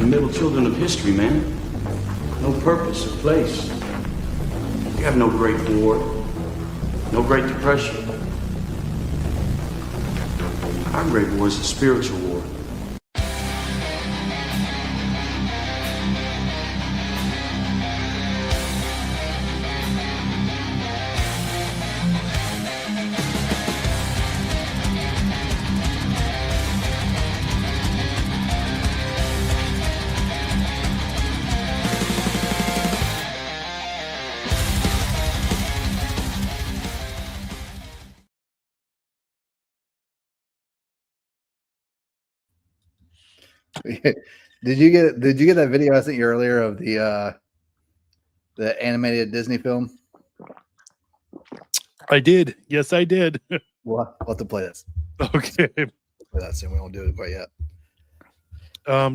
the middle children of history, man. No purpose or place. We have no Great War, no Great Depression. Our Great War is a spiritual war. Did you get that video I sent you earlier of the animated Disney film? I did. Yes, I did. We'll have to play this. Okay. Play that soon. We won't do it quite yet.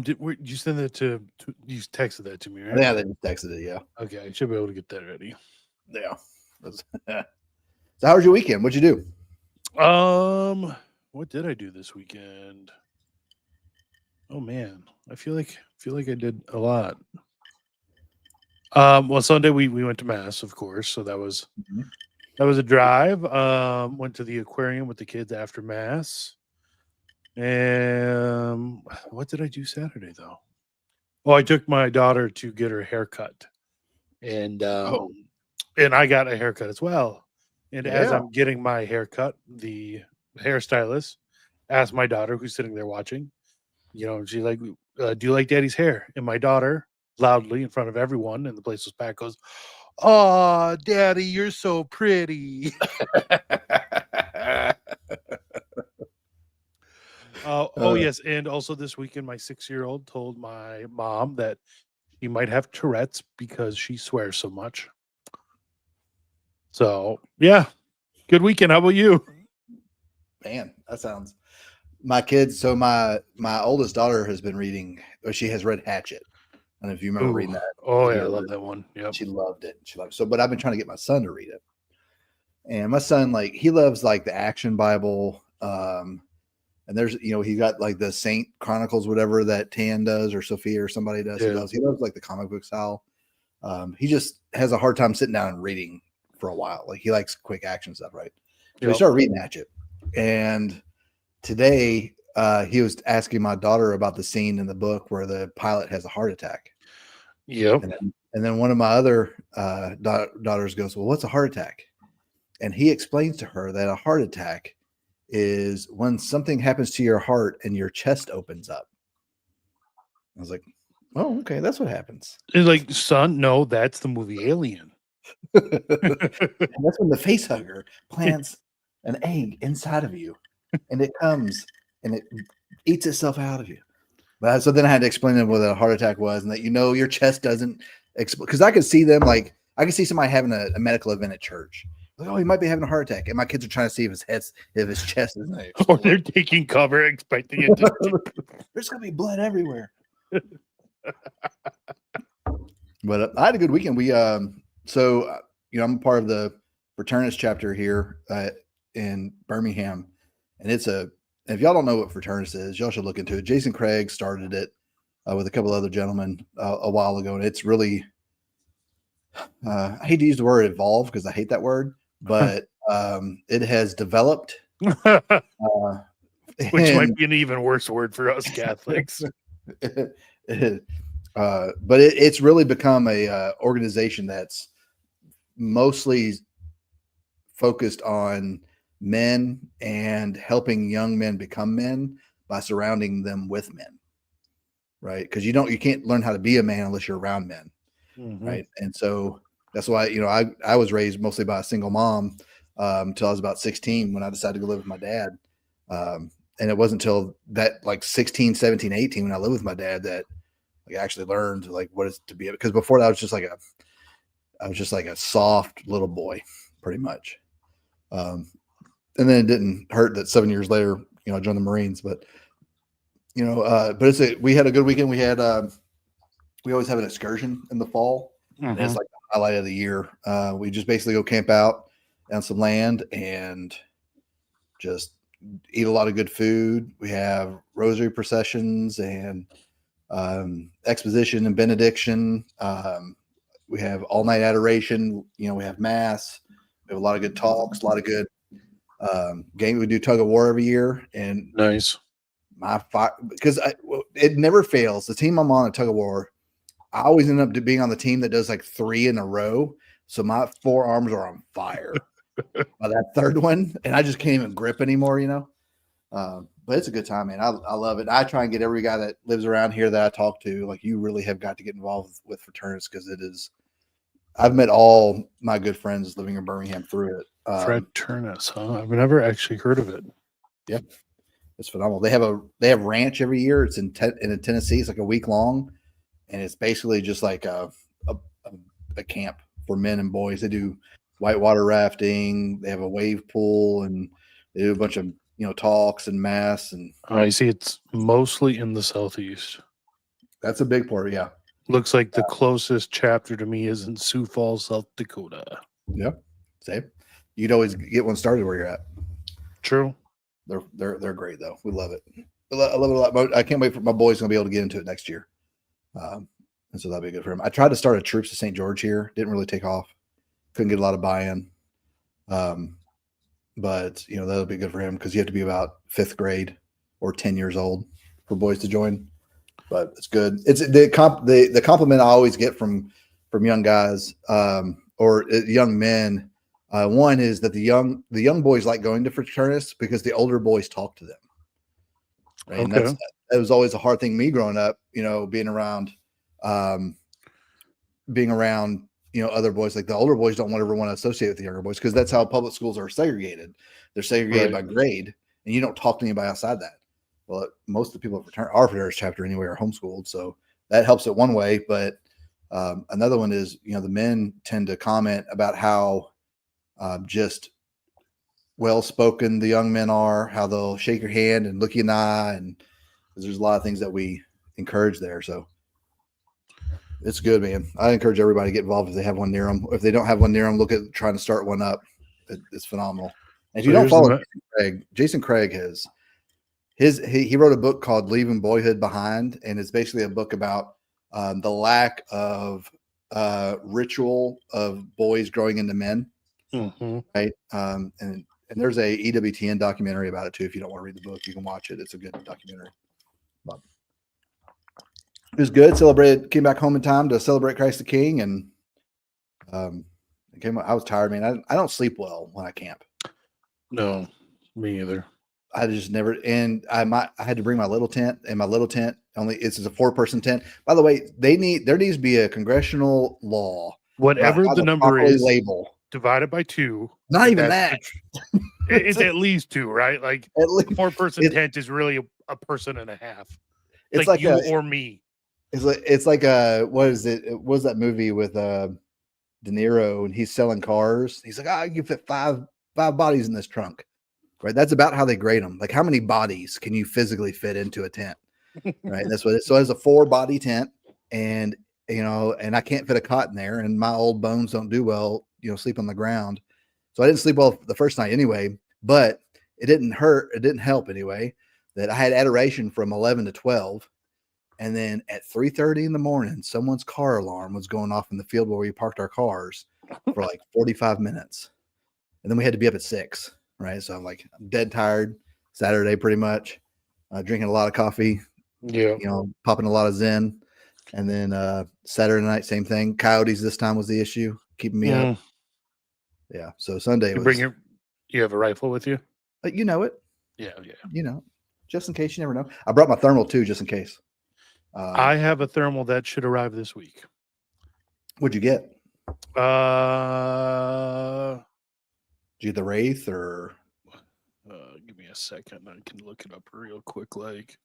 Did you send that to you texted that to me, right? Yeah, they just texted it. Yeah. Okay, I should be able to get that ready. Yeah. So how was your weekend? What'd you do? What did I do this weekend? Oh man, I feel like I did a lot. Well, Sunday we went to mass, of course, so that was a drive. Went to the aquarium with the kids after mass. And what did I do Saturday though? Oh, I took my daughter to get her haircut, and I got a haircut as well. And as I'm getting my haircut, the hairstylist asked my daughter, who's sitting there watching, she's like, do you like Daddy's hair? And my daughter, loudly in front of everyone, and the place was packed, goes, "Oh, Daddy, you're so pretty." Yes, and also this weekend, my 6-year-old told my mom that she might have Tourette's because she swears so much. So yeah, good weekend. How about you? Man, that sounds. My kids. So my oldest daughter has been reading, or she has read Hatchet. I don't know if you remember reading that. Oh yeah, I love that one. Yeah, she loved it. But I've been trying to get my son to read it, and my son he loves the Action Bible. And there's he got the Saint Chronicles, whatever that Tan does or Sophia or somebody does. Yeah. He loves the comic book style. He just has a hard time sitting down and reading for a while. He likes quick action stuff, right? So he started reading Hatchet, and today he was asking my daughter about the scene in the book where the pilot has a heart attack. Yep. And then one of my other daughters goes, "Well, what's a heart attack?" And he explains to her that a heart attack is when something happens to your heart and your chest opens up. I was like, "Oh, okay, that's what happens." It's son, no, that's the movie Alien. And that's when the face hugger plants an egg inside of you, and it comes and it eats itself out of you. But so then I had to explain to them what a heart attack was, and that your chest doesn't explode. Because I could see them I could see somebody having a medical event at church. Like, oh, he might be having a heart attack, and my kids are trying to see if his chest is. Or they're taking cover, expecting it to. There's gonna be blood everywhere. But I had a good weekend. We I'm a part of the Fraternist chapter here in Birmingham, and if y'all don't know what Fraternist is, y'all should look into it. Jason Craig started it with a couple other gentlemen a while ago, and it's really I hate to use the word evolve because I hate that word, but it has developed, which might be an even worse word for us Catholics. But it's really become a organization that's mostly focused on men and helping young men become men by surrounding them with men, right? Because you can't learn how to be a man unless you're around men, right? And so that's why I was raised mostly by a single mom until I was about 16 when I decided to go live with my dad, and it wasn't until that 16, 17, 18 when I lived with my dad that I actually learned what it's to be, because before that I was just like a soft little boy pretty much. And then it didn't hurt that 7 years later, I joined the Marines, but we had a good weekend. We had, we always have an excursion in the fall. And it's the highlight of the year. We just basically go camp out on some land and just eat a lot of good food. We have rosary processions and exposition and benediction. We have all night adoration. You know, we have mass. We have a lot of good talks, a lot of good game. We do tug of war every year, and Nice. because it never fails. The team I'm on at tug of war, I always end up being on the team that does like 3 in a row. So my forearms are on fire by that third one, and I just can't even grip anymore, you know. But it's a good time, man. I love it. I try and get every guy that lives around here that I talk to. Like, you really have got to get involved with fraternists, because it is. I've met all my good friends living in Birmingham through it. Fraternus, huh? I've never actually heard of it. Yeah, it's phenomenal. They have ranch every year. It's in Tennessee. It's like a week long, and it's basically just like a camp for men and boys. They do whitewater rafting. They have a wave pool, and they do a bunch of talks and mass. And I see it's mostly in the Southeast. that's a big part. Yeah. Looks like the closest chapter to me is in Sioux Falls, South Dakota. Yeah. Same. You'd always get one started where you're at. True. They're great though. We love it. I love it a lot. I can't wait for my boys going to be able to get into it next year. And so that'll be good for him. I tried to start a Troops of St. George here. Didn't really take off. Couldn't get a lot of buy-in. But that'll be good for him, because you have to be about 5th grade or 10 years old for boys to join. But it's good. It's the compliment I always get from young guys or young men. One is that the young boys like going to fraternists because the older boys talk to them. Right? Okay. And that was always a hard thing me growing up. Being around other boys. Like, the older boys don't ever want to associate with the younger boys, because that's how public schools are segregated. They're segregated by grade, and you don't talk to anybody outside that. Well, most of the people at our fraternity chapter anyway are homeschooled, so that helps it one way. But another one is, the men tend to comment about how just well-spoken the young men are, how they'll shake your hand and look you in the eye, and there's a lot of things that we encourage there. So it's good, man. I encourage everybody to get involved if they have one near them. If they don't have one near them, look at trying to start one up. It's phenomenal. And if you don't follow Jason Craig has he wrote a book called Leaving Boyhood Behind, and it's basically a book about the lack of ritual of boys growing into men. Mm-hmm. Right. And there's a EWTN documentary about it too. If you don't want to read the book, you can watch it. It's a good documentary. But it was good. Came back home in time to celebrate Christ the King, and I was tired, man. I don't sleep well when I camp. No, me either. I just never. And I had to bring my little tent, and my little tent it's a 4-person tent. By the way, there needs to be a congressional law. Whatever the number is, label divided by 2. Not even that. It's at least 2, right? Like, at least, a 4-person tent is really a person and a half. It's like you or me. It's like what is it? What was that movie with De Niro, and he's selling cars? He's like, you fit five bodies in this trunk, right? That's about how they grade them. Like, how many bodies can you physically fit into a tent, right? That's what. So it's a 4-body tent, and and I can't fit a cot in there, and my old bones don't do well, sleep on the ground. So I didn't sleep well the first night anyway, but it didn't hurt. It didn't help anyway that I had adoration from 11 to 12. And then at 3:30 in the morning, someone's car alarm was going off in the field where we parked our cars for like 45 minutes. And then we had to be up at 6, right? So I'm dead tired Saturday, pretty much, drinking a lot of coffee, popping a lot of Zen. And then Saturday night, same thing. Coyotes this time was the issue, keeping me up. Yeah. So Sunday you have a rifle with you? You know it. Yeah. Just in case, you never know. I brought my thermal too, just in case. I have a thermal that should arrive this week. What'd you get? Did you get the Wraith or? Give me a second. I can look it up real quick. Let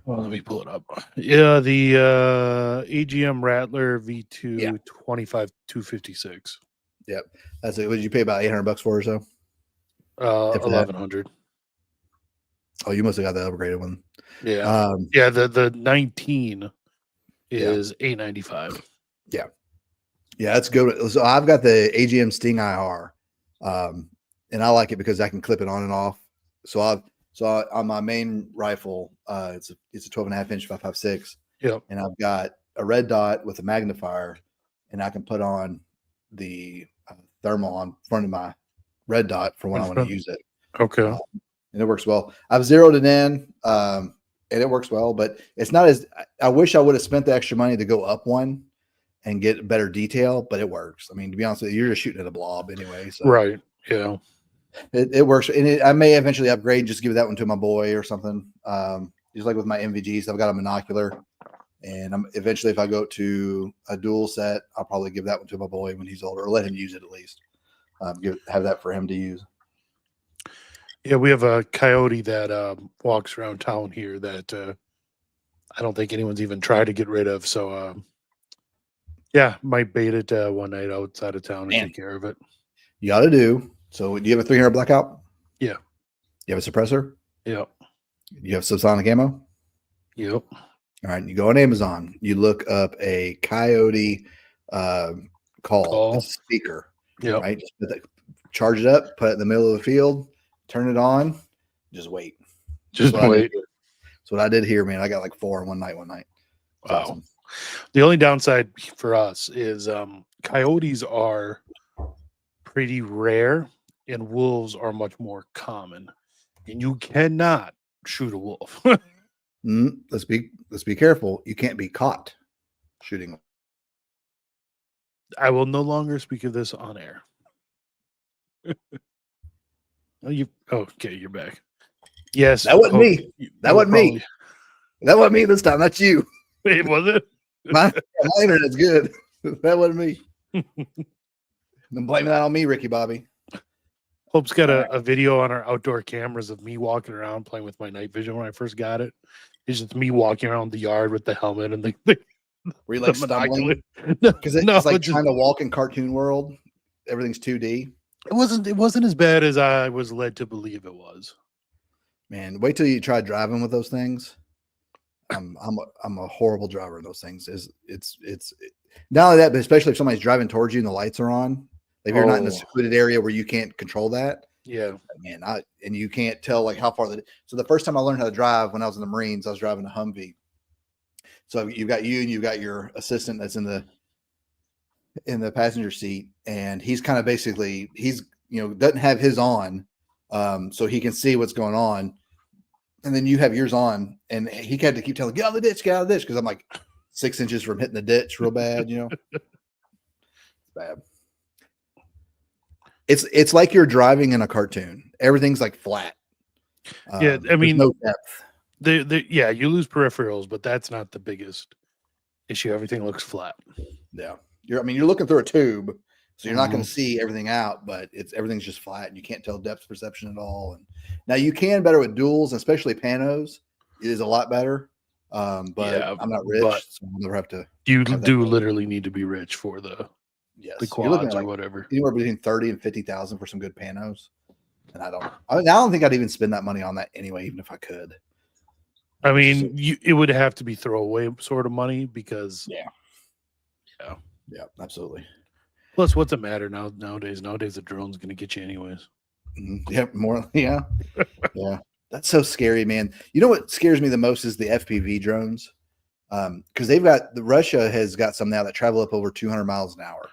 me pull it up. Yeah, the AGM Rattler V2 25256. Yep, that's it. What did you pay, about $800 for or so? 1,100. Oh, you must have got the upgraded one. Yeah. The 19 is $895. Yeah, that's good. So I've got the AGM Sting IR, and I like it because I can clip it on and off. on my main rifle, it's a 12.5-inch 5.56. Yep. And I've got a red dot with a magnifier, and I can put on the thermal on front of my red dot for when I want to use it. Okay. And it works well. I've zeroed it in, and it works well, but it's not as. I wish I would have spent the extra money to go up one and get better detail, but it works. I mean, to be honest with you, you're just shooting at a blob anyway. So Right. Yeah. it works. And I may eventually upgrade and just give that one to my boy or something. Just like with my MVGs, I've got a monocular. And eventually, if I go to a dual set, I'll probably give that one to my boy when he's older, or let him use it at least. Have that for him to use. Yeah, we have a coyote that walks around town here that I don't think anyone's even tried to get rid of. So, yeah, might bait it one night outside of town and take care of it. You ought to do. So, do you have a 300 blackout? Yeah. You have a suppressor? Yep. You have subsonic ammo? Yep. All right, you go on Amazon, you look up a coyote call. It's a speaker. Yeah. Right. Just charge it up, put it in the middle of the field, turn it on, just wait. Just wait. That's what I did here, man. I got like 4 in one night. Wow. Awesome. The only downside for us is coyotes are pretty rare and wolves are much more common. And you cannot shoot a wolf. Let's be careful. You can't be caught shooting. I will no longer speak of this on air. Okay, you're back. Yes. That wasn't me. That wasn't me. That wasn't me this time. That's you. Wait, was it? My internet's good. That wasn't me. Then blame that on me, Ricky Bobby. Hope's got a video on our outdoor cameras of me walking around playing with my night vision when I first got it. It's just me walking around the yard with the helmet and the were you like stumbling? No, because it's like trying to walk in cartoon world. Everything's 2D. It wasn't as bad as I was led to believe it was. Man, wait till you try driving with those things. I'm a horrible driver in those things. It's not only that, but especially if somebody's driving towards you and the lights are on. If you're not in a secluded area where you can't control that. Yeah, man, and you can't tell like how far so the first time I learned how to drive when I was in the Marines, I was driving a Humvee. So you've got you and you've got your assistant that's in the passenger seat, and he's kind of basically doesn't have his on, so he can see what's going on, and then you have yours on, and he had to keep telling, get out of the ditch, because I'm like 6 inches from hitting the ditch real bad, It's bad. It's like you're driving in a cartoon. Everything's like flat. Yeah, I mean, no depth. Yeah, you lose peripherals, but that's not the biggest issue. Everything looks flat. Yeah, you're looking through a tube, so you're not going to see everything out, but everything's just flat, and you can't tell depth perception at all. And now you can better with duals, especially panos. It is a lot better. But yeah, I'm not rich, so I'll never have to. You do literally need to be rich for the quads or whatever. Anywhere between 30 and 50,000 for some good panos. And I don't think I'd even spend that money on that anyway, even if I could. I mean, it would have to be throwaway sort of money because yeah, absolutely. Plus, what's it matter nowadays? Nowadays, the drone's going to get you anyways. Yeah. That's so scary, man. You know what scares me the most is the FPV drones. Because Russia has got some now that travel up over 200 miles an hour,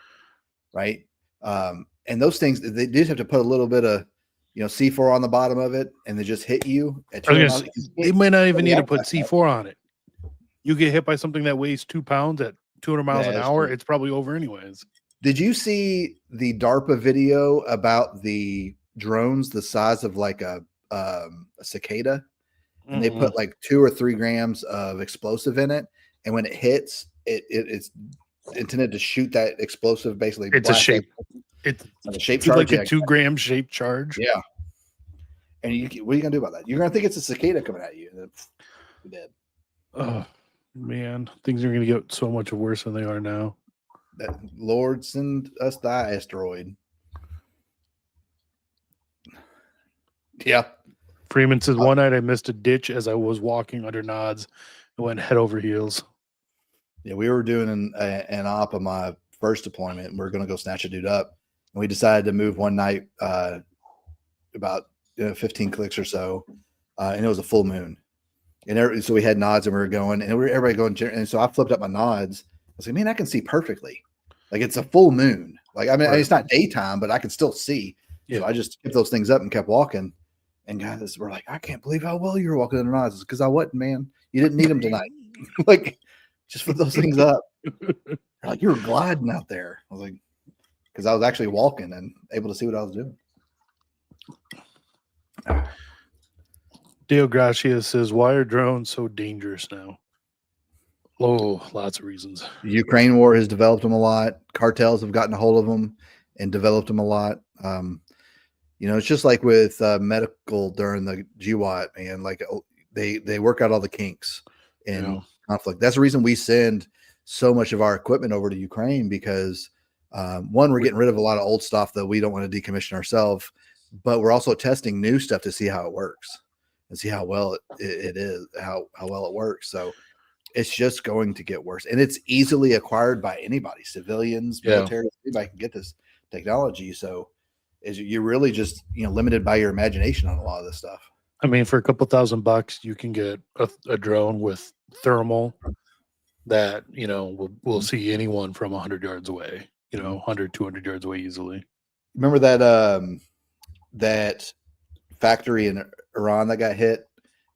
right? And those things, they just have to put a little bit of C4 on the bottom of it, and they just hit you at 200 miles. They might not even need to put C4 on it. You get hit by something that weighs 2 pounds at 200 miles an hour, it's probably over anyways. Did you see the DARPA video about the drones the size of like a cicada? And they put like 2 or 3 grams of explosive in it, and when it hits, it's intended to shoot that explosive. Basically, it's a shape. It's a shape charge, like a 2 gram shape charge. Yeah. And what are you gonna do about that? You're gonna think it's a cicada coming at you. You're dead. Oh man, things are gonna get so much worse than they are now. That Lord send us thy asteroid. Yeah. Freeman says, one night I missed a ditch as I was walking under nods and went head over heels. Yeah, we were doing an op on my first deployment, and we are going to go snatch a dude up. And we decided to move one night it 15 clicks or so, and it was a full moon. And so we had nods and we were going, and everybody going. And so I flipped up my nods. I was like, man, I can see perfectly. Like it's a full moon. Like, I mean, it's not daytime, but I can still see. Yeah. So I just kept those things up and kept walking. And guys were like, I can't believe how well you were walking in the nods. Because I wasn't, man. You didn't need them tonight. Like, just put those things up. They're like, you were gliding out there. I was like, because I was actually walking and able to see what I was doing. Deo Gracia says, why are drones so dangerous now? Oh, lots of reasons. The Ukraine war has developed them a lot. Cartels have gotten a hold of them and developed them a lot. It's just like with medical during the GWAT, man. Like they work out all the kinks in conflict. That's the reason we send so much of our equipment over to Ukraine, because one, we're getting rid of a lot of old stuff that we don't want to decommission ourselves, but we're also testing new stuff to see how it works and see how well it is, how well it works. So it's just going to get worse, and it's easily acquired by anybody, civilians, military, anybody can get this technology. So you're really just limited by your imagination on a lot of this stuff. I mean, for a couple $1,000, you can get a drone with thermal that will see anyone from 100 yards away. 100, 200 yards away easily. Remember that factory in Iran that got hit,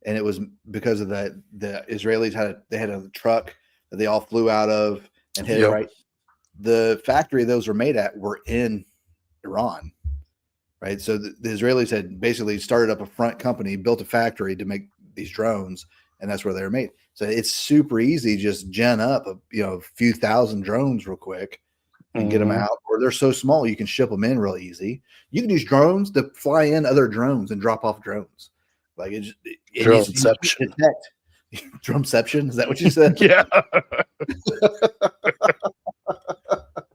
and it was because of that. The Israelis had a truck that they all flew out of and hit it right. The factory those were made at were in Iran, right? So the Israelis had basically started up a front company, built a factory to make these drones, and that's where they were made. So it's super easy, just gen up a few thousand drones real quick and get them out. Or they're so small you can ship them in real easy. You can use drones to fly in other drones and drop off drones. Like Droneception. Droneception, is that what you said? Yeah.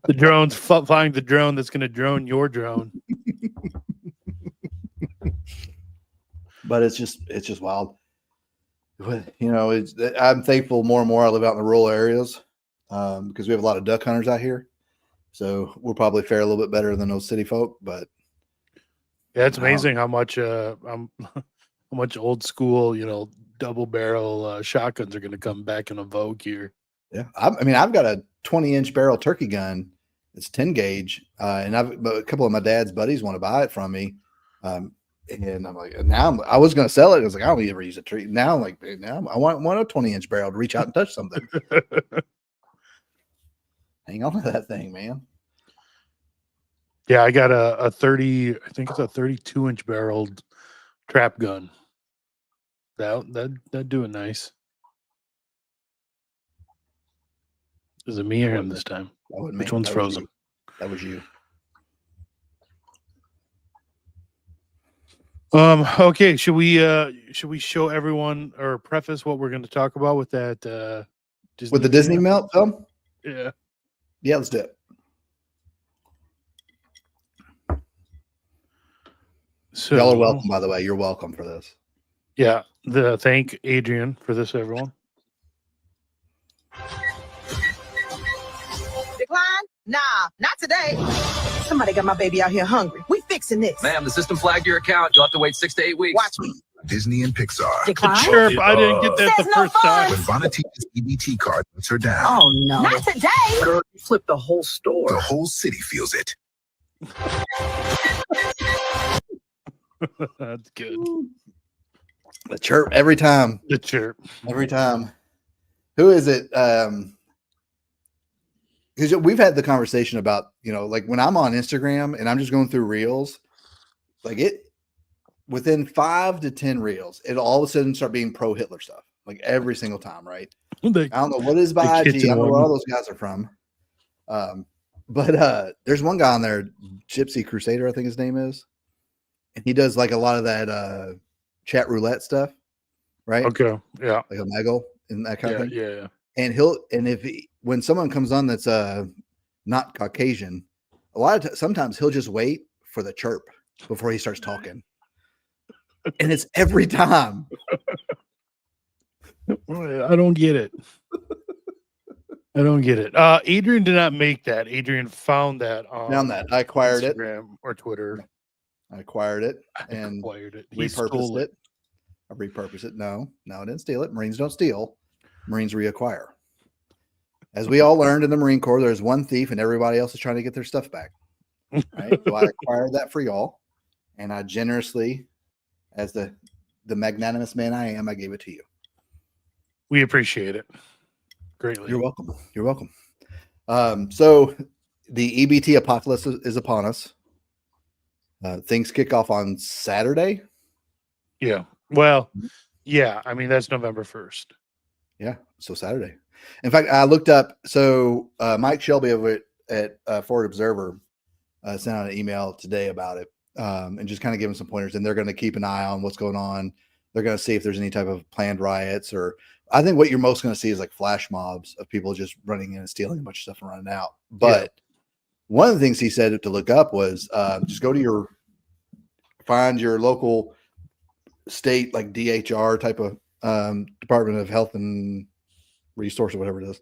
The drone's flying the drone that's going to drone your drone. But it's just wild. I'm thankful more and more I live out in the rural areas because we have a lot of duck hunters out here. So we'll probably fare a little bit better than those city folk. But yeah, it's amazing how much old school, double barrel shotguns are going to come back in vogue here. Yeah, I've got a 20-inch barrel turkey gun. It's 10 gauge, and a couple of my dad's buddies want to buy it from me. And I'm like, I was going to sell it. I was like, I don't ever use a tree. Now I'm like, I want a 20-inch barrel to reach out and touch something. Hang on to that thing, man. Yeah, I got a 30. I think it's a 32-inch barreled trap gun. That'd do it nice. Is it me or him this time? Which one's frozen? That was you. Okay, should we show everyone or preface what we're going to talk about with that Disney with the Disney melt film? Yeah, let's do it. So y'all are welcome, by the way. You're welcome for this. Yeah, thank Adrian for this, everyone. Decline? Nah, not today. Somebody got my baby out here hungry. We fixing this. Ma'am, the system flagged your account. You'll have to wait 6 to 8 weeks. Watch me. Disney and Pixar. Decline? The chirp, I didn't get that the first time. When Bonatita's EBT card lets her down. Oh, no. Not today. Girl, you flipped the whole store. The whole city feels it. That's good. The chirp every time. The chirp every time. Who is it? Because we've had the conversation about, like when I'm on Instagram and I'm just going through reels, like within 5 to 10 reels, it'll all of a sudden start being pro Hitler stuff, like every single time, right? I don't know what is by IG. I don't know where all those guys are from. But there's one guy on there, Gypsy Crusader, I think his name is. And he does like a lot of that chat roulette stuff, right? Okay. Yeah. Like a Omegle and that kind of thing. Yeah. And when someone comes on that's not Caucasian, sometimes he'll just wait for the chirp before he starts talking. And it's every time. I don't get it. Adrian did not make that. Adrian found that on I acquired Instagram or Twitter. I acquired it and Acquired it. He repurposed stole it. I repurposed it. No, I didn't steal it. Marines don't steal. Marines reacquire. As we all learned in the Marine Corps, there's one thief and everybody else is trying to get their stuff back. Right? So I acquired that for y'all, and I generously, as the magnanimous man I am, I gave it to you. We appreciate it greatly. You're welcome. You're welcome. So the EBT apocalypse is upon us. Things kick off on Saturday. Yeah. Well, yeah. I mean, that's November 1st. Yeah. So Saturday. In fact, I looked up. So Mike Shelby over at Forward Observer sent out an email today about it and just kind of give them some pointers. And they're going to keep an eye on what's going on. They're going to see if there's any type of planned riots, or I think what you're most going to see is like flash mobs of people just running in and stealing a bunch of stuff and running out. But one of the things he said to look up was just go to find your local state, like DHR type of Department of Health and Resource or whatever it is,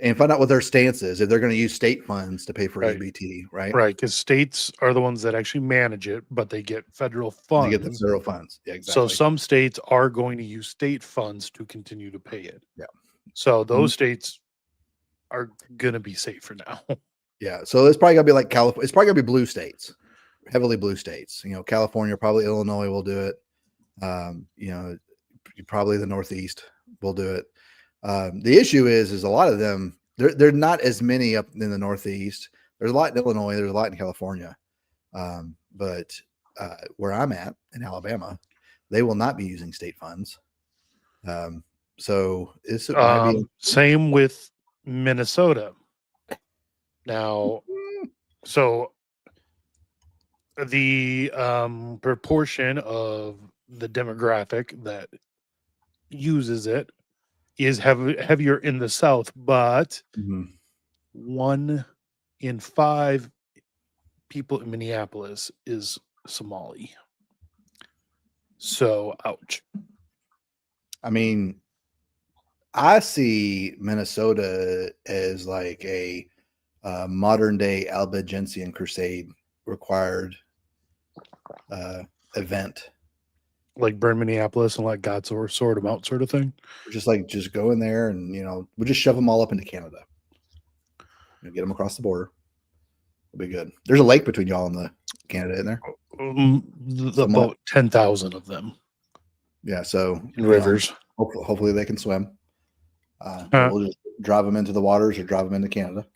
and find out what their stance is, if they're going to use state funds to pay for EBT, right? Right, because states are the ones that actually manage it, but they get federal funds. They get the federal funds. Yeah, exactly. So some states are going to use state funds to continue to pay it. Yeah. So those states are going to be safe for now. Yeah. So it's probably going to be like California. It's probably going to be blue states, heavily blue states. You know, California, probably Illinois will do it. You know, probably the Northeast will do it. The issue is a lot of them, they're not as many up in the Northeast. There's a lot in Illinois. There's a lot in California. But where I'm at in Alabama, they will not be using state funds. So it's same with Minnesota. Now, so the proportion of the demographic that uses it is heavier in the South, but 1 in 5 people in Minneapolis is Somali. So, ouch. I mean, I see Minnesota as like a modern day Albigensian crusade required event. Like burn Minneapolis and let God sort them out, sort of thing. Just go in there and, you know, we'll just shove them all up into Canada. You know, get them across the border. It'll be good. There's a lake between y'all and the Canada in there. About 10,000 of them. Yeah. So in rivers. Hopefully they can swim. We'll just drive them into the waters or drive them into Canada.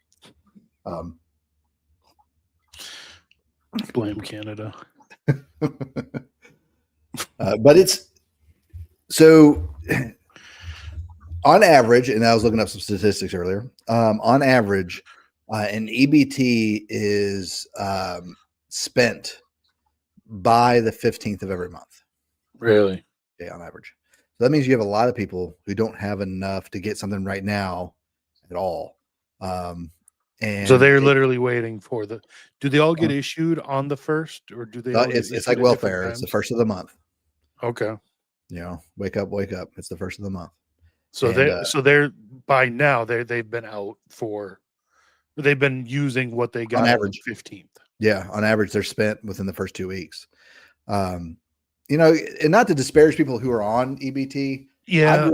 Blame Canada. But it's so on average, and I was looking up some statistics earlier. On average, an EBT is spent by the 15th of every month. Really? Yeah, on average. So that means you have a lot of people who don't have enough to get something right now at all. And so they're literally waiting for do they all get issued on the 1st, or do they? It's like welfare. It's the 1st of the month. Okay. You know, wake up. It's the 1st of the month. So they're by now they've been out they've been using what they got on average 15th. Yeah, on average they're spent within the first 2 weeks. You know, and not to disparage people who are on EBT. Yeah,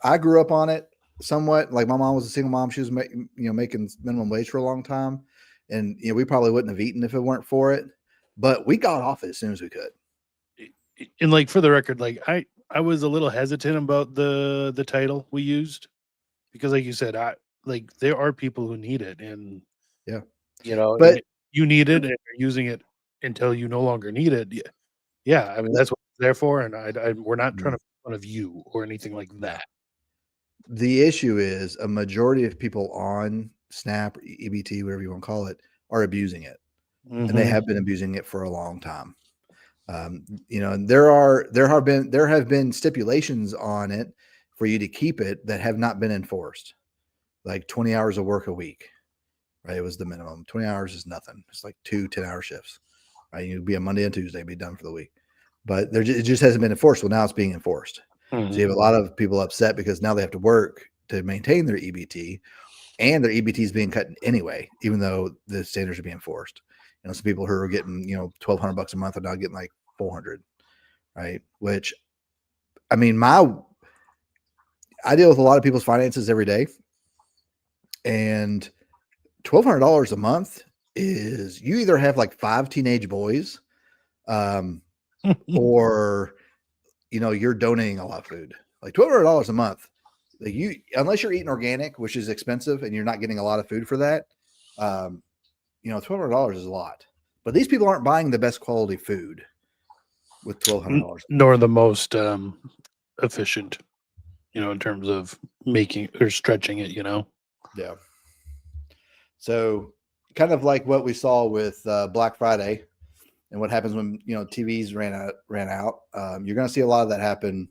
I grew up on it somewhat. Like my mom was a single mom. She was making minimum wage for a long time, and you know we probably wouldn't have eaten if it weren't for it. But we got off it as soon as we could. And like for the record, like I was a little hesitant about the title we used because, like you said, there are people who need it, and yeah, you know, but you need it and you're using it until you no longer need it. Yeah, I mean that's what it's there for, and we're not trying to make fun of you or anything like that. The issue is a majority of people on SNAP, EBT, whatever you want to call it, are abusing it, and they have been abusing it for a long time. You know, there have been stipulations on it for you to keep it that have not been enforced, like 20 hours of work a week, right? It was the minimum. 20 hours is nothing. It's like 2 10-hour shifts, right? You'd be a Monday and Tuesday, be done for the week, but it just hasn't been enforced. Well, now it's being enforced. So you have a lot of people upset because now they have to work to maintain their EBT, and their EBT is being cut anyway, even though the standards are being enforced. some people who are getting, $1,200 a month are now getting like 400, right? Which, I mean, I deal with a lot of people's finances every day, and $1,200 a month is, you either have like 5 teenage boys, or you're donating a lot of food. Like $1,200 a month, like unless you're eating organic, which is expensive, and you're not getting a lot of food for that, $1,200 is a lot. But these people aren't buying the best quality food with $1,200, nor the most efficient, in terms of making or stretching it. Yeah. So kind of like what we saw with Black Friday, and what happens when TVs ran out. You're going to see a lot of that happen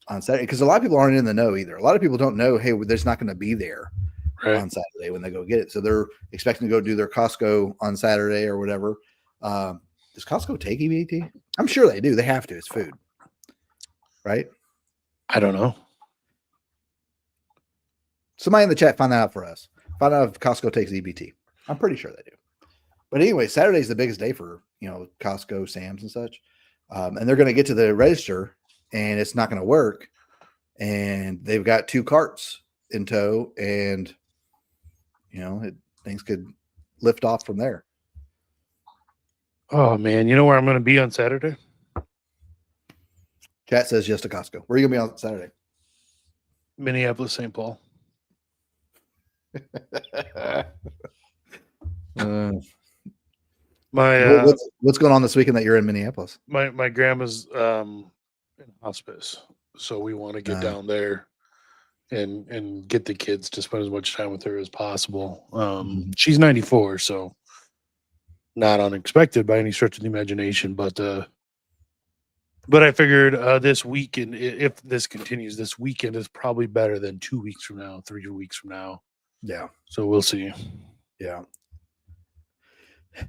on Saturday, because a lot of people aren't in the know either. A lot of people don't know, hey, there's not going to be there on Saturday when they go get it. So they're expecting to go do their Costco on Saturday or whatever. Does Costco take EBT? I'm sure they do. They have to. It's food, right? I don't know. Somebody in the chat, find that out for us. Find out if Costco takes EBT. I'm pretty sure they do. But anyway, Saturday is the biggest day for Costco, Sam's, and such. And they're going to get to the register, and it's not going to work. And they've got 2 carts in tow, and things could lift off from there. Oh man, you know where I'm going to be on Saturday? Chat says yes to Costco. Where are you going to be on Saturday? Minneapolis, St. Paul. What's going on this weekend that you're in Minneapolis? My grandma's in hospice, so we want to get down there and get the kids to spend as much time with her as possible. She's 94, so not unexpected by any stretch of the imagination, but I figured this weekend, if this continues, this weekend is probably better than 2 weeks from now, 3 weeks from now. Yeah. So we'll see. Yeah.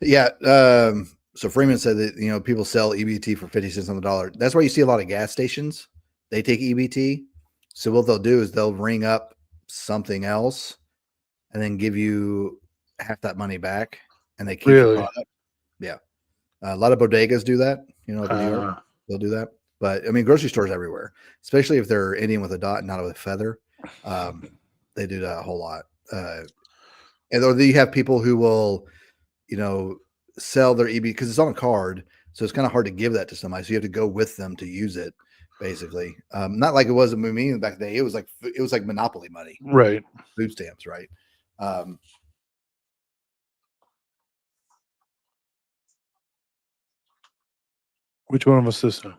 Yeah. So Freeman said that, people sell EBT for 50 cents on the dollar. That's why you see a lot of gas stations. They take EBT. So what they'll do is they'll ring up something else and then give you half that money back, and they keep the product. Yeah. A lot of bodegas do that, in New York. They'll do that. But I mean, grocery stores everywhere, especially if they're Indian with a dot, not with a feather. They do that a whole lot. And or you have people who will, sell their EBT because it's on a card. So it's kind of hard to give that to somebody. So you have to go with them to use it, basically. Not like it was with me back in the day. It was like Monopoly money. Right. Food stamps, right? Which one of us this time?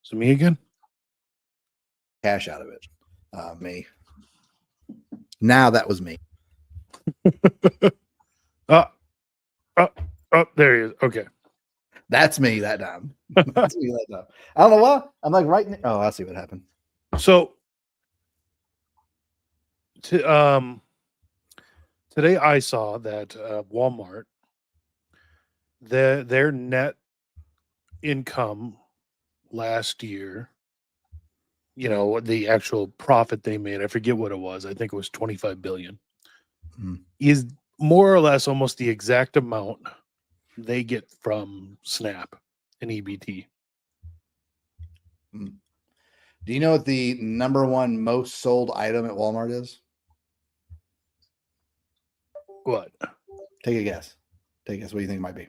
Is it me again? Cash out of it. Me. Now that was me. There he is. Okay. That's me that time. That's me that time. I don't know why. I'm like right now. Oh, I see what happened. So today I saw that Walmart, their net income last year, the actual profit they made, I forget what it was. I think it was 25 billion. Is more or less almost the exact amount they get from SNAP and EBT. Do you know what the number one most sold item at Walmart is? What? Take a guess. Take a guess. What do you think it might be?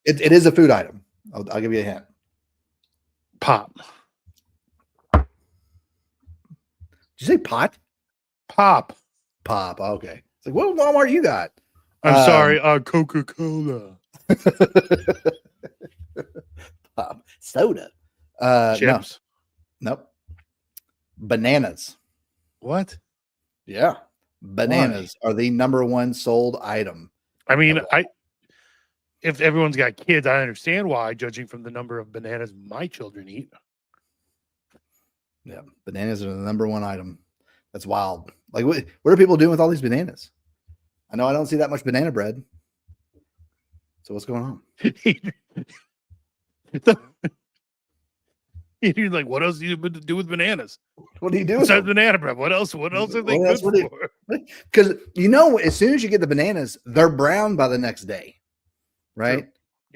It is a food item. I'll give you a hint. Pop. Did you say pot? Pop. Pop. Okay. It's like, what Walmart you got? I'm sorry. Coca-Cola. Pop. Soda. Chips. No. Nope. Bananas. What? Yeah. Bananas are the number one sold item. I mean, if everyone's got kids, I understand why, judging from the number of bananas my children eat. Yeah. Bananas are the number one item. That's wild. Like, what are people doing with all these bananas? I know I don't see that much banana bread. So what's going on? You're like, what else do you do with bananas? What do you do? Besides banana bread? What else are they good for? Because you know, as soon as you get the bananas, they're brown by the next day, right? True.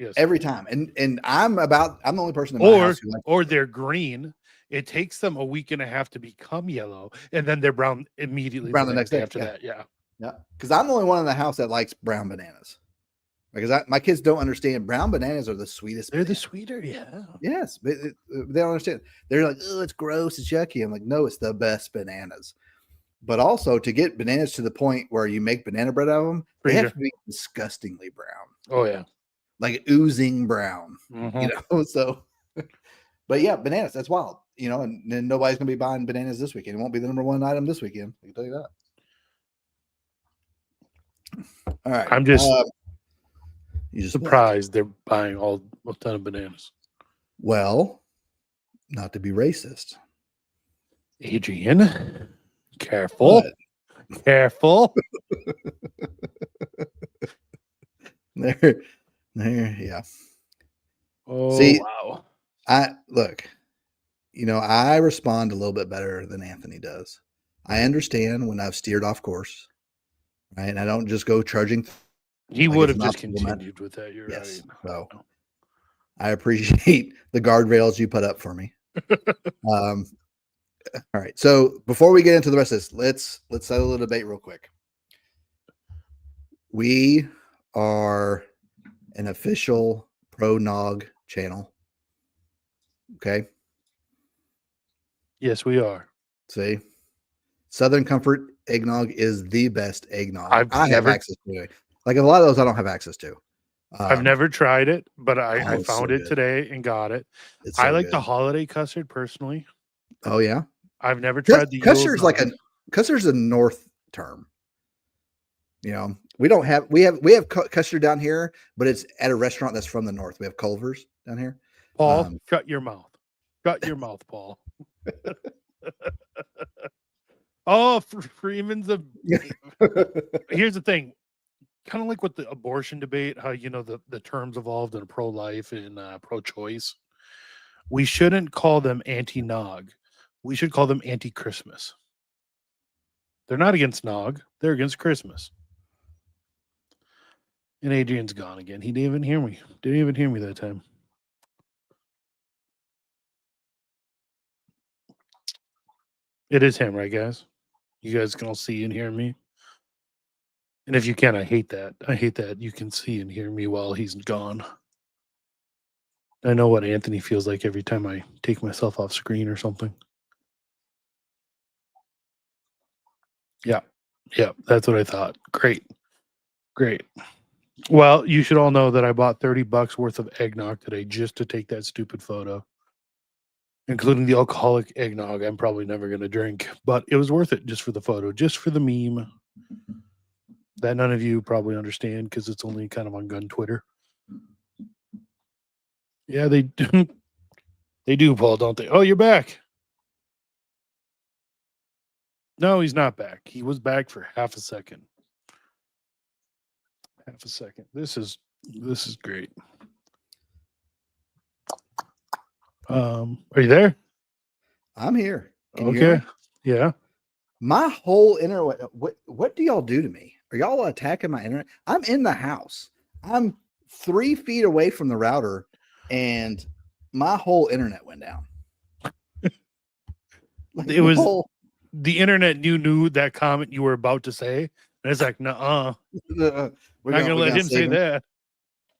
Yes. Every time. And I'm the only person in my house who likes or they're green. It takes them a week and a half to become yellow, and then they're brown immediately brown the next day after that. Yeah. Yeah, because I'm the only one in the house that likes brown bananas. Because my kids don't understand brown bananas are the sweetest. They're the bananas. sweeter, yeah. Yes, but they don't understand. They're like, oh, it's gross, it's yucky. I'm like, no, it's the best bananas. But also to get bananas to the point where you make banana bread out of them, they have to be disgustingly brown. Oh yeah, like oozing brown. Mhm. You know, so. But yeah, bananas. That's wild. You know, and then nobody's gonna be buying bananas this weekend. It won't be the number one item this weekend. I can tell you that. All right. I'm just you just surprised they're buying a ton of bananas. Well, not to be racist. Adrian, careful. Careful. There, yeah. Oh, See, wow. I respond a little bit better than Anthony does. I understand when I've steered off course, right? And I don't just go charging. He like would it's have just an obstacle continued with that. You're Yes. right. So I appreciate the guardrails you put up for me. All right. So before we get into the rest of this, let's settle the debate real quick. We are an official pro nog channel. Okay. Yes, we are. See, Southern Comfort eggnog is the best eggnog I have access to. Like a lot of those, I don't have access to. I've never tried it, but I it's found so it good. today and got it. It's I so like good. the holiday custard personally. Oh yeah, I've never tried the custard's custard's a North term. You know, we have custard down here, but it's at a restaurant that's from the North. We have Culver's down here. Paul, shut your mouth. Shut your mouth, Paul. Oh, Freeman's a. Here's the thing, kind of like with the abortion debate, how the terms evolved in pro-life and pro-choice. We shouldn't call them anti-nog. We should call them anti-Christmas. They're not against nog. They're against Christmas. And Adrian's gone again. He didn't even hear me. Didn't even hear me that time. It is him, right, guys? You guys can all see and hear me. And if you can, I hate that. I hate that you can see and hear me while he's gone. I know what Anthony feels like every time I take myself off screen or something. Yeah. Yeah, that's what I thought. Great. Great. Well, you should all know that I bought $30 worth of eggnog today just to take that stupid photo, including the alcoholic eggnog I'm probably never going to drink, but it was worth it just for the photo, just for the meme that none of you probably understand because it's only kind of on gun Twitter. Yeah, they do. They do, Paul, don't they? Oh, you're back. No, he's not back. He was back for half a second. Half a second. This is great. Are you there? I'm here. Can you hear Okay. me? Yeah. My whole internet. What do y'all do to me? Are y'all attacking my internet? I'm in the house. I'm 3 feet away from the router, and my whole internet went down. It was the internet knew that comment you were about to say. And it's like, nuh-uh. We're not gonna let him say that.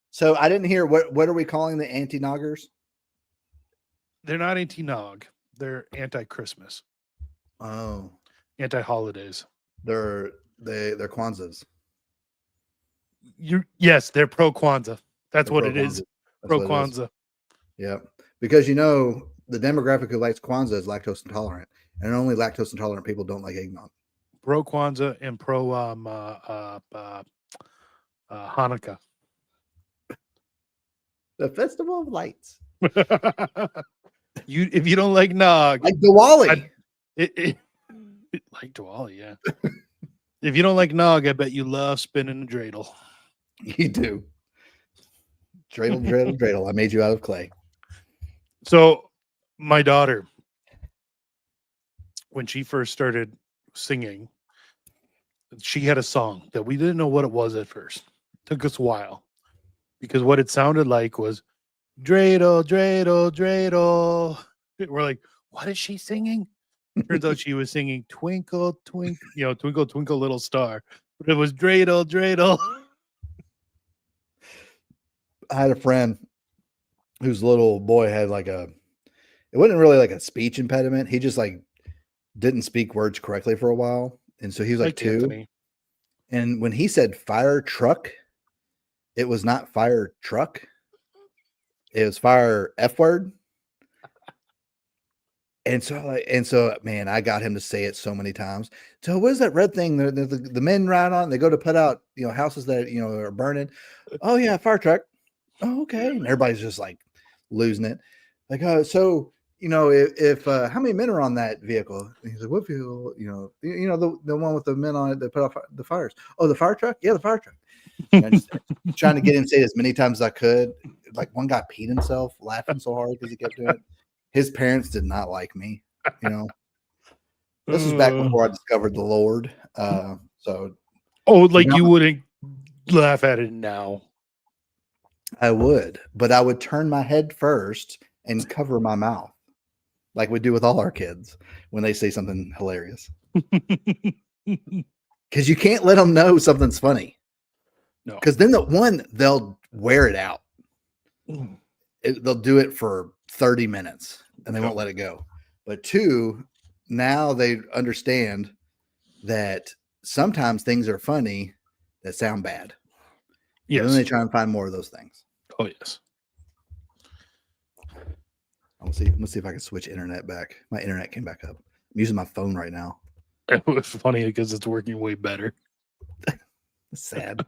So I didn't hear what are we calling the anti-noggers? They're not anti-nog. They're anti-Christmas. Oh. Anti-holidays. They're Kwanzas. Yes, they're pro Kwanzaa. That's They're what it is. Pro Kwanzaa. Yeah. Because the demographic who likes Kwanzaa is lactose intolerant. And only lactose intolerant people don't like eggnog. Pro Kwanzaa and pro Hanukkah. The Festival of Lights. If you don't like nog, like Diwali. Like Diwali, yeah. If you don't like nog, I bet you love spinning a dreidel. You do. Dreidel, dreidel, dreidel. I made you out of clay. So my daughter, when she first started singing, she had a song that we didn't know what it was at first. Took us a while because what it sounded like was dreidel, dreidel, dreidel. We're like, what is she singing? Turns out she was singing Twinkle, Twinkle, Twinkle, Twinkle, Little Star. But it was dreidel, dreidel. I had a friend whose little boy had it wasn't really like a speech impediment. He just like didn't speak words correctly for a while. And so he was like 2. Anthony. And when he said fire truck, it was not fire truck. It was fire F word. And so, man, I got him to say it so many times. So what is that red thing the men ride on? They go to put out, houses that, are burning. Oh yeah, fire truck. Oh, okay. And everybody's just like losing it. Like, so, if how many men are on that vehicle? And he's like, what vehicle? The one with the men on it that put out the fires. Oh, the fire truck? Yeah, the fire truck. And I just trying to get him to say it as many times as I could. Like one guy peed himself laughing so hard because he kept doing it. His parents did not like me, This was back before I discovered the Lord. You wouldn't laugh at it now. I would, but I would turn my head first and cover my mouth, like we do with all our kids when they say something hilarious. Because you can't let them know something's funny. No, because then they'll wear it out. They'll do it for 30 minutes and they won't let it go. But 2, now they understand that sometimes things are funny that sound bad. Yes. And then they try and find more of those things. Oh, yes. Let's see if I can switch internet back. My internet came back up. I'm using my phone right now. It was funny because it's working way better. It's sad.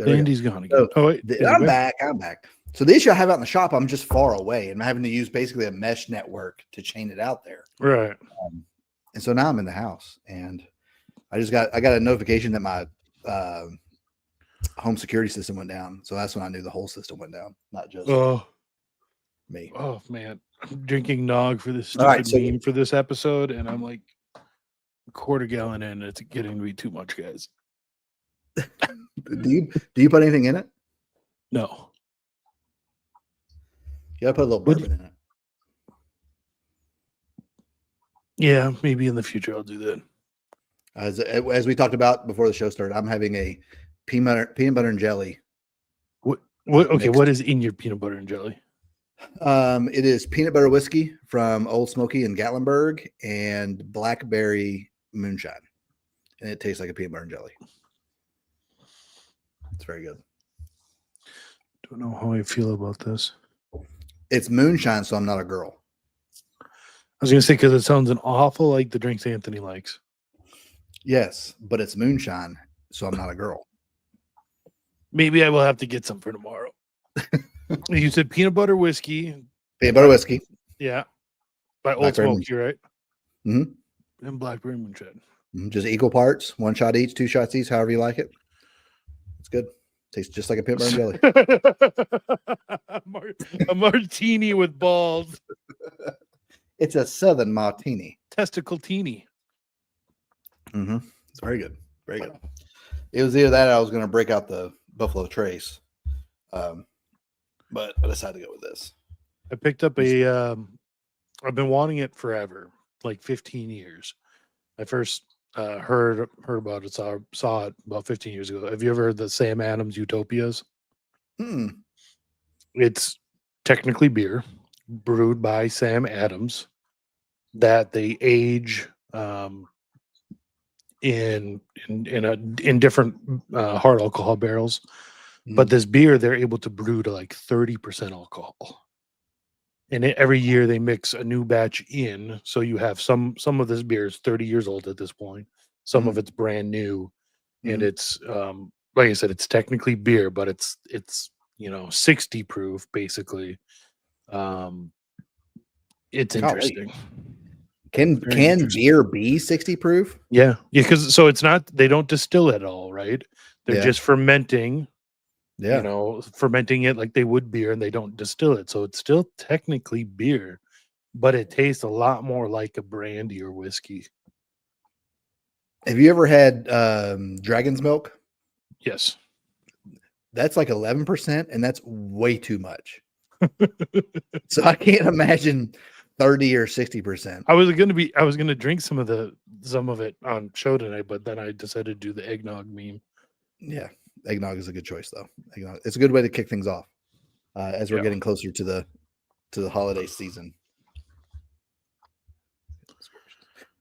Andy's gone again. I'm back. So the issue I have out in the shop, I'm just far away and I'm having to use basically a mesh network to chain it out there. Right. And so now I'm in the house and I got a notification that my home security system went down. So that's when I knew the whole system went down, not just me. Oh man. I'm drinking nog for this stupid meme for this episode, and I'm like a quarter gallon in, it's getting to be too much, guys. Do you put anything in it? No. You gotta put a little bourbon in it. Yeah, maybe in the future I'll do that. As we talked about before the show started, I'm having a peanut butter and jelly. What? Okay, what is in your peanut butter and jelly? It is peanut butter whiskey from Old Smoky in Gatlinburg and blackberry moonshine, and it tastes like a peanut butter and jelly. It's very good. Don't know how I feel about this. It's moonshine, so I'm not a girl. I was gonna say because it sounds an awful like the drinks Anthony likes. Yes, but it's moonshine, so I'm not a girl. Maybe I will have to get some for tomorrow. You said peanut butter whiskey. Peanut butter whiskey. Yeah. By Old Smoky, right? Mm-hmm. And blackberry moonshine. Just equal parts, 1 shot each, 2 shots each, however you like it. It's good. Tastes just like a peanut butter and jelly. A martini with balls. It's a Southern martini. Testicle teeny. Mm-hmm. It's very good. Very good. It was either that or I was going to break out the Buffalo Trace. But I decided to go with this. I picked up I've been wanting it forever, like 15 years. I first heard about it, saw it about 15 years ago. Have you ever heard the Sam Adams Utopias? It's technically beer brewed by Sam Adams that they age in different hard alcohol barrels. But this beer, they're able to brew to like 30% alcohol. And every year they mix a new batch in. So you have some of this beer is 30 years old at this point. Some of it's brand new. And it's like I said, it's technically beer, but it's 60 proof basically. It's interesting. Can beer be 60 proof? Yeah, because so it's not, they don't distill it all, right? They're just fermenting Yeah. Fermenting it like they would beer, and they don't distill it. So it's still technically beer, but it tastes a lot more like a brandy or whiskey. Have you ever had dragon's milk? Yes. That's like 11%, and that's way too much. So I can't imagine 30 or 60%. I was gonna drink some of it on show tonight, but then I decided to do the eggnog meme. Yeah, eggnog is a good choice, though. Eggnog, it's a good way to kick things off as we're getting closer to the holiday season.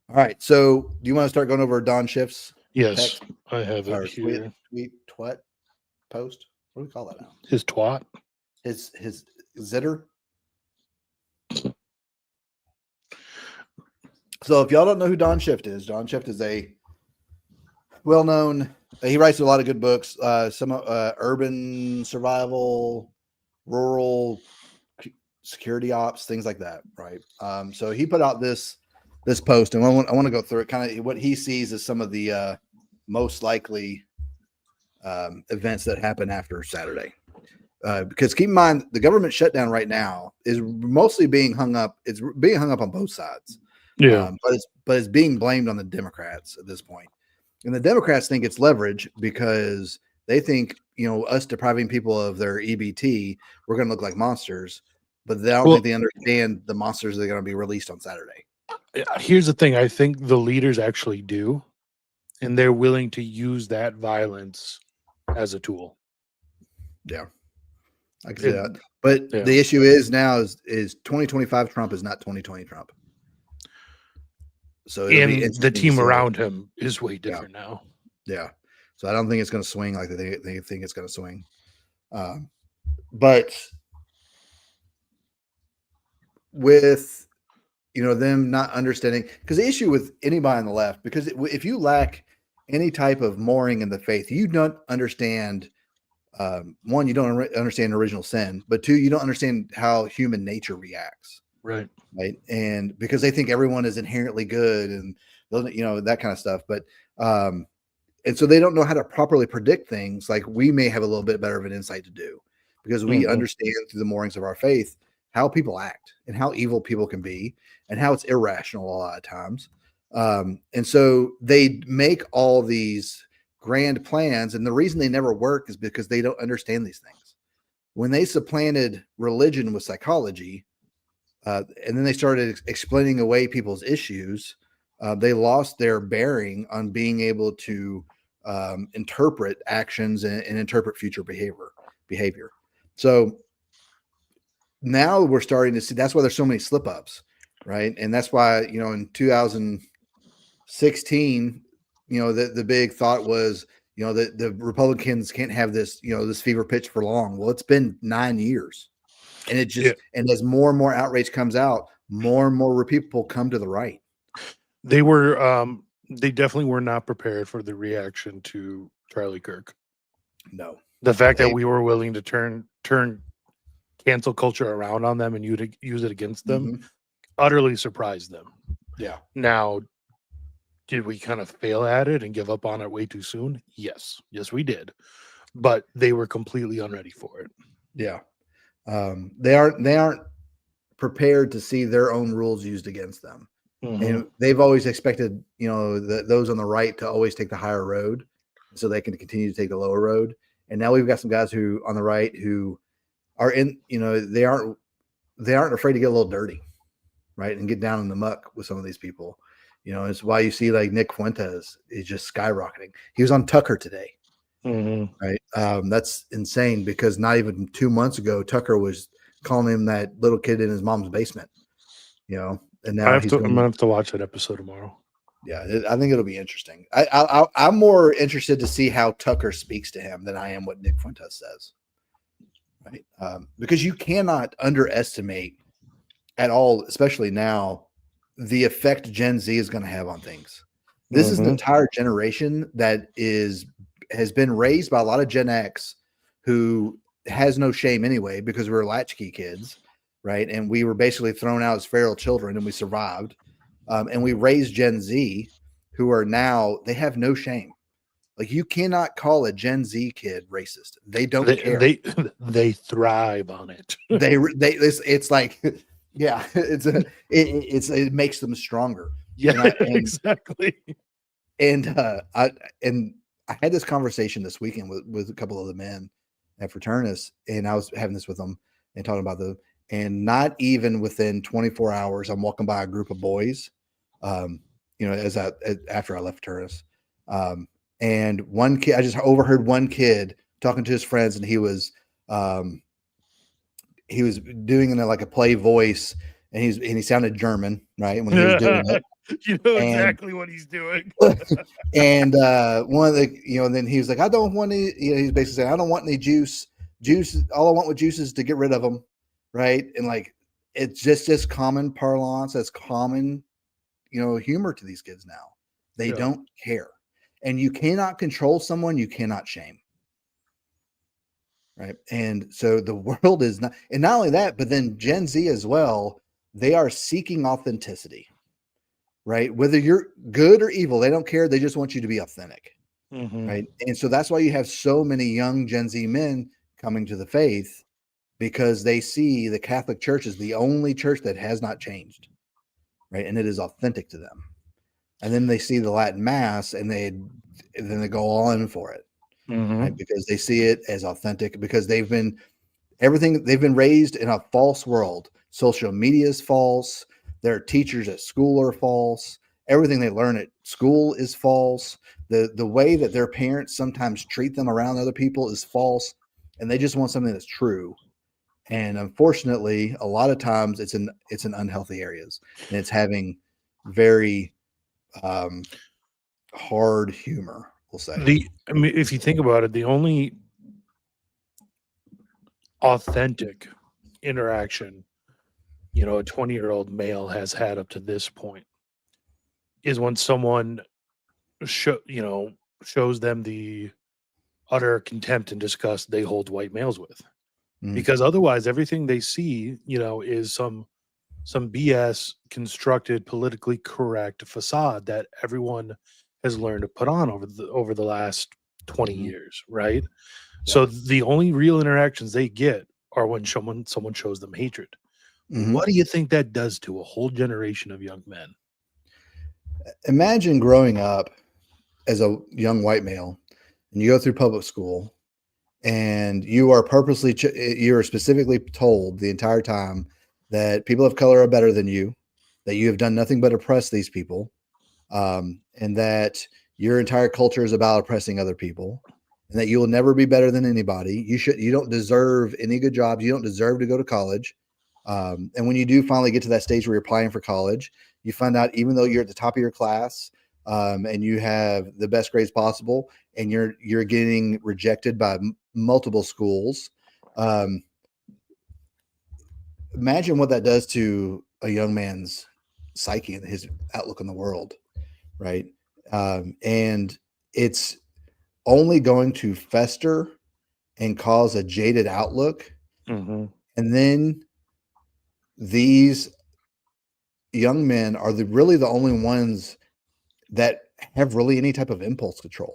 All right, so do you want to start going over Don Schiff's Yes, text I have or it here. tweet post? What do we call that now? His twat. His zitter. So if y'all don't know who Don Schiff is a well-known. He writes a lot of good books. Some urban survival, rural security ops, things like that. Right. So he put out this post, and I want to go through it. Kind of what he sees as some of the most likely events that happen after Saturday. Because keep in mind, the government shutdown right now is mostly being hung up. It's being hung up on both sides. Yeah. But it's being blamed on the Democrats at this point. And the Democrats think it's leverage because they think, us depriving people of their EBT, we're going to look like monsters. But they don't think they understand the monsters that are going to be released on Saturday. Here's the thing. I think the leaders actually do, and they're willing to use that violence as a tool. Yeah. I can see that. But the issue is now is 2025 Trump is not 2020 Trump. So and the team around him is way different now. Yeah. So I don't think it's going to swing like they think it's going to swing. But with, them not understanding, because the issue with anybody on the left, because if you lack any type of mooring in the faith, you don't understand, one, you don't understand original sin, but two, you don't understand how human nature reacts. Right. And because they think everyone is inherently good and, that kind of stuff. But, and so they don't know how to properly predict things like we may have a little bit better of an insight to do because we understand through the moorings of our faith how people act and how evil people can be and how it's irrational a lot of times. And so they make all these grand plans. And the reason they never work is because they don't understand these things. When they supplanted religion with psychology, and then they started explaining away people's issues, they lost their bearing on being able to interpret actions and interpret future behavior. So now we're starting to see, that's why there's so many slip ups, right? And that's why, in 2016, the big thought was, that the Republicans can't have this, this fever pitch for long. Well, it's been 9 years. And it just, and as more and more outrage comes out, more and more people come to the right. They definitely were not prepared for the reaction to Charlie Kirk. No, the fact that we were willing to turn cancel culture around on them and use it against them utterly surprised them. Yeah. Now, did we kind of fail at it and give up on it way too soon? Yes, we did. But they were completely unready for it. Yeah. They aren't prepared to see their own rules used against them. And they've always expected, those on the right to always take the higher road so they can continue to take the lower road. And now we've got some guys who on the right who are in, they aren't afraid to get a little dirty, right? And get down in the muck with some of these people. It's why you see like Nick Fuentes is just skyrocketing. He was on Tucker today. Right. That's insane because not even 2 months ago, Tucker was calling him that little kid in his mom's basement, and now I'm gonna have to watch that episode tomorrow. Yeah. I think it'll be interesting. I'm more interested to see how Tucker speaks to him than I am what Nick Fuentes says. Right. Because you cannot underestimate at all, especially now, the effect Gen Z is going to have on things. This is an entire generation that has been raised by a lot of Gen X who has no shame anyway, because we were latchkey kids, right? And we were basically thrown out as feral children and we survived. And we raised Gen Z who are now, they have no shame. Like you cannot call a Gen Z kid racist. They don't They care. they thrive on it. It's like, yeah, it makes them stronger. Yeah, And exactly. I had this conversation this weekend with a couple of the men at Fraternus, and I was having this with them and talking about and not even within 24 hours, I'm walking by a group of boys, after I left Fraternus. And one kid, I just overheard one kid talking to his friends, and he was doing it like a play voice, and he sounded German, right? When he was doing it. You know exactly what he's doing. And one of the, and then he was like, I don't want any, he's basically saying, I don't want any juice. All I want with juice is to get rid of them. Right. And like, it's just common parlance. That's common, humor to these kids now. They don't care. And you cannot control someone you cannot shame. Right. And so the world is not, and not only that, but then Gen Z as well, they are seeking authenticity. Right. Whether you're good or evil, they don't care. They just want you to be authentic. Mm-hmm. Right. And so that's why you have so many young Gen Z men coming to the faith, because they see the Catholic Church as the only church that has not changed. Right. And it is authentic to them. And then they see the Latin Mass and then they go all in for it. Mm-hmm. Right? Because they see it as authentic, because they've been raised in a false world. Social media is false. Their teachers at school are false. Everything they learn at school is false. The way that their parents sometimes treat them around other people is false. And they just want something that's true. And unfortunately, a lot of times it's in unhealthy areas, and it's having very hard humor, we'll say. If you think about it, the only authentic interaction a 20-year-old male has had up to this point is when someone shows them the utter contempt and disgust they hold white males with. Because otherwise everything they see is some BS constructed politically correct facade that everyone has learned to put on over the last 20 years, right? Yeah. So the only real interactions they get are when someone shows them hatred. What do you think that does to a whole generation of young men? Imagine growing up as a young white male, and you go through public school, and you are specifically told the entire time that people of color are better than you, that you have done nothing but oppress these people, and that your entire culture is about oppressing other people, and that you will never be better than anybody. You don't deserve any good jobs. You don't deserve to go to college. And when you do finally get to that stage where you're applying for college, you find out, even though you're at the top of your class, and you have the best grades possible, and you're getting rejected by multiple schools. Imagine what that does to a young man's psyche and his outlook on the world, right? And it's only going to fester and cause a jaded outlook. And then these young men are really the only ones that have really any type of impulse control,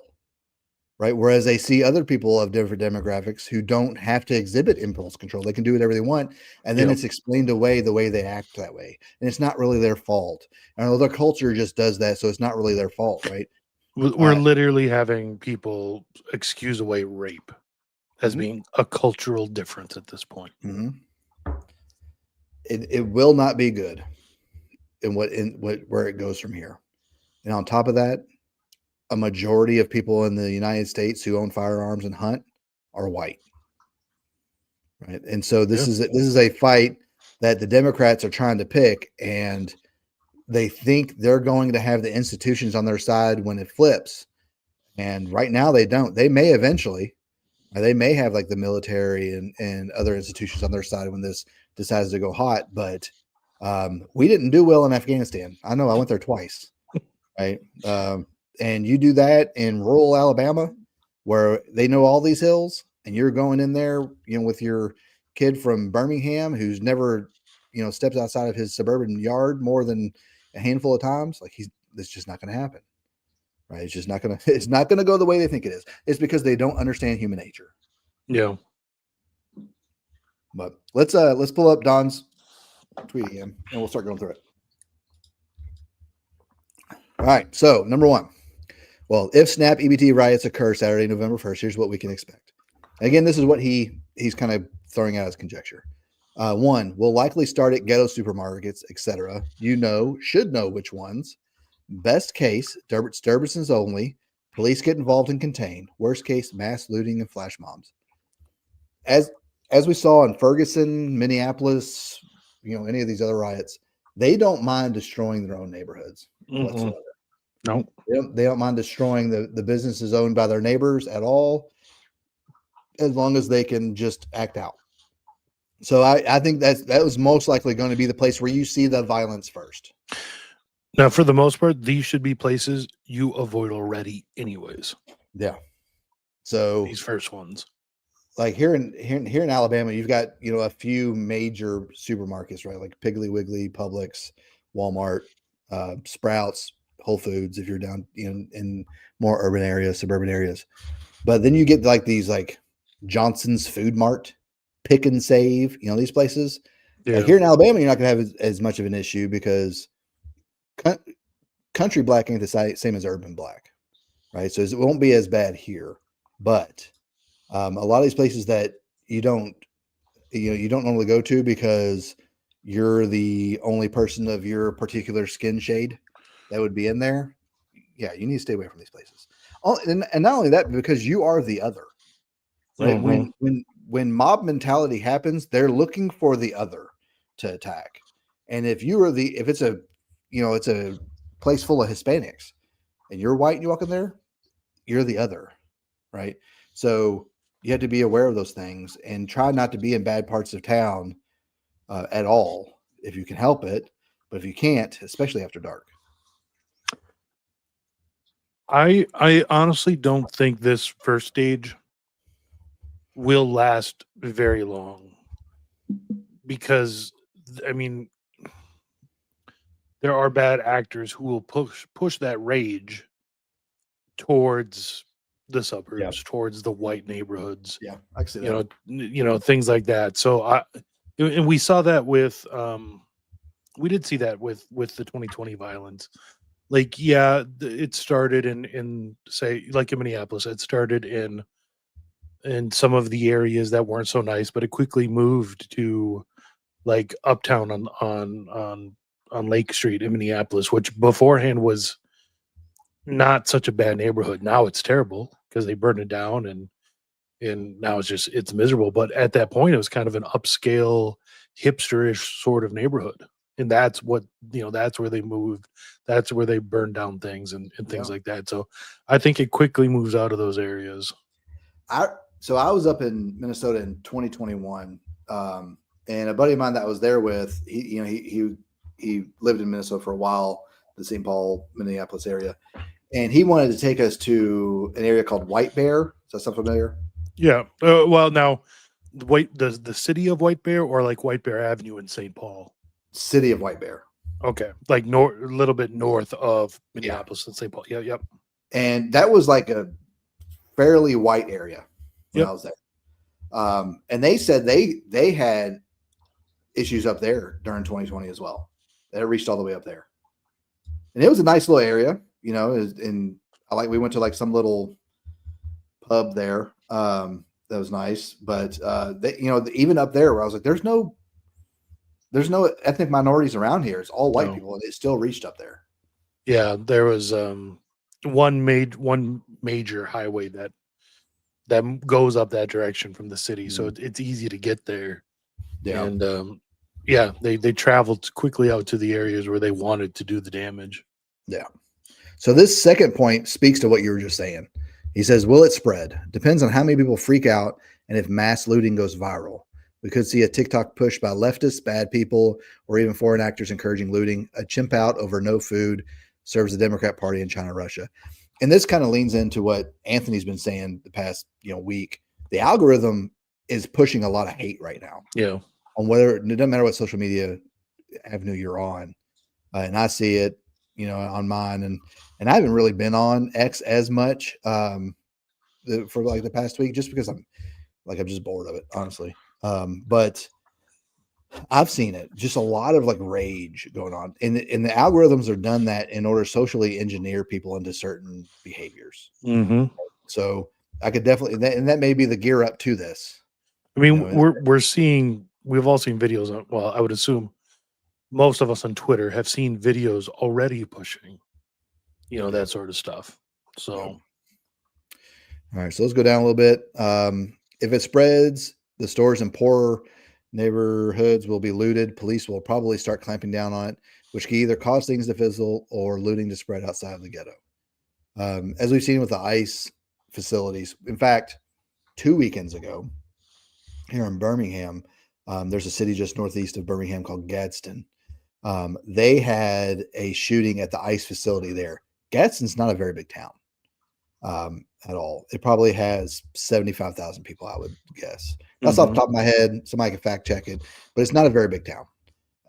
right? Whereas they see other people of different demographics who don't have to exhibit impulse control. They can do whatever they want. And then it's explained away the way they act that way. And it's not really their fault. And their culture just does that. So it's not really their fault, right? We're literally having people excuse away rape as being a cultural difference at this point. It will not be good where it goes from here. And on top of that, a majority of people in the United States who own firearms and hunt are white. Right. And so this is a fight that the Democrats are trying to pick, and they think they're going to have the institutions on their side when it flips. And right now they don't. They may eventually. They may have like the military and other institutions on their side when this decides to go hot. But we didn't do well in Afghanistan. I know, I went there twice. Right. And you do that in rural Alabama, where they know all these hills, and you're going in there, with your kid from Birmingham who's never, stepped outside of his suburban yard more than a handful of times. Like, that's just not going to happen. right? It's just not gonna it's not gonna go the way they think it is. It's because they don't understand human nature. Yeah. But let's pull up Don's tweet again and we'll start going through it. All right. So number one. Well, if snap EBT riots occur Saturday, November 1st, here's what we can expect. Again, this is what he's kind of throwing out as conjecture. One, will likely start at ghetto supermarkets, etc. Should know which ones. Best case, disturbances only. Police get involved and contain. Worst case, mass looting and flash mobs. As we saw in Ferguson, Minneapolis, any of these other riots, they don't mind destroying their own neighborhoods whatsoever. No. They don't mind destroying the businesses owned by their neighbors at all, as long as they can just act out. So I think that was most likely going to be the place where you see the violence first. Now, for the most part, these should be places you avoid already anyways. Yeah. So these first ones. Like here in Alabama, you've got, a few major supermarkets, right? Like Piggly Wiggly, Publix, Walmart, Sprouts, Whole Foods, if you're down in more urban areas, suburban areas. But then you get like these like Johnson's Food Mart, Pick and Save, these places. Yeah. Like here in Alabama, you're not going to have as much of an issue because country black ain't the same as urban black, right? So it won't be as bad here. But a lot of these places that you don't normally go to because you're the only person of your particular skin shade that would be in there. Yeah, you need to stay away from these places. And not only that, because you are the other, right? Mm-hmm. When mob mentality happens, they're looking for the other to attack. And if it's a place full of Hispanics and you're white and you walk in there, you're the other, right? So you have to be aware of those things and try not to be in bad parts of town at all if you can help it. But if you can't, especially after dark. I honestly don't think this first stage will last very long because, I mean, there are bad actors who will push that rage towards the suburbs, towards the white neighborhoods. Yeah, I can see that. Things like that. So and we saw that with we did see that with the 2020 violence. Like, yeah, it started in say, like in Minneapolis, it started in some of the areas that weren't so nice, but it quickly moved to like uptown on Lake Street in Minneapolis, which beforehand was not such a bad neighborhood. Now it's terrible because they burned it down and now it's miserable. But at that point, it was kind of an upscale, hipsterish sort of neighborhood. And that's what, that's where they moved. That's where they burned down things and things like that. So I think it quickly moves out of those areas. So I was up in Minnesota in 2021, and a buddy of mine that I was there with, he lived in Minnesota for a while, the St. Paul, Minneapolis area, and he wanted to take us to an area called White Bear. Is that sound familiar? Yeah. Well, now, the city of White Bear or like White Bear Avenue in St. Paul? City of White Bear. Okay, like a little bit north of Minneapolis and St. Paul. Yep. And that was like a fairly white area when I was there. And they said they had issues up there during 2020 as well. That reached all the way up there. And it was a nice little area, and we went to like some little pub there. That was nice. But even up there where I was like, there's no ethnic minorities around here. It's all white people, and it still reached up there. Yeah, there was one major highway that goes up that direction from the city, so it's easy to get there. Yeah, and they traveled quickly out to the areas where they wanted to do the damage. Yeah. So this second point speaks to what you were just saying. He says, "Will it spread? Depends on how many people freak out and if mass looting goes viral. We could see a TikTok push by leftists, bad people, or even foreign actors encouraging looting. A chimp out over no food serves the Democrat Party in China, Russia." And this kind of leans into what Anthony's been saying the past week. The algorithm is pushing a lot of hate right now. Yeah. On whether it doesn't matter what social media avenue you're on. And I see it on mine, and I haven't really been on X as much for like the past week, just because I'm just bored of it, honestly. But I've seen it, just a lot of like rage going on, and the algorithms are done that in order to socially engineer people into certain behaviors. Mm-hmm. So I could definitely, and that may be the gear up to this. I mean, we've all seen videos on, well, I would assume most of us on Twitter have seen videos already pushing, that sort of stuff. So, all right, so let's go down a little bit. If it spreads, the stores in poorer neighborhoods will be looted. Police will probably start clamping down on it, which can either cause things to fizzle or looting to spread outside of the ghetto. As we've seen with the ICE facilities. In fact, 2 weekends ago, here in Birmingham, there's a city just northeast of Birmingham called Gadsden. They had a shooting at the ICE facility there. Gadsden's not a very big town at all. It probably has 75,000 people, I would guess. That's off the top of my head. Somebody can fact check it, but it's not a very big town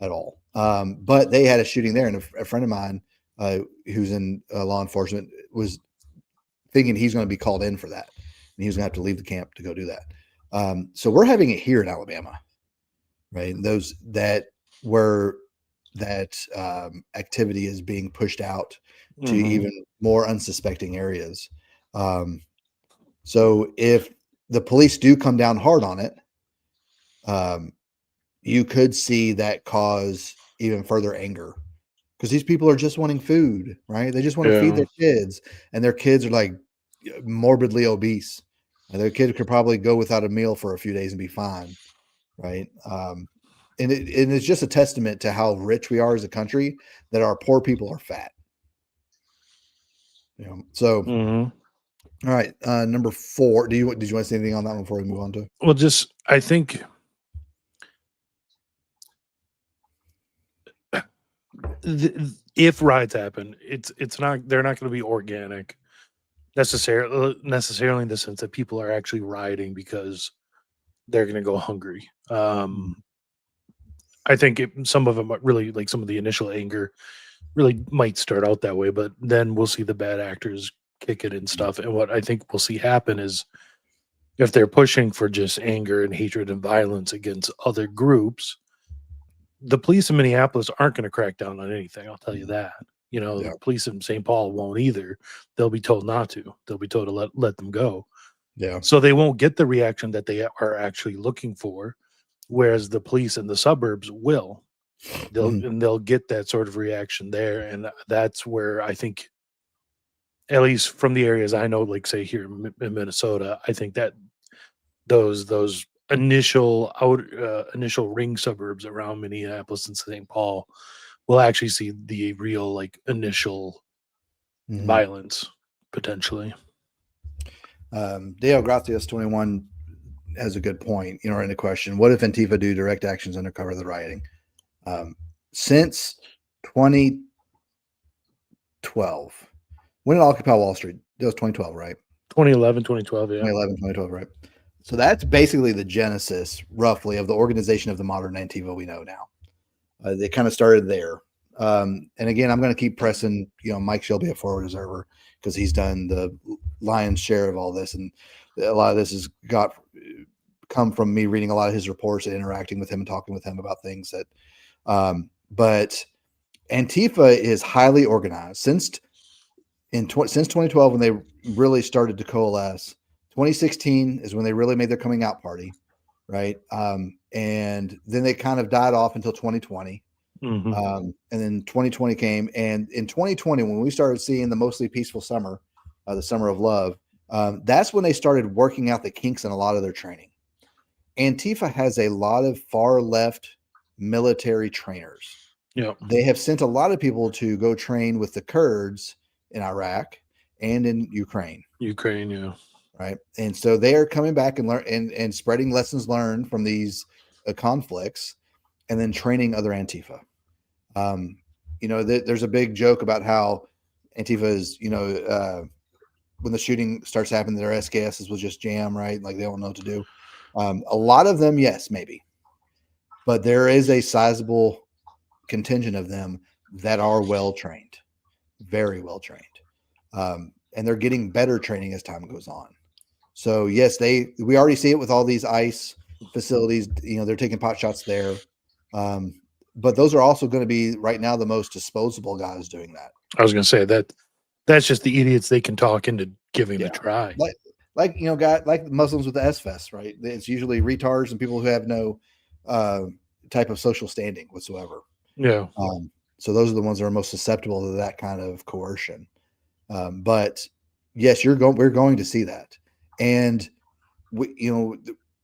at all. But they had a shooting there, and a friend of mine who's in law enforcement was thinking he's going to be called in for that, and he was going to have to leave the camp to go do that. So we're having it here in Alabama, right? That activity is being pushed out to even more unsuspecting areas. So if the police do come down hard on it, you could see that cause even further anger, because these people are just wanting food, right? They just want to feed their kids, and their kids are like morbidly obese. And their kid could probably go without a meal for a few days and be fine, right? And it's just a testament to how rich we are as a country that our poor people are fat. So all right, number 4. Did you want to say anything on that one before we move on to? Well, I think if riots happen, they're not going to be organic necessarily in the sense that people are actually rioting because they're going to go hungry. I think some of them really, like some of the initial anger really might start out that way, but then we'll see the bad actors kick it and stuff. And what I think we'll see happen is, if they're pushing for just anger and hatred and violence against other groups, the police in Minneapolis aren't going to crack down on anything. I'll tell you that. The police in St. Paul won't either. They'll be told not to. They'll be told to let them go. Yeah. So they won't get the reaction that they are actually looking for, whereas the police in the suburbs will. They'll get that sort of reaction there, and that's where I think, at least from the areas I know, like say here in Minnesota, I think that those initial ring suburbs around Minneapolis and St. Paul will actually see the real like initial violence potentially. Dale Gracias 21 has a good point. In the question, what if Antifa do direct actions under cover of the rioting? Since 2012, when did Occupy Wall Street? It was 2012, right? 2011, 2012, yeah. 2011, 2012, right? So that's basically the genesis, roughly, of the organization of the modern Antifa we know now. They kind of started there. And again, I'm going to keep pressing, Mike Shelby, a forward observer, because he's done the lion's share of all this. And a lot of this has come from me reading a lot of his reports and interacting with him and talking with him about things that, but Antifa is highly organized since 2012, when they really started to coalesce. 2016 is when they really made their coming out party, right? And then they kind of died off until 2020. And then 2020 came, and in 2020, when we started seeing the mostly peaceful summer, the summer of love, that's when they started working out the kinks in a lot of their training. Antifa has a lot of far left military trainers. Yeah, they have sent a lot of people to go train with the Kurds in Iraq and in Ukraine. Yeah. Right. And so they are coming back and and spreading lessons learned from these conflicts, and then training other Antifa. There's a big joke about how Antifa is, when the shooting starts happening, their SKSs will just jam, right? Like they don't know what to do. A lot of them, yes, maybe. But there is a sizable contingent of them that are well trained. very well trained, and they're getting better training as time goes on. So yes, we already see it with all these ICE facilities. They're taking pot shots there, but those are also going to be right now the most disposable guys doing that. I was going to say that's just the idiots they can talk into giving it a try. Like Muslims with the S Fest, right? It's usually retards and people who have no type of social standing whatsoever. Yeah. So those are the ones that are most susceptible to that kind of coercion. But yes, we're going to see that. And what you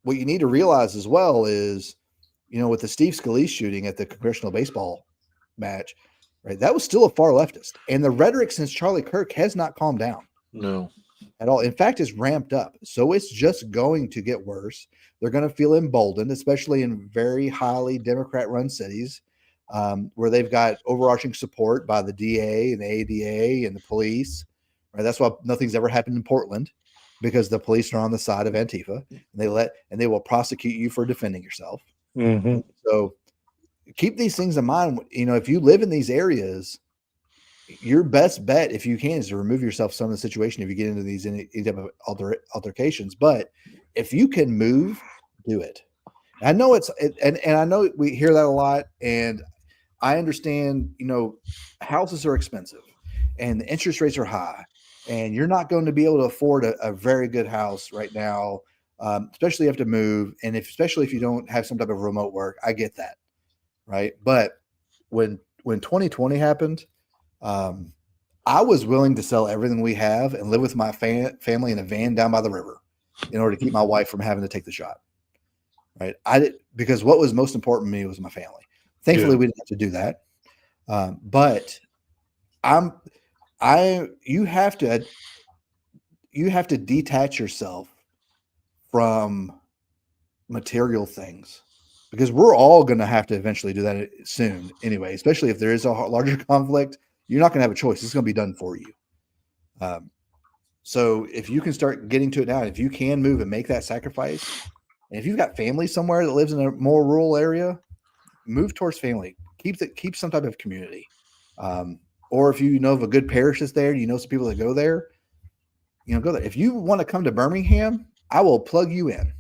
need to realize as well is, with the Steve Scalise shooting at the congressional baseball match, right? That was still a far leftist, and the rhetoric since Charlie Kirk has not calmed down. No, at all. In fact, it's ramped up. So it's just going to get worse. They're going to feel emboldened, especially in very highly Democrat-run cities, where they've got overarching support by the DA and the ADA and the police. Right? That's why nothing's ever happened in Portland, because the police are on the side of Antifa, and they will prosecute you for defending yourself. Mm-hmm. So keep these things in mind. If you live in these areas, your best bet, if you can, is to remove yourself from the situation if you get into these any type of altercations. But if you can move, do it. I know and I know we hear that a lot, and I understand, houses are expensive and the interest rates are high, and you're not going to be able to afford a very good house right now, especially if you have to move, and especially if you don't have some type of remote work. I get that, right? But when 2020 happened, I was willing to sell everything we have and live with my family in a van down by the river in order to keep my wife from having to take the shot. Right. Because what was most important to me was my family. Thankfully, we didn't have to do that. But you have to detach yourself from material things, because we're all going to have to eventually do that soon anyway, especially if there is a larger conflict. You're not going to have a choice. It's going to be done for you. So if you can start getting to it now, if you can move and make that sacrifice, and if you've got family somewhere that lives in a more rural area, move towards family. Keep some type of community. Or if you know of a good parish that's there, some people that go there, go there. If you want to come to Birmingham, I will plug you in.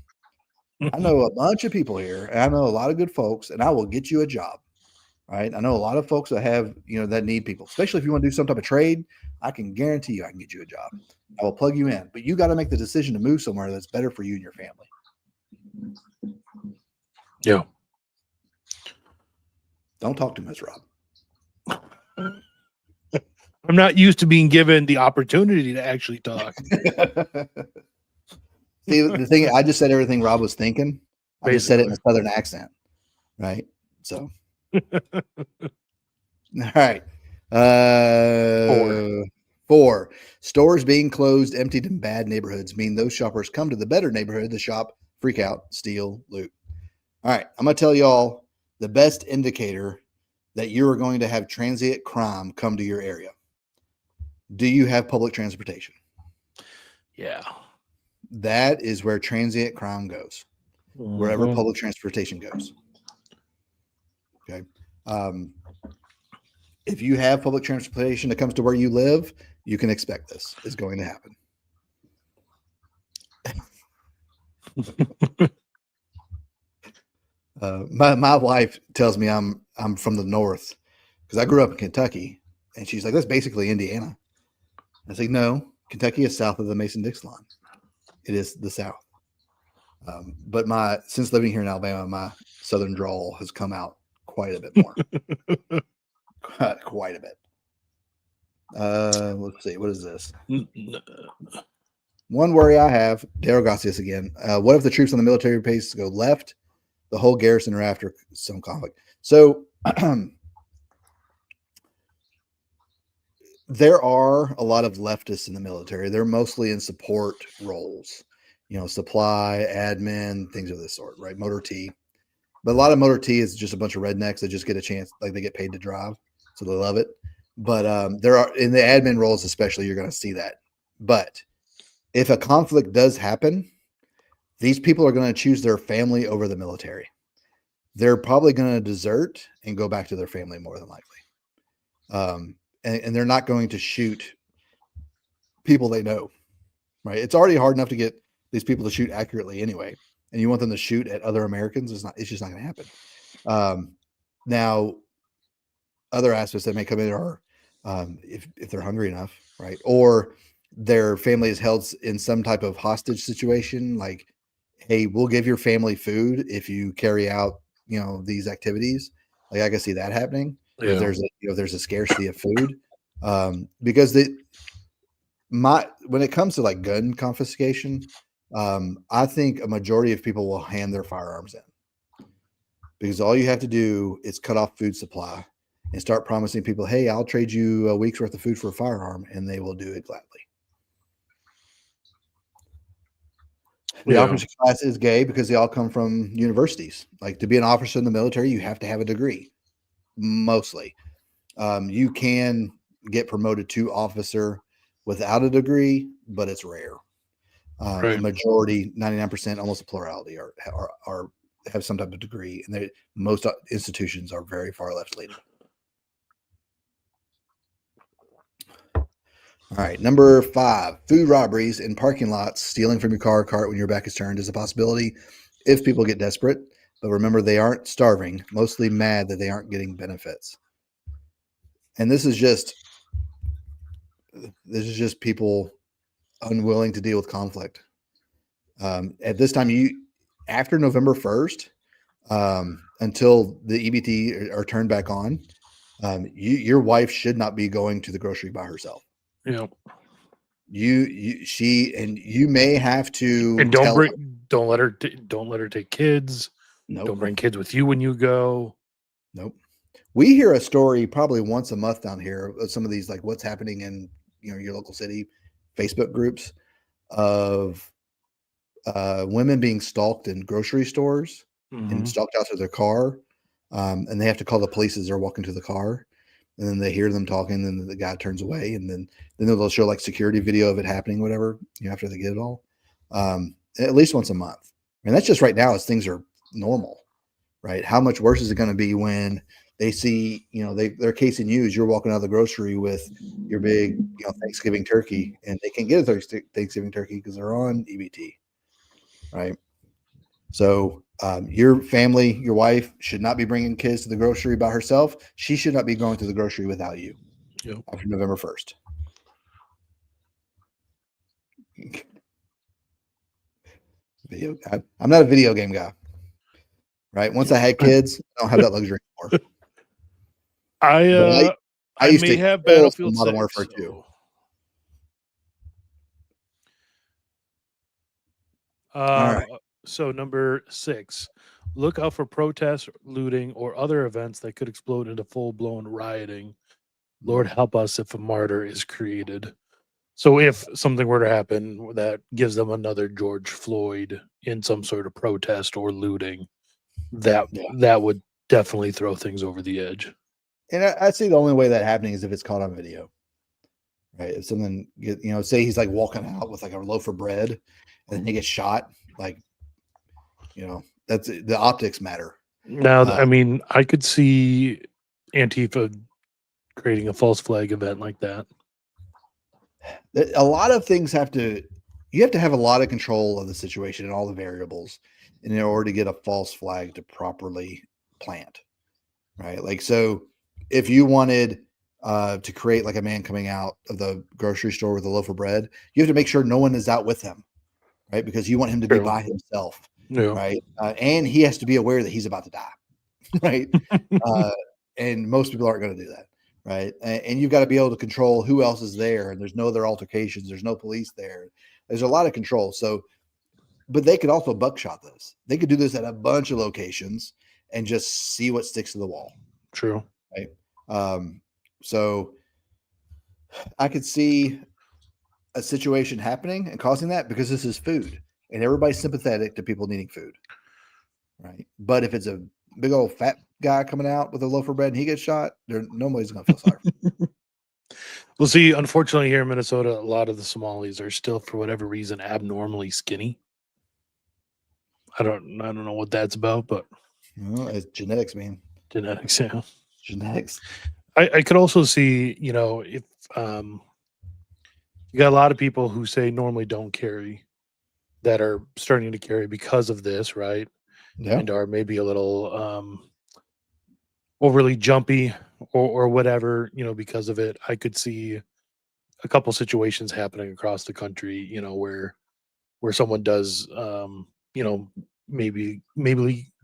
I know a bunch of people here, and I know a lot of good folks, and I will get you a job. Right. I know a lot of folks that have, that need people, especially if you want to do some type of trade. I can guarantee you I can get you a job. I will plug you in, but you got to make the decision to move somewhere that's better for you and your family. Yeah. Don't talk too much, Rob. I'm not used to being given the opportunity to actually talk. See, the thing, I just said everything Rob was thinking. I just said it in a Southern accent. Right. So. All right. 4. Stores being closed, emptied in bad neighborhoods mean those shoppers come to the better neighborhood to shop, freak out, steal, loot. All right. I'm going to tell y'all the best indicator that you are going to have transient crime come to your area. Do you have public transportation? Yeah. That is where transient crime goes, wherever public transportation goes. Okay. If you have public transportation that comes to where you live, you can expect this is going to happen. My wife tells me I'm from the north because I grew up in Kentucky, and she's like, that's basically Indiana. I say, no, Kentucky is south of the Mason-Dixon line. It is the South. But since living here in Alabama, my Southern drawl has come out quite a bit more. Quite a bit. Let's see. What is this? One worry I have, Daryl got this again. What if the troops on the military base go left? The whole garrison are after some conflict. So there are a lot of leftists in the military. They're mostly in support roles, supply, admin, things of this sort, right? Motor T. But a lot of Motor T is just a bunch of rednecks that just get a chance, like they get paid to drive, so they love it. But there are, in the admin roles especially, you're going to see that. But if a conflict does happen, these people are going to choose their family over the military. They're probably going to desert and go back to their family more than likely. and they're not going to shoot people they know, right? It's already hard enough to get these people to shoot accurately anyway, and you want them to shoot at other Americans. It's just not going to happen. Now, other aspects that may come in are if they're hungry enough, right? Or their family is held in some type of hostage situation, like, hey, we'll give your family food if you carry out, these activities. Like, I can see that happening. Yeah. If there's a scarcity of food, because when it comes to like gun confiscation, I think a majority of people will hand their firearms in, because all you have to do is cut off food supply and start promising people, hey, I'll trade you a week's worth of food for a firearm, and they will do it gladly. The officer class is gay because they all come from universities. Like, to be an officer in the military, you have to have a degree. Mostly, you can get promoted to officer without a degree, but it's rare. The majority, 99%, almost a plurality, are have some type of degree, and most institutions are very far left leaning. All right, number 5, food robberies in parking lots. Stealing from your car cart when your back is turned is a possibility if people get desperate. But remember, they aren't starving, mostly mad that they aren't getting benefits. And this is just people unwilling to deal with conflict. At this time, after November 1st, until the EBT are turned back on, your wife should not be going to the grocery by herself. Yeah. You may have to, and don't let her take kids. Nope. Don't bring kids with you when you go. Nope. We hear a story probably once a month down here of some of these, like what's happening in your local city Facebook groups of women being stalked in grocery stores and stalked out to their car, and they have to call the police as they're walking to the car, and then they hear them talking, and the guy turns away, and then they'll show like security video of it happening, whatever, after they get it all, at least once a month. And that's just right now as things are normal, right? How much worse is it going to be when they see, they're casing you as you're walking out of the grocery with your big, Thanksgiving turkey, and they can't get a Thanksgiving turkey because they're on EBT, right? So your family, your wife should not be bringing kids to the grocery by herself. She should not be going to the grocery without you. Yep. After November 1st. I'm not a video game guy, right? Once I had kids, I don't have that luxury anymore. I used may to have kill Battlefield Modern 6, Warfare 2. All right. So number 6, look out for protests, looting, or other events that could explode into full-blown rioting. Lord help us if a martyr is created. So if something were to happen that gives them another George Floyd in some sort of protest or looting, that would definitely throw things over the edge. And I'd say the only way that happening is if it's caught on video, right? If someone say he's like walking out with like a loaf of bread and then he gets shot, like, that's the optics matter. Now, I could see Antifa creating a false flag event like that. A lot of things you have to have a lot of control of the situation and all the variables in order to get a false flag to properly plant, right? Like, so if you wanted to create like a man coming out of the grocery store with a loaf of bread, you have to make sure no one is out with him, right? Because you want him to be by himself, right? And he has to be aware that he's about to die, right? And most people aren't going to do that, right? And you've got to be able to control who else is there, and there's no other altercations, there's no police there. There's a lot of control. So, but they could also buckshot this. They could do this at a bunch of locations and just see what sticks to the wall. True. Right. So I could see a situation happening and causing that because this is food and everybody's sympathetic to people needing food. Right. But if it's a big old fat guy coming out with a loaf of bread and he gets shot, nobody's going to feel sorry for him. Well, see, unfortunately here in Minnesota, a lot of the Somalis are still, for whatever reason, abnormally skinny. I don't know what that's about, but Well, it's genetics, man. Genetics, yeah. Genetics. I could also see, if you got a lot of people who say normally don't carry that are starting to carry because of this, right? Yeah. And are maybe a little overly jumpy or whatever, because of it. I could see a couple situations happening across the country, where someone does maybe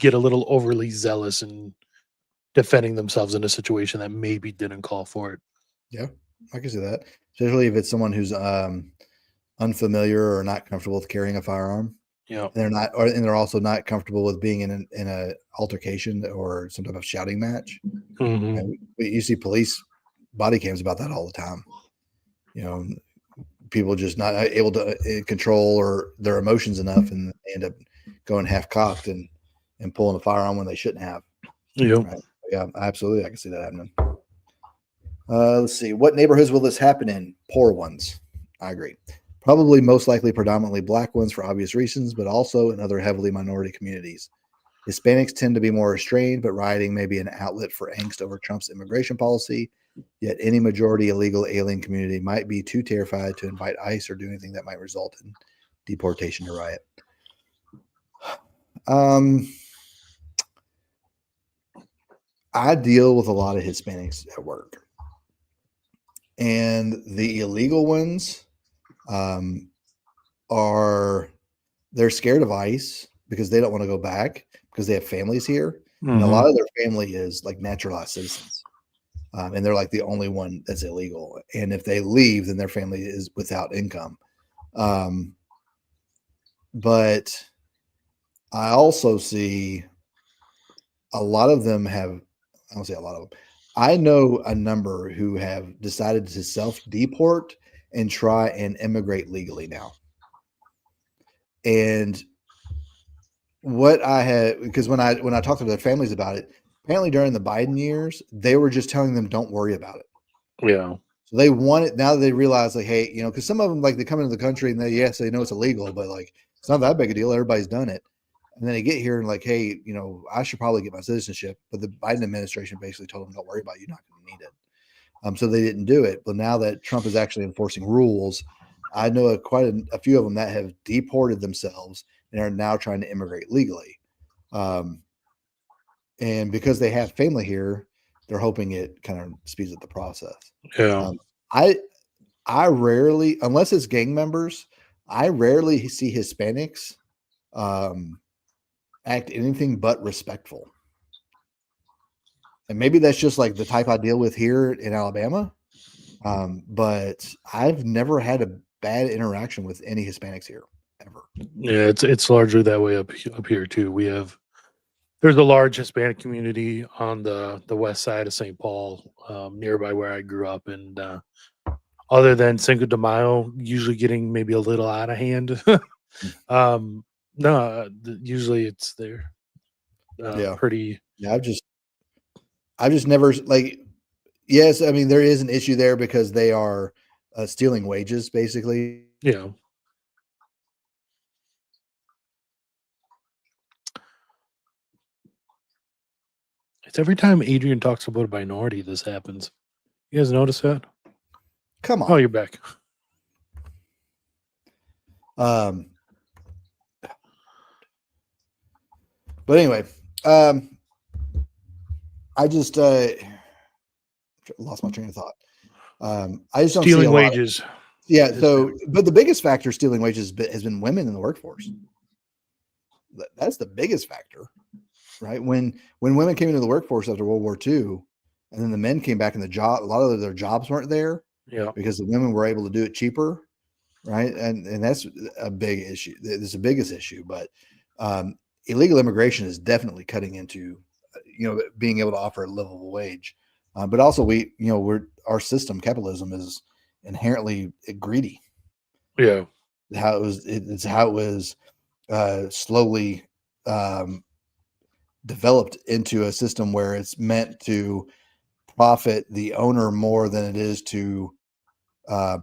get a little overly zealous and defending themselves in a situation that maybe didn't call for it. Yeah. I can see that. Especially if it's someone who's unfamiliar or not comfortable with carrying a firearm. Yeah. And they're also not comfortable with being in a altercation or some type of shouting match. Mhm. And you see police body cams about that all the time. People just not able to control or their emotions enough, and they end up going half cocked and pulling a firearm when they shouldn't have. Yeah. Right? Yeah, absolutely. I can see that happening. Let's see. What neighborhoods will this happen in? Poor ones. I agree. Probably most likely predominantly black ones for obvious reasons, but also in other heavily minority communities. Hispanics tend to be more restrained, but rioting may be an outlet for angst over Trump's immigration policy. Yet any majority illegal alien community might be too terrified to invite ICE or do anything that might result in deportation or riot. I deal with a lot of Hispanics at work, and the illegal ones they're scared of ICE because they don't want to go back because they have families here, and a lot of their family is like naturalized citizens, and they're like the only one that's illegal. And if they leave, then their family is without income. But I also see a lot of them have. I don't say a lot of them. I know a number who have decided to self-deport and try and immigrate legally now. And what I had, because when I talked to their families about it, apparently during the Biden years, they were just telling them, don't worry about it. Yeah. So they want it now that they realize, like, hey, because some of them, like, they come into the country and they know it's illegal, but like, it's not that big a deal. Everybody's done it. And then they get here and like, hey, I should probably get my citizenship. But the Biden administration basically told them, don't worry about it. You're not going to need it. So they didn't do it. But now that Trump is actually enforcing rules, I know quite a few of them that have deported themselves and are now trying to immigrate legally. And because they have family here, they're hoping it kind of speeds up the process. Yeah. I rarely, unless it's gang members, I rarely see Hispanics act anything but respectful. And maybe that's just like the type I deal with here in Alabama. But I've never had a bad interaction with any Hispanics here ever. Yeah, it's largely that way up here too. There's a large Hispanic community on the west side of St. Paul, nearby where I grew up, and other than Cinco de Mayo, usually getting maybe a little out of hand. Usually it's there. Pretty. Yeah, I've just never like. Yes, I mean there is an issue there because they are stealing wages, basically. Yeah. It's every time Adrian talks about a minority, this happens. You guys notice that? Come on. Oh, you're back. But anyway, I just lost my train of thought. I just don't see Stealing wages. Yeah. So, but the biggest factor stealing wages has been women in the workforce. That's the biggest factor, right? When women came into the workforce after World War II, and then the men came back in the job, a lot of their jobs weren't there. Yeah. Because the women were able to do it cheaper, right? And that's a big issue. It's the biggest issue. But illegal immigration is definitely cutting into, being able to offer a livable wage. But also our system, capitalism, is inherently greedy. Yeah. It's how it was slowly developed into a system where it's meant to profit the owner more than it is to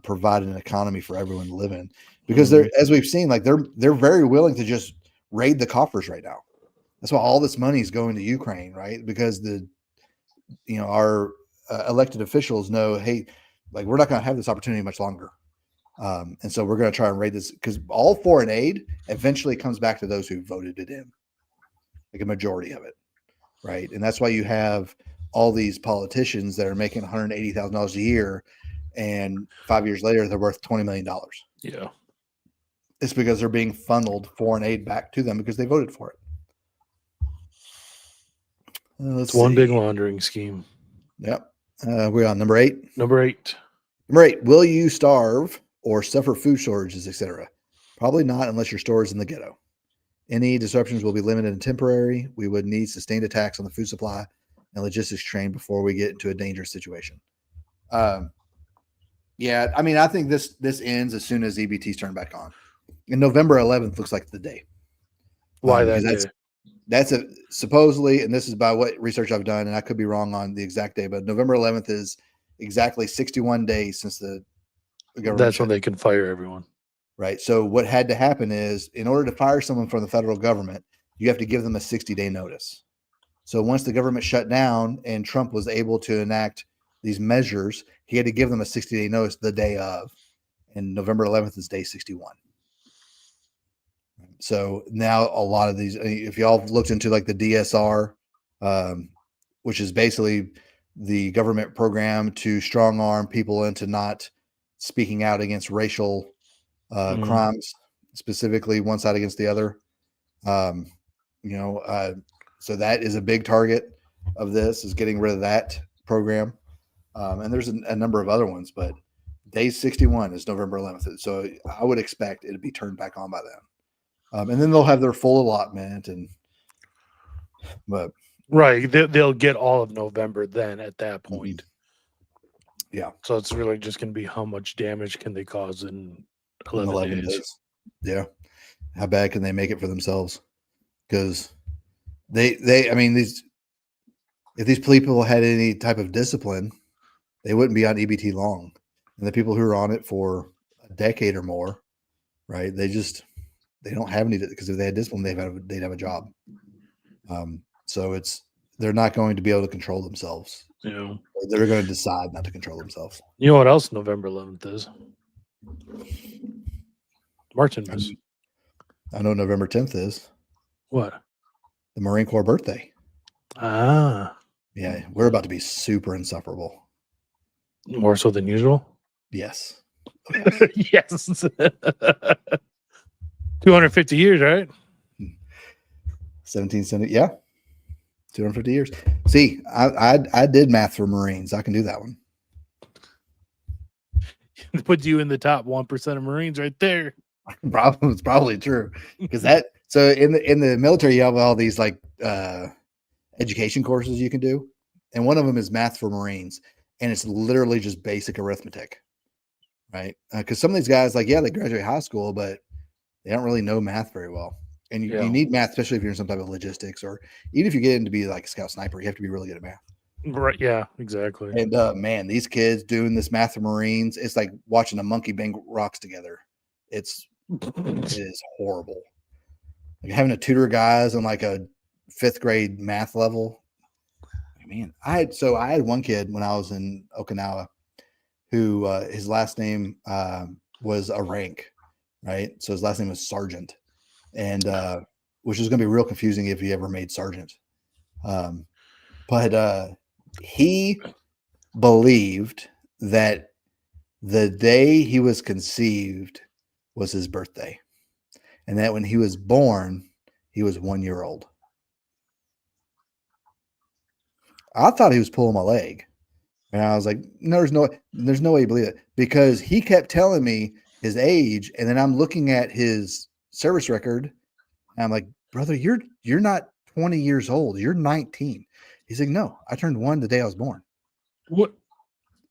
provide an economy for everyone to live in. Because they're, as we've seen, like they're very willing to just raid the coffers right now. That's why all this money is going to Ukraine, right? Because our elected officials know, hey, like we're not going to have this opportunity much longer. And so we're going to try and raid this because all foreign aid eventually comes back to those who voted it in, like a majority of it. Right. And that's why you have all these politicians that are making $180,000 a year. And 5 years later, they're worth $20 million. Yeah. It's because they're being funneled foreign aid back to them because they voted for it. It's one big laundering scheme. Yep. We're on number 8. Number 8. Number 8. Will you starve or suffer food shortages, etc.? Probably not unless your store is in the ghetto. Any disruptions will be limited and temporary. We would need sustained attacks on the food supply and logistics chain before we get into a dangerous situation. Yeah, I mean, I think this ends as soon as EBT's turned back on. And November 11th looks like the day. Why that day? That's supposedly, and this is by what research I've done, and I could be wrong on the exact day, but November 11th is exactly 61 days since the government. That's when they can fire everyone. Right. So what had to happen is, in order to fire someone from the federal government, you have to give them a 60-day notice. So once the government shut down and Trump was able to enact these measures, he had to give them a 60-day notice the day of. And November 11th is day 61. So now a lot of these, if y'all looked into like the DSR, which is basically the government program to strong arm people into not speaking out against racial crimes, specifically one side against the other. So that is a big target of this, is getting rid of that program. And there's a number of other ones, but day 61 is November 11th. So I would expect it to be turned back on by then. And then they'll have their full allotment but right. They'll get all of November then at that point. Yeah. So it's really just going to be how much damage can they cause in 11 days. Yeah. How bad can they make it for themselves? Because if these people had any type of discipline, they wouldn't be on EBT long. And the people who are on it for a decade or more, right? They don't have any, because if they had discipline, they'd have a job. So they're not going to be able to control themselves. Yeah. They're going to decide not to control themselves. You know what else November 11th is? Martinmas. I know November 10th is. What? The Marine Corps birthday. Ah. Yeah, we're about to be super insufferable. More so than usual? Yes. Yes. 250 years, right? 1770. Yeah. 250 years. See, I did math for Marines. I can do that one. Put you in the top 1% of Marines right there. It's probably true, because so in the military you have all these like education courses you can do, and one of them is math for Marines, and it's literally just basic arithmetic, right? Because some of these guys, like, yeah, they graduate high school, but they don't really know math very well, and you need math, especially if you're in some type of logistics, or even if you get into be like a scout sniper, you have to be really good at math. Right? Yeah, exactly. And man, these kids doing this math for Marines, it's like watching a monkey bang rocks together. It is horrible. Like having to tutor guys on like a 5th grade math level. Man, I had one kid when I was in Okinawa who his last name was a rank, right? So his last name was Sergeant, and which is going to be real confusing if he ever made Sergeant. But he believed that the day he was conceived was his birthday, and that when he was born, he was 1 year old. I thought he was pulling my leg, and I was like, "No, there's no way you believe it," because he kept telling me his age, and then I'm looking at his service record, and I'm like, "Brother, you're not 20 years old. You're 19." He's like, "No, I turned 1 the day I was born." What?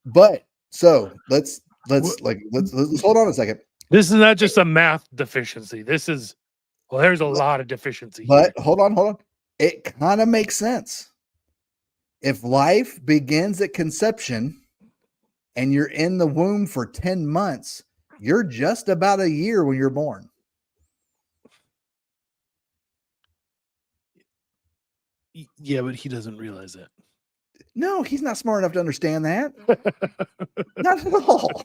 But so let's hold on a second. This is not just a math deficiency. This is, well, there's a lot of deficiency. But hold on. It kind of makes sense. If life begins at conception and you're in the womb for 10 months, you're just about a year when you're born. Yeah, but he doesn't realize that. No, he's not smart enough to understand that. Not at all.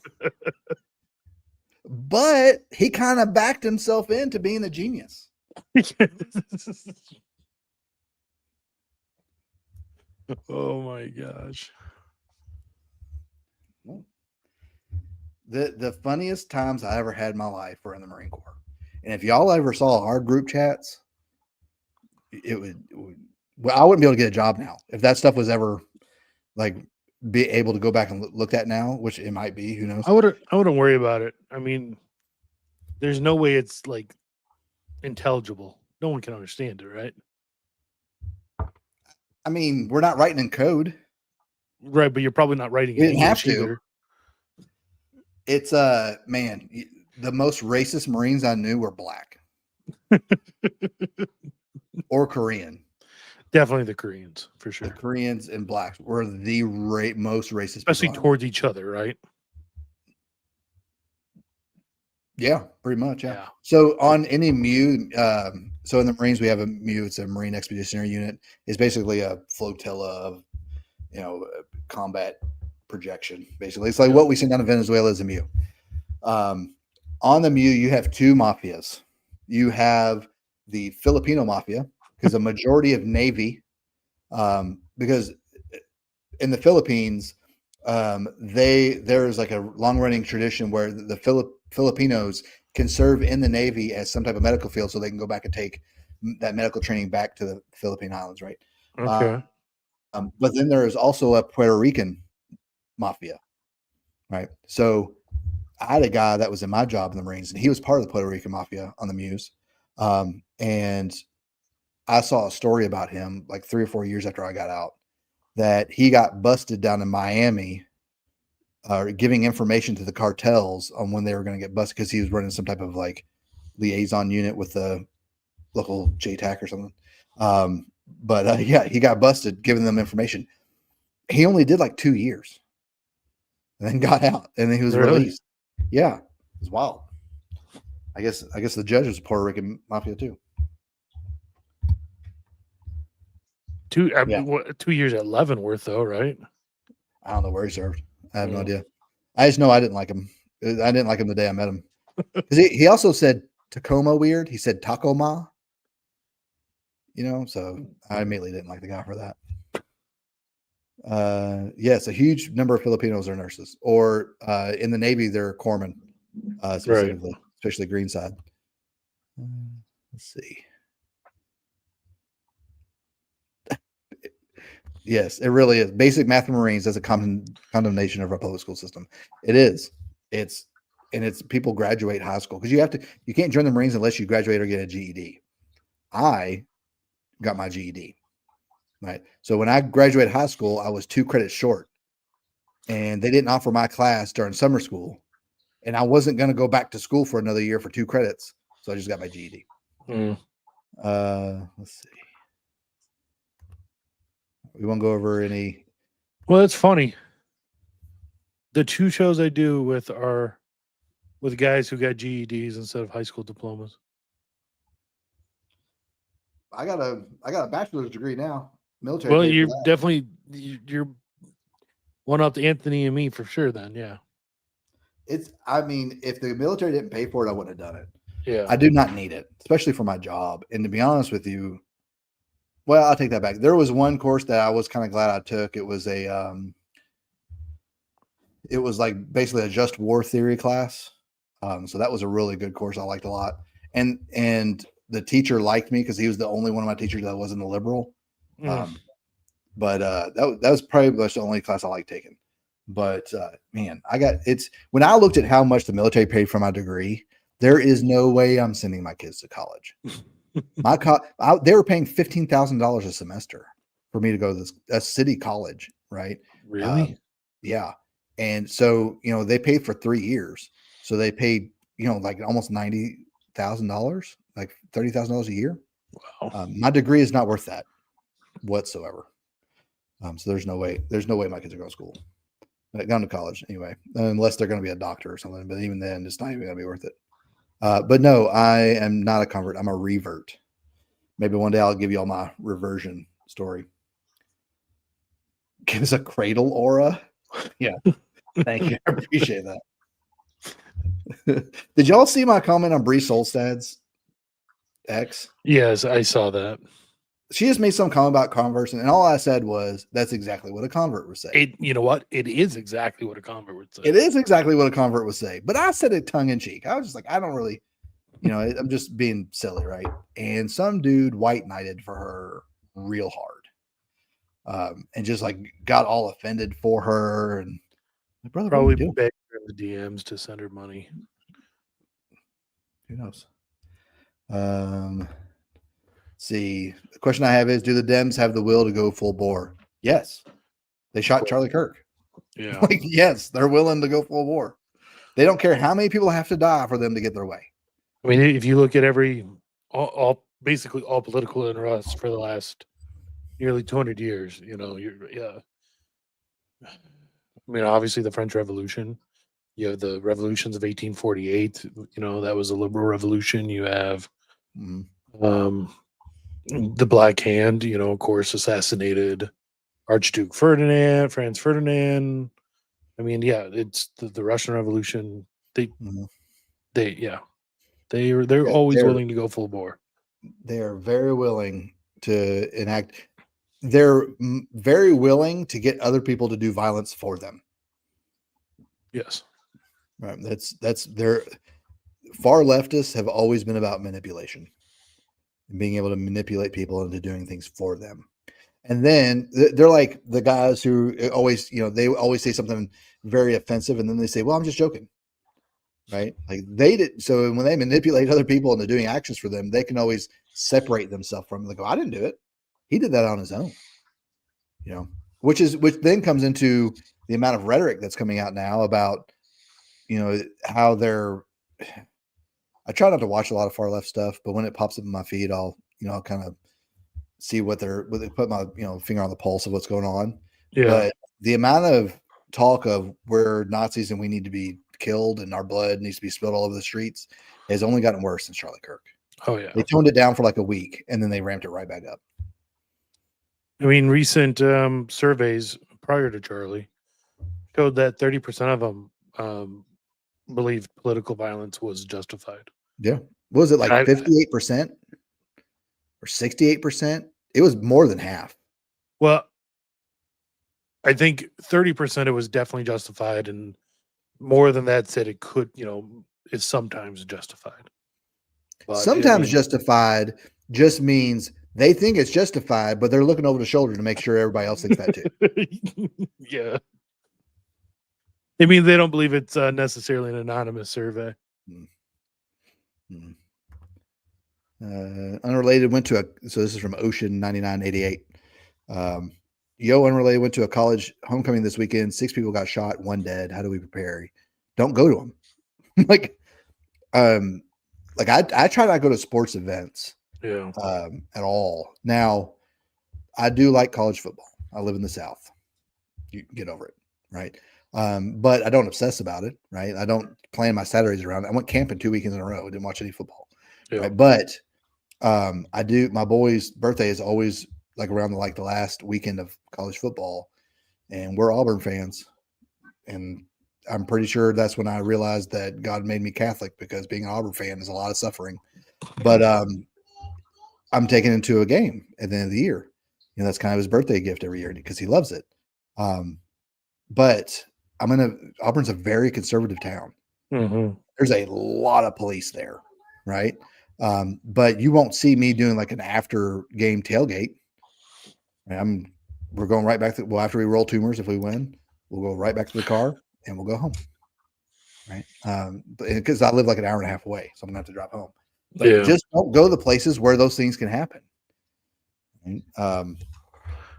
But he kind of backed himself into being a genius. Oh my gosh. The funniest times I ever had in my life were in the Marine Corps. And if y'all ever saw our group chats, well, I wouldn't be able to get a job now if that stuff was ever like be able to go back and look at now, which it might be. Who knows? I wouldn't worry about it. I mean, there's no way it's like intelligible. No one can understand it, right? I mean, we're not writing in code. Right, but you're probably not writing We it didn't have to. either. It's man, the most racist Marines I knew were black or Korean. Definitely the Koreans, for sure. The Koreans and blacks were the most racist, Especially people I knew. towards each other, right? Yeah, pretty much. Yeah. Yeah. So on any MU, so in the Marines we have a MU. It's a Marine Expeditionary Unit. It's basically a flotilla of, combat projection. Basically, it's like what we send down to Venezuela is a MU. On the MU, you have two mafias. You have the Filipino mafia, because a majority of Navy, because in the Philippines, there's like a long running tradition where the Filipinos can serve in the Navy as some type of medical field, so they can go back and take that medical training back to the Philippine Islands, right? Okay. But then there is also a Puerto Rican mafia, right? So I had a guy that was in my job in the Marines, and he was part of the Puerto Rican mafia on the Muse. And I saw a story about him like 3 or 4 years after I got out, that he got busted down in Miami, giving information to the cartels on when they were going to get busted, because he was running some type of like liaison unit with the local JTAC or something. But yeah, he got busted giving them information. He only did like 2 years and then got out, and then he was Really? released. Yeah, it was wild. I guess the judge was Puerto Rican mafia too. 2 years at Leavenworth, though, right? I don't know where he served. I have no Yeah. idea. I just know I didn't like him. I didn't like him the day I met him. Because he also said Tacoma weird. He said Taco Ma. So I immediately didn't like the guy for that. Yes, a huge number of Filipinos are nurses, or in the Navy, they're corpsmen, specifically, especially green side. Let's see. Yes, it really is. Basic math and Marines as a condemnation of our public school system. It is. It's people graduate high school because you can't join the Marines unless you graduate or get a GED. I got my GED, right? So when I graduated high school, I was 2 credits short, and they didn't offer my class during summer school, and I wasn't going to go back to school for another year for 2 credits, so I just got my GED. Let's see. We won't go over any. Well, it's funny. The 2 shows I do with guys who got GEDs instead of high school diplomas. I got a bachelor's degree now. Military. Well, you're one up to Anthony and me for sure. Then, yeah. I mean, if the military didn't pay for it, I wouldn't have done it. Yeah. I do not need it, especially for my job. And to be honest with you, well, I'll take that back. There was one course that I was kind of glad I took. It was it was like basically a just war theory class. So that was a really good course. I liked a lot. And the teacher liked me because he was the only one of my teachers that wasn't a liberal. But that was probably the only class I liked taking. But man, when I looked at how much the military paid for my degree, there is no way I'm sending my kids to college. They were paying $15,000 a semester for me to go to a city college, right? Really? Yeah. And so, they paid for 3 years. So they paid, like almost $90,000, like $30,000 a year. Wow. My degree is not worth that whatsoever. So there's no way my kids are going to school, going to college anyway, unless they're going to be a doctor or something. But even then, it's not even going to be worth it. But no, I am not a convert. I'm a revert. Maybe one day I'll give you all my reversion story. Give us a cradle aura. Yeah. Thank you. I appreciate that. Did y'all see my comment on Bree Solstad's ex? Yes, I saw that. She just made some comment about converts, and all I said was, "That's exactly what a convert would say." You know what? It is exactly what a convert would say. It is exactly what a convert would say, but I said it tongue in cheek. I was just like, I don't really, I'm just being silly, right? And some dude white knighted for her real hard, and just like got all offended for her, and my brother, Probably what are you doing? begged her in the DMs to send her money. Who knows? See, the question I have is, do the Dems have the will to go full bore? Yes. They shot Charlie Kirk. Yeah. Like, yes, they're willing to go full bore. They don't care how many people have to die for them to get their way. I mean, if you look at basically all political unrest for the last nearly 200 years, I mean, obviously the French Revolution, you have the revolutions of 1848, that was a liberal revolution. You have the Black Hand, of course, assassinated Archduke Franz Ferdinand. I mean, yeah, it's the Russian Revolution. They're always willing to go full bore. They are very willing to enact. They're very willing to get other people to do violence for them. Yes, right. That's their far leftists have always been about manipulation, being able to manipulate people into doing things for them. And then they're like the guys who always, they always say something very offensive, and then they say, "Well, I'm just joking." Right? Like they did. So when they manipulate other people into doing actions for them, they can always separate themselves from them. They go, "I didn't do it. He did that on his own." Which then comes into the amount of rhetoric that's coming out now about, how they're. I try not to watch a lot of far left stuff, but when it pops up in my feed, I'll kind of see what they put my finger on the pulse of what's going on. Yeah. But the amount of talk of we're Nazis and we need to be killed and our blood needs to be spilled all over the streets has only gotten worse since Charlie Kirk. Oh yeah. They toned it down for like a week and then they ramped it right back up. I mean, recent surveys prior to Charlie showed that 30% of them believed political violence was justified. Yeah. What was it, like 58% or 68%? It was more than half. Well, I think 30% it was definitely justified, and more than that said it could, is sometimes justified. But sometimes justified just means they think it's justified, but they're looking over the shoulder to make sure everybody else thinks that too. Yeah. I mean, they don't believe it's necessarily an anonymous survey. Unrelated went to so this is from Ocean 9988. Unrelated went to a college homecoming this weekend. 6 people got shot, 1 dead. How do we prepare? Don't go to them. I try not to go to sports events at all. Now, I do like college football. I live in the South. You get over it, right? But I don't obsess about it, right? I don't plan my Saturdays around it. I went camping 2 weekends in a row. I didn't watch any football. Yeah. Right? But I do. My boy's birthday is always like around the last weekend of college football, and we're Auburn fans. And I'm pretty sure that's when I realized that God made me Catholic, because being an Auburn fan is a lot of suffering. But I'm taken into a game at the end of the year. That's kind of his birthday gift every year because he loves it. But Auburn's a very conservative town. Mm-hmm. There's a lot of police there, right? But you won't see me doing like an after game tailgate. We're going right back to, after we roll tumors, if we win, we'll go right back to the car and we'll go home. Right. Because I live like an hour and a half away, so I'm gonna have to drive home. But just don't go to the places where those things can happen.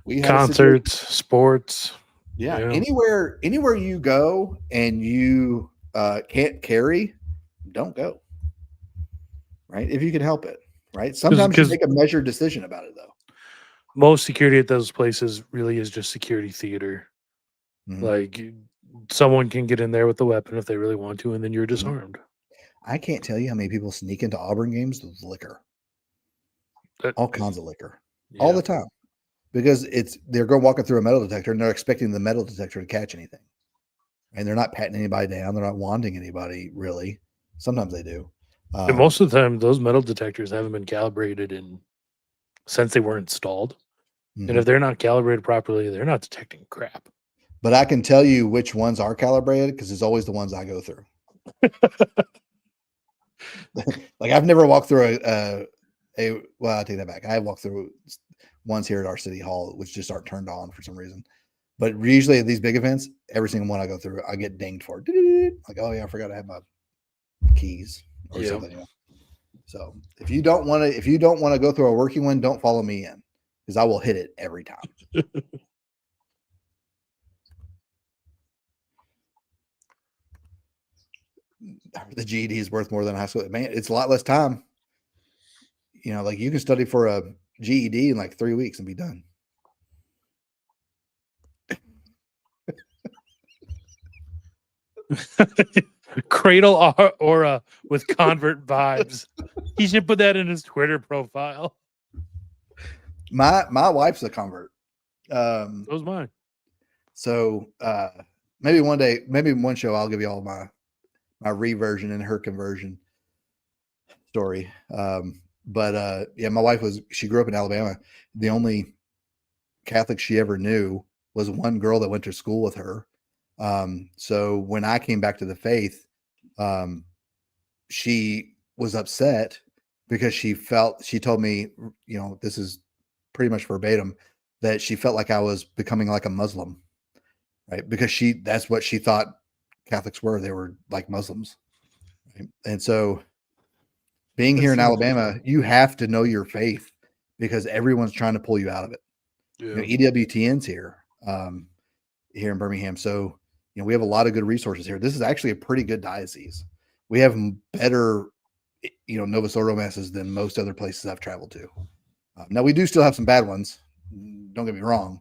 We concerts, sports. Yeah. Anywhere you go and you can't carry, don't go. Right. If you can help it. Right. Sometimes you make a measured decision about it, though. Most security at those places really is just security theater. Mm-hmm. Like someone can get in there with a weapon if they really want to, and then you're disarmed. I can't tell you how many people sneak into Auburn games with liquor. All kinds of liquor. All the time. because they're going walking through a metal detector and they're expecting the metal detector to catch anything, and they're not patting anybody down. They're not wanting anybody really. Sometimes they do. And most of the time, those metal detectors haven't been calibrated since they were installed. And if they're not calibrated properly, they're not detecting crap. But I can tell you which ones are calibrated because it's always the ones I go through. Like I've never walked through well, I take that back. I have walked through ones here at our city hall, which just aren't turned on for some reason. But usually at these big events, every single one I go through, I get dinged for. Like, oh yeah, I forgot I have my keys or something. You know? So if you don't want to go through a working one, don't follow me in because I will hit it every time. The GED is worth more than high school. Man, it's a lot less time. You know, like you can study for a GED in like 3 weeks and be done. Cradle aura with convert vibes. He should put that in his Twitter profile. My wife's a convert. So was mine. So maybe one day, maybe in one show, I'll give you all my reversion and her conversion story. But yeah, my wife she grew up in Alabama. The only Catholic she ever knew was one girl that went to school with her. So when I came back to the faith, she was upset because she told me, you know, this is pretty much verbatim, that she felt like I was becoming like a Muslim, right? Because that's what she thought Catholics were. They were like Muslims. Right? And so being here in Alabama, you have to know your faith because everyone's trying to pull you out of it. Yeah. You know, EWTN's here in Birmingham. So, you know, we have a lot of good resources here. This is actually a pretty good diocese. We have better, you know, Novus Ordo masses than most other places I've traveled to. Now we do still have some bad ones. Don't get me wrong,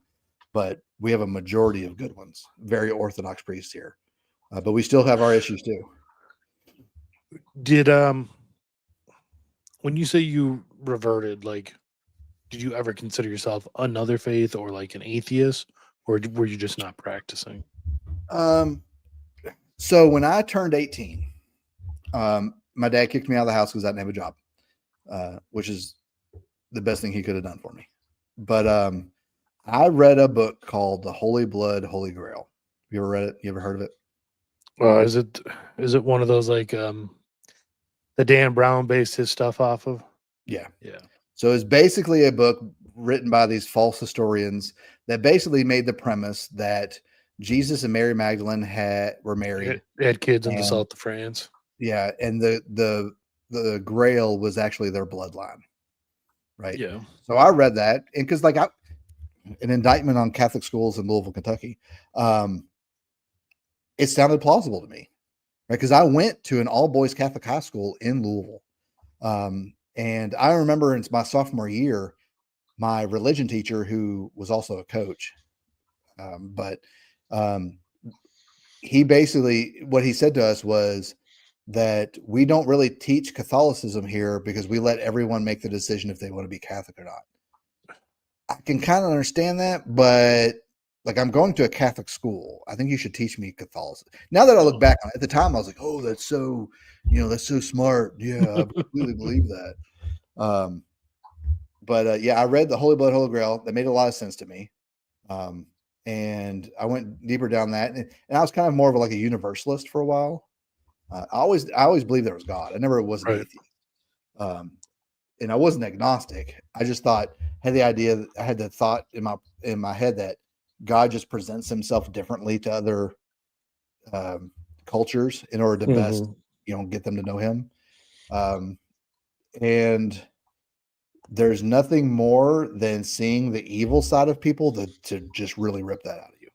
but we have a majority of good ones. Very Orthodox priests here, but we still have our issues too. Did when you say you reverted, like, did you ever consider yourself another faith or like an atheist, or were you just not practicing? So when I turned 18, my dad kicked me out of the house because I didn't have a job, which is the best thing he could have done for me. But I read a book called The Holy Blood, Holy Grail. You ever read it? You ever heard of it? Is it one of those like the Dan Brown based his stuff off of? Yeah. Yeah. So it's basically a book written by these false historians that basically made the premise that Jesus and Mary Magdalene were married. They had kids in the south of France. Yeah, and the Grail was actually their bloodline. Right. Yeah. So I read that, and because like an indictment on Catholic schools in Louisville, Kentucky, it sounded plausible to me, right? Because I went to an all-boys Catholic high school in Louisville, and I remember in my sophomore year, my religion teacher, who was also a coach, he basically what he said to us was that we don't really teach Catholicism here because we let everyone make the decision if they want to be Catholic or not. I can kind of understand that, but like I'm going to a Catholic school. I think you should teach me Catholicism. Now that I look back on it, at the time I was like, oh, that's so, you know, that's so smart. Yeah, I completely believe that. Yeah, I read The Holy Blood, Holy Grail. That made a lot of sense to me. And I went deeper down that. And I was kind of more of like a universalist for a while. I always believed there was God. I never was an atheist. And I wasn't agnostic. I just I had the thought in my head that God just presents himself differently to other cultures in order to best, you know, get them to know him. And there's nothing more than seeing the evil side of people to just really rip that out of you.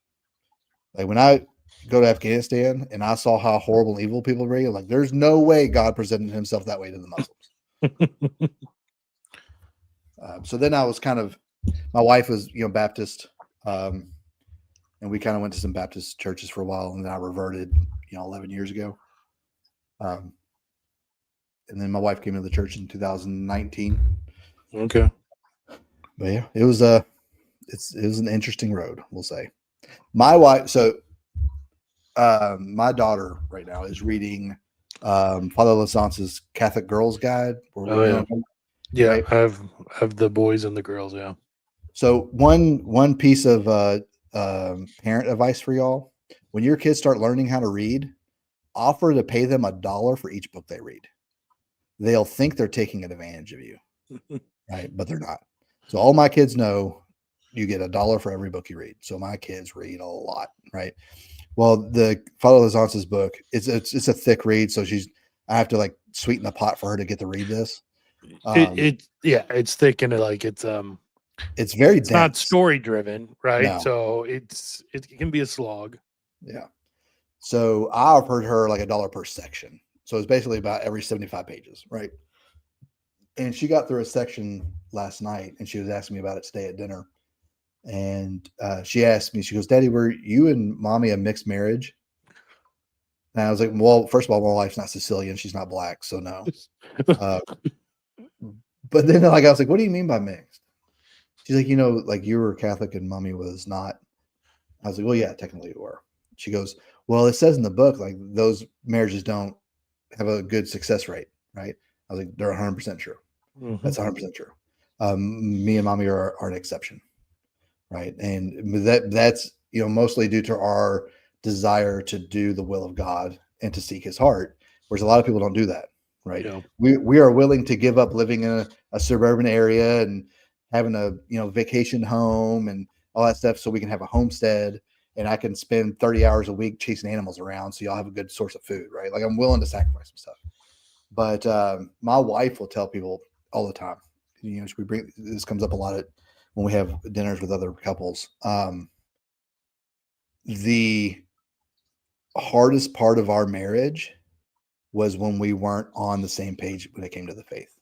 Like when I go to Afghanistan and I saw how horrible and evil people were, like there's no way God presented himself that way to the Muslims. So then I was my wife was, you know, Baptist, and we kind of went to some Baptist churches for a while, and then I reverted, you know, 11 years ago. And then my wife came into the church in 2019. Okay. But yeah, it was a it was an interesting road, we'll say. My wife, so my daughter right now is reading Father Lasance's Catholic Girls Guide. Yeah, right? I have the boys and the girls. Yeah. So one piece of parent advice for y'all: when your kids start learning how to read, offer to pay them $1 for each book they read. They'll think they're taking advantage of you, right? But they're not. So all my kids know you get $1 for every book you read. So my kids read a lot, right? Well, the Father Lazance's book, it's a thick read, so I have to like sweeten the pot for her to get to read this. It's thick and it's very it's not dense. story driven, right? No. So it can be a slog. Yeah. So I offered her like $1 per section. So it's basically about every 75 pages, right? And she got through a section last night, and she was asking me about it today at dinner. And she asked me, she goes, "Daddy, were you and mommy a mixed marriage?" And I was like, "Well, first of all, my wife's not Sicilian. She's not black. So no." But then like, I was like, "What do you mean by mixed?" She's like, like you were Catholic and mommy was not. I was like, "Well, yeah, technically we were." She goes, "Well, it says in the book, like those marriages don't have a good success rate, right?" I was like, "They're 100% true. Mm-hmm. That's 100% true. Me and mommy are an exception. Right. And that's, mostly due to our desire to do the will of God and to seek his heart, whereas a lot of people don't do that. Right. Yeah. We are willing to give up living in a suburban area and having a, vacation home and all that stuff so we can have a homestead and I can spend 30 hours a week chasing animals around. So y'all have a good source of food. Right. Like I'm willing to sacrifice some stuff. But my wife will tell people all the time, this comes up a lot when we have dinners with other couples. The hardest part of our marriage was when we weren't on the same page when it came to the faith.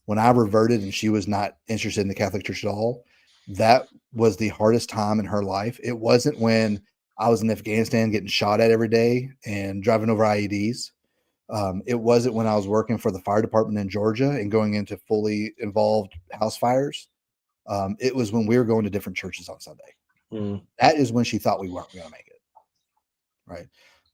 When I reverted and she was not interested in the Catholic Church at all, that was the hardest time in her life. It wasn't when I was in Afghanistan getting shot at every day and driving over IEDs. It wasn't when I was working for the fire department in Georgia and going into fully involved house fires. It was when we were going to different churches on Sunday. Mm. That is when she thought we weren't going to make it. Right.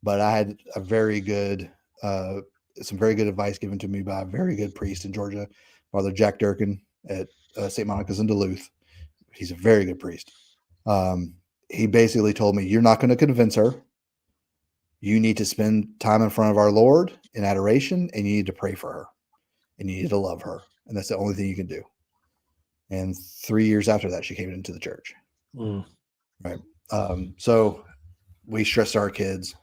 But I had some very good advice given to me by a very good priest in Georgia, Father Jack Durkin at St. Monica's in Duluth. He's a very good priest. He basically told me, "You're not going to convince her. You need to spend time in front of our Lord in adoration, and you need to pray for her, and you need to love her. And that's the only thing you can do." And 3 years after that, she came into the church. Mm. Right. So we stress our kids,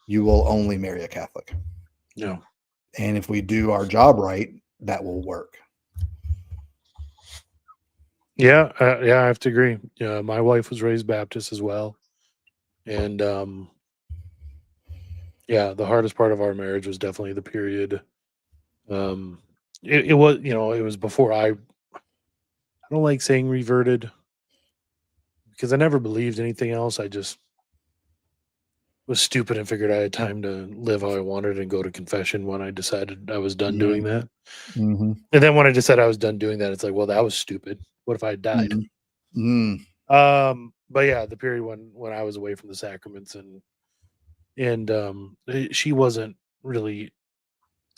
you will only marry a Catholic. Yeah. And if we do our job right, that will work. Yeah. I have to agree. Yeah. My wife was raised Baptist as well. And, the hardest part of our marriage was definitely the period. It was, it was before I don't like saying reverted because I never believed anything else. I just was stupid and figured I had time to live how I wanted and go to confession when I decided I was done doing that. Mm-hmm. And then when I decided I was done doing that, it's like, well, that was stupid. What if I died? Mm-hmm. Mm. But yeah, the period when I was away from the sacraments and she wasn't really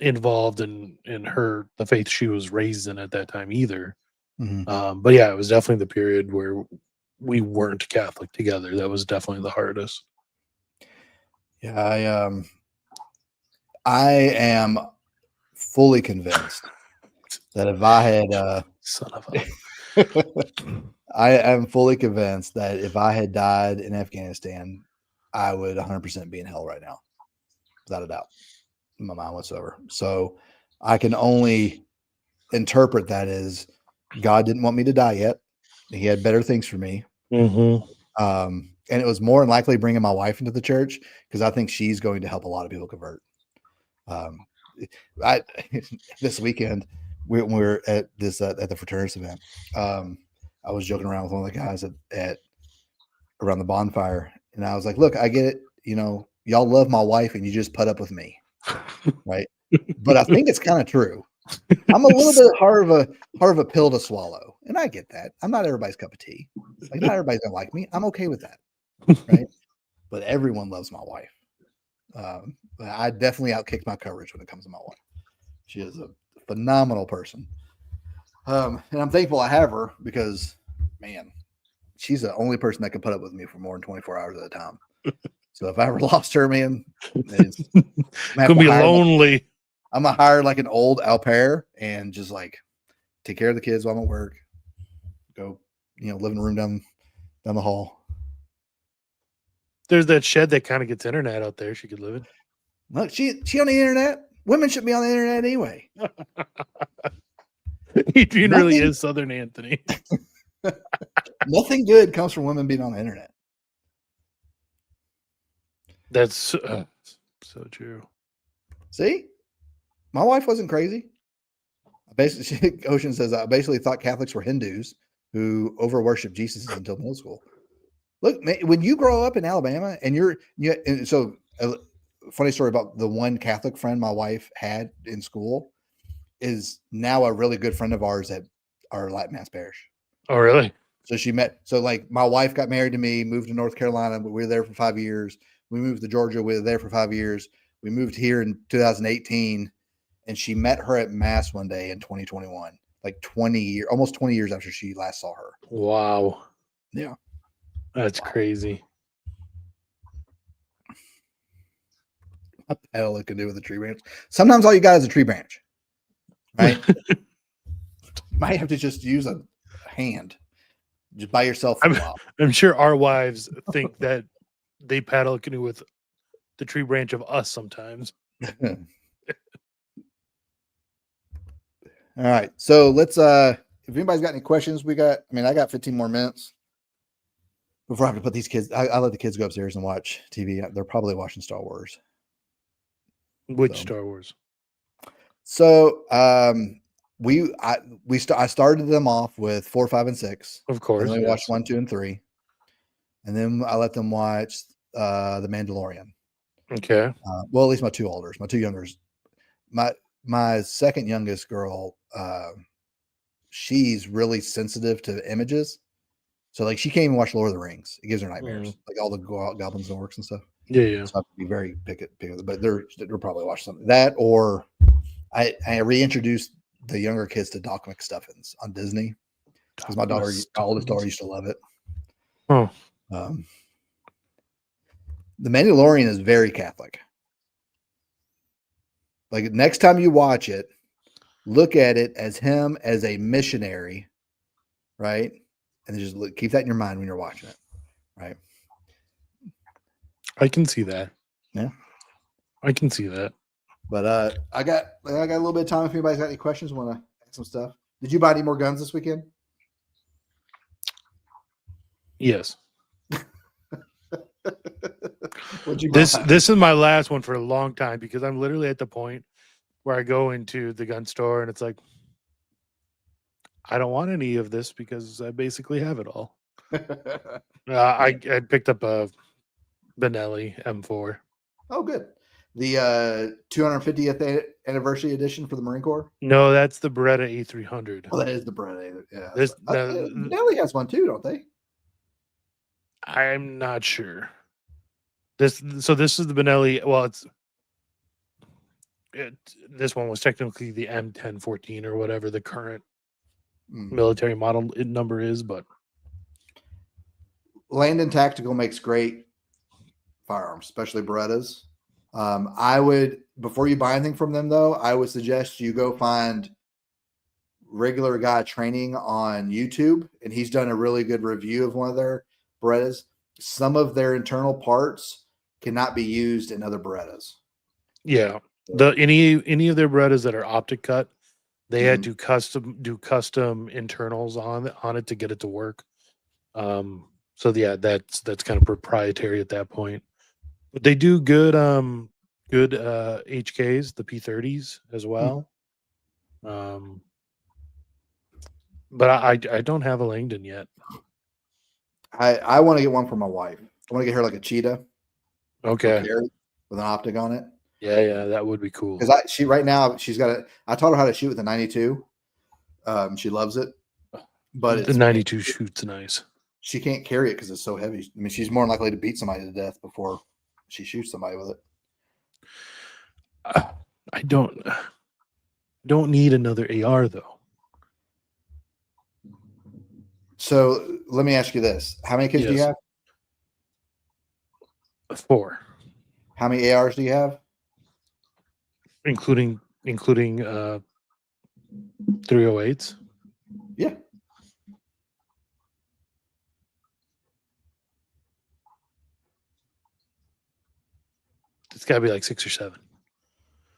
involved in the faith she was raised in at that time either. Mm-hmm. But yeah, it was definitely the period where we weren't Catholic together. That was definitely the hardest. Yeah, I am fully convinced that if I had Son of a I am fully convinced that if I had died in Afghanistan, I would 100% be in hell right now, without a doubt, in my mind whatsoever. So I can only interpret that as God didn't want me to die yet. He had better things for me. Mm-hmm. And it was more than likely bringing my wife into the church because I think she's going to help a lot of people convert. This weekend when we were at this at the fraternities event, I was joking around with one of the guys at around the bonfire, and I was like, "Look, I get it. Y'all love my wife, and you just put up with me, right? But I think it's kind of true. I'm a little bit hard of a pill to swallow, And I get that. I'm not everybody's cup of tea. Like, not everybody's gonna like me. I'm okay with that. Right. But everyone loves my wife. I definitely outkick my coverage when it comes to my wife. She is a phenomenal person. And I'm thankful I have her because, man, she's the only person that can put up with me for more than 24 hours at a time. So if I ever lost her, man, it's gonna be lonely. I'm gonna hire like an old au pair and just like take care of the kids while I'm at work. Go, living room down the hall. There's that shed that kind of gets internet out there. She could live in. Look, she on the internet. Women should be on the internet anyway. Adrian really is Southern Anthony. Nothing good comes from women being on the internet. That's so true. See, my wife wasn't crazy. Ocean says I basically thought Catholics were Hindus who over worship Jesus until middle school. Look, man, when you grow up in Alabama and so a funny story about the one Catholic friend my wife had in school is now a really good friend of ours at our Latin Mass parish. Oh, really? So like my wife got married to me, moved to North Carolina, but we were there for 5 years. We moved to Georgia. We were there for 5 years. We moved here in 2018, and she met her at Mass one day in 2021, like almost 20 years after she last saw her. Wow. Yeah. That's crazy. What the hell it can do with a tree branch? Sometimes all you got is a tree branch, right? Might have to just use a hand just by yourself for a while. I'm sure our wives think that they paddle a canoe with the tree branch of us sometimes. All right. So let's if anybody's got any questions, I got 15 more minutes before I have to put these kids. I let the kids go upstairs and watch TV. They're probably watching Star Wars. Which Star Wars? So I started them off with 4, 5, and 6. Of course. And then we watched 1, 2, and 3. And then I let them watch The Mandalorian. Okay. Well, at least my two olders, my two youngers. My second youngest girl, she's really sensitive to images. So like she can't even watch Lord of the Rings. It gives her nightmares, like all the goblins and orcs and stuff. Yeah. So I have to be very picky, but they're probably watch something that, or I reintroduced the younger kids to Doc McStuffins on Disney because my oldest daughter used to love it. Oh. The Mandalorian is very Catholic. Like next time you watch it, look at it as him as a missionary, right? And just keep that in your mind when you're watching it, right? I can see that. Yeah, I can see that. But I got a little bit of time. If anybody's got any questions, want to ask some stuff. Did you buy any more guns this weekend? Yes. This is my last one for a long time because I'm literally at the point where I go into the gun store and it's like I don't want any of this because I basically have it all. I picked up a Benelli M4. Oh, good. The 250th anniversary edition for the Marine Corps. No, that's the Beretta A300. Oh, that is the Beretta. Yeah. Benelli has one too, don't they? I'm not sure. This is the Benelli. Well, this one was technically the M1014 or whatever the current military model number is, but Landon Tactical makes great firearms, especially Berettas. I would, before you buy anything from them though, I would suggest you go find regular guy training on YouTube, and he's done a really good review of one of their Berettas. Some of their internal parts cannot be used in other Berettas. Yeah. Any of their Berettas that are optic cut, they had to do custom internals on it to get it to work. So yeah, that's kind of proprietary at that point. But they do good HKs, the P30s as well. But I don't have a Langdon yet. I want to get one for my wife. I want to get her like a cheetah. Okay. With an optic on it. Yeah, that would be cool. Because she's got I taught her how to shoot with a 92. She loves it. but The 92 shoots nice. she can't carry it because it's so heavy. I mean, she's more likely to beat somebody to death before she shoots somebody with it. I don't need another AR though. So let me ask you this: how many kids do you Yes. have? 4, How many ARs do you have? including 308s. Yeah. It's got to be like 6 or 7.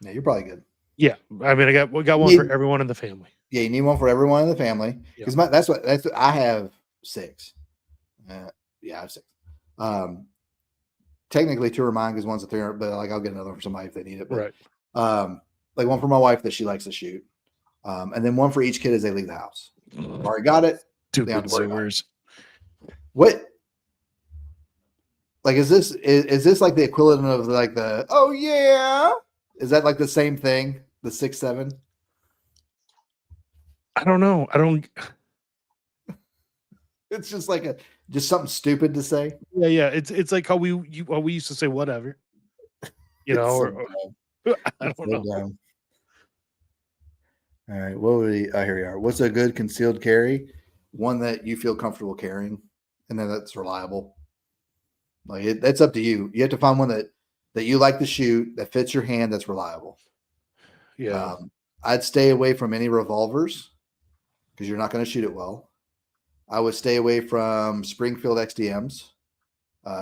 Yeah, you're probably good. Yeah, I mean, we got one for everyone in the family. Yeah, you need one for everyone in the family because that's what I have 6. Yeah, I have 6. Technically 2 are mine because one's a 300, but like I'll get another one for somebody if they need it. But, Right. Like one for my wife that she likes to shoot, and then one for each kid as they leave the house. Already got it. Stupid Zoomers. What? Like, is this like the equivalent of like the oh yeah? Is that like the same thing? The 6-7? I don't know. I don't. It's just like just something stupid to say. Yeah. It's like how we used to say whatever. You know, I don't know. Dumb. All right, what would here we are. What's a good concealed carry? One that you feel comfortable carrying, and then that's reliable. Like that's up to you. You have to find one that you like to shoot, that fits your hand, that's reliable. Yeah. I'd stay away from any revolvers because you're not going to shoot it well. I would stay away from Springfield XDMs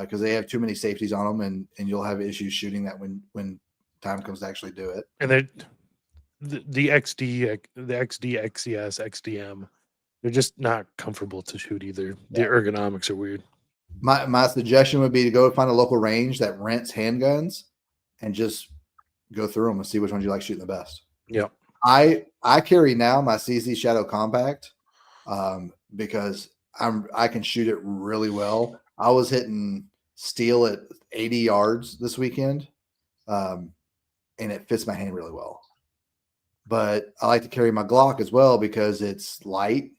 because they have too many safeties on them, and you'll have issues shooting that when time comes to actually do it. And the XD, the XD, XCS, XDM, they're just not comfortable to shoot either. The ergonomics are weird. My suggestion would be to go find a local range that rents handguns and just go through them and see which ones you like shooting the best. Yeah. I carry now my CZ Shadow Compact because I can shoot it really well. I was hitting steel at 80 yards this weekend, and it fits my hand really well. But I like to carry my Glock as well because it's light,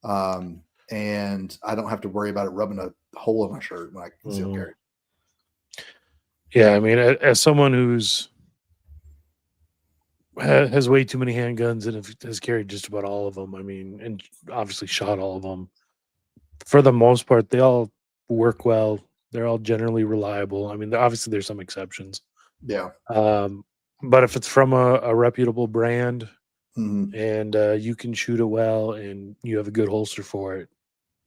and I don't have to worry about it rubbing a hole in my shirt when I conceal carry. Yeah, I mean, as someone who's has way too many handguns and has carried just about all of them, I mean, and obviously shot all of them, for the most part, they all work well. They're all generally reliable. I mean, obviously there's some exceptions. Yeah. But if it's from a reputable brand Mhm. and you can shoot it well and you have a good holster for it,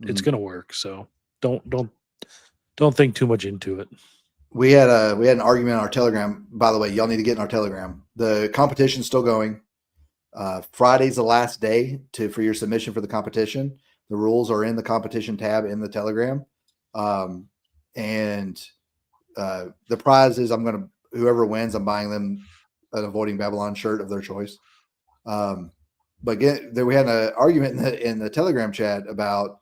it's Mhm. gonna work. So don't think too much into it. We had an argument on our Telegram. By the way, y'all need to get in our Telegram. The competition's still going. Friday's the last day for your submission for the competition. The rules are in the competition tab in the Telegram. And the prize is whoever wins, I'm buying them an Avoiding Babylon shirt of their choice. But we had an argument in the Telegram chat about,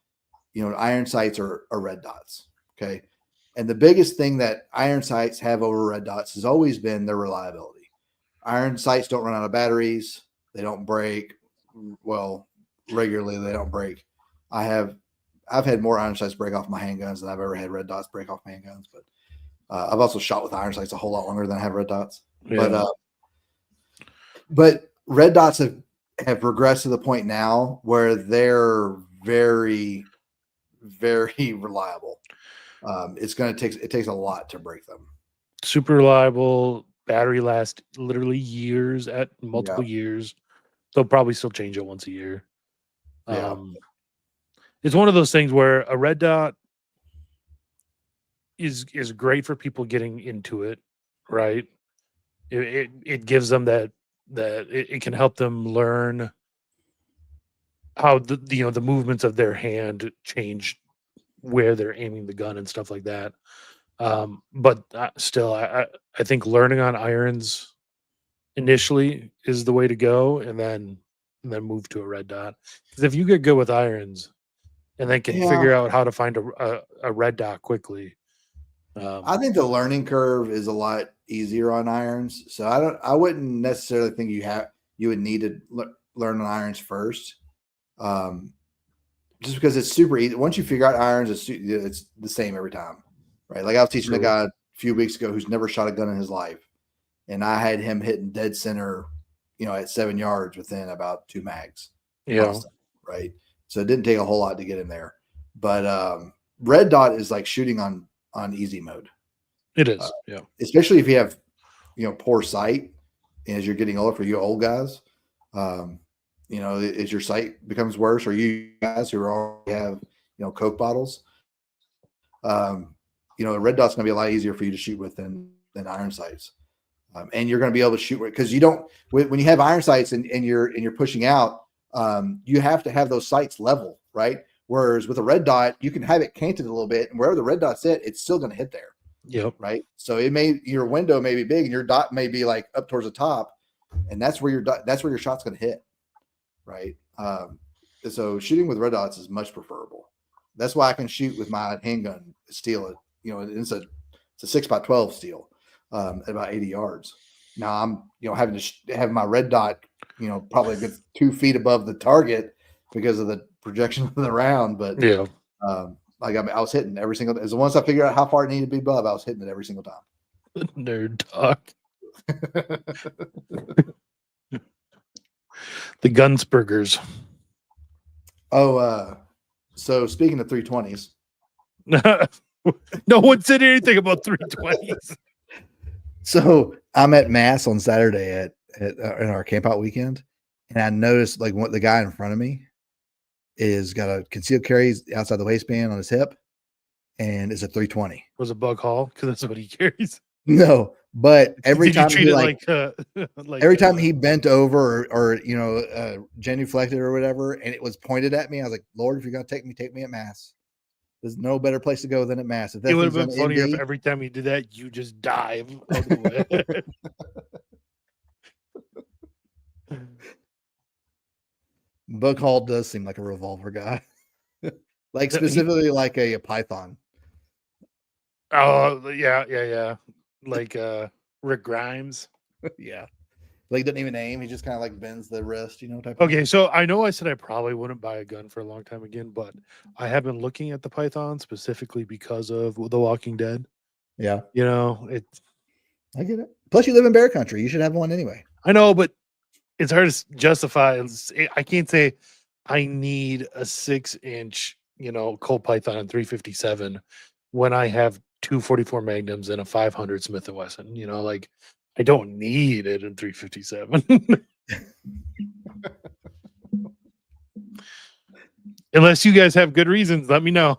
iron sights or red dots. Okay. And the biggest thing that iron sights have over red dots has always been their reliability. Iron sights don't run out of batteries. They don't break. Well, regularly they don't break. I've had more iron sights break off my handguns than I've ever had red dots break off my handguns. But I've also shot with iron sights a whole lot longer than I have red dots. Yeah. But red dots have regressed to the point now where they're very, very reliable. It takes a lot to break them. Super reliable. Battery lasts literally years at multiple years. They'll probably still change it once a year. Yeah. It's one of those things where a red dot is great for people getting into it, right? It gives them that it can help them learn how the movements of their hand change where they're aiming the gun and stuff like that. But still, I think learning on irons initially is the way to go, and then move to a red dot. Because if you get good with irons and then can figure out how to find a red dot quickly, I think the learning curve is a lot easier on irons. So I wouldn't necessarily think you would need to learn on irons first. just because it's super easy. Once you figure out irons, it's the same every time, right? Like I was teaching a guy a few weeks ago who's never shot a gun in his life, and I had him hitting dead center, at 7 yards within about 2 mags. Yeah. Constant, right. So it didn't take a whole lot to get him there, but red dot is like shooting on easy mode. It is. Yeah. Especially if you have, poor sight as you're getting older. For you old guys, as your sight becomes worse, or you guys who already have, Coke bottles, a red dot's going to be a lot easier for you to shoot with than iron sights. And you're going to be able to shoot because you don't, when you have iron sights and you're pushing out, you have to have those sights level, right? Whereas with a red dot, you can have it canted a little bit, and wherever the red dot's at, it's still going to hit there. Yep. Right. So your window may be big and your dot may be like up towards the top, and that's where your shot's going to hit. Right. So shooting with red dots is much preferable. That's why I can shoot with my handgun steel. It's a 6x12 steel, at about 80 yards. Now I'm, having to have my red dot, probably a good 2 feet above the target because of the projection of the round. But yeah, I was hitting every single. As once I figured out how far it needed to be above, I was hitting it every single time. Nerd talk. The Gunsburgers. Oh, so speaking of 320s, no one said anything about 320s. So I'm at Mass on Saturday in our camp out weekend, and I noticed like what the guy in front of me is got a concealed carry outside the waistband on his hip, and it's a 320. Was a Bug Hall because that's what he carries. No, but every Did you time treat he like every time he bent over or genuflected or whatever, and it was pointed at me, I was like, Lord, if you're gonna take me at Mass. There's no better place to go than at Mass. If it would have been funnier if every time he did that, you just dive out of the way. Bug Hall does seem like a revolver guy, like specifically like a python. Oh yeah. Like Rick Grimes. Yeah, like he doesn't even aim. He just kind of like bends the wrist, type. Okay, so I know I said I probably wouldn't buy a gun for a long time again, but I have been looking at the Python specifically because of The Walking Dead. Yeah, I get it. Plus, you live in bear country. You should have one anyway. I know, but it's hard to justify. I can't say I need a 6-inch, Colt Python and 357 when I have 244 Magnums and a 500 Smith & Wesson. Like I don't need it in 357. Unless you guys have good reasons, let me know.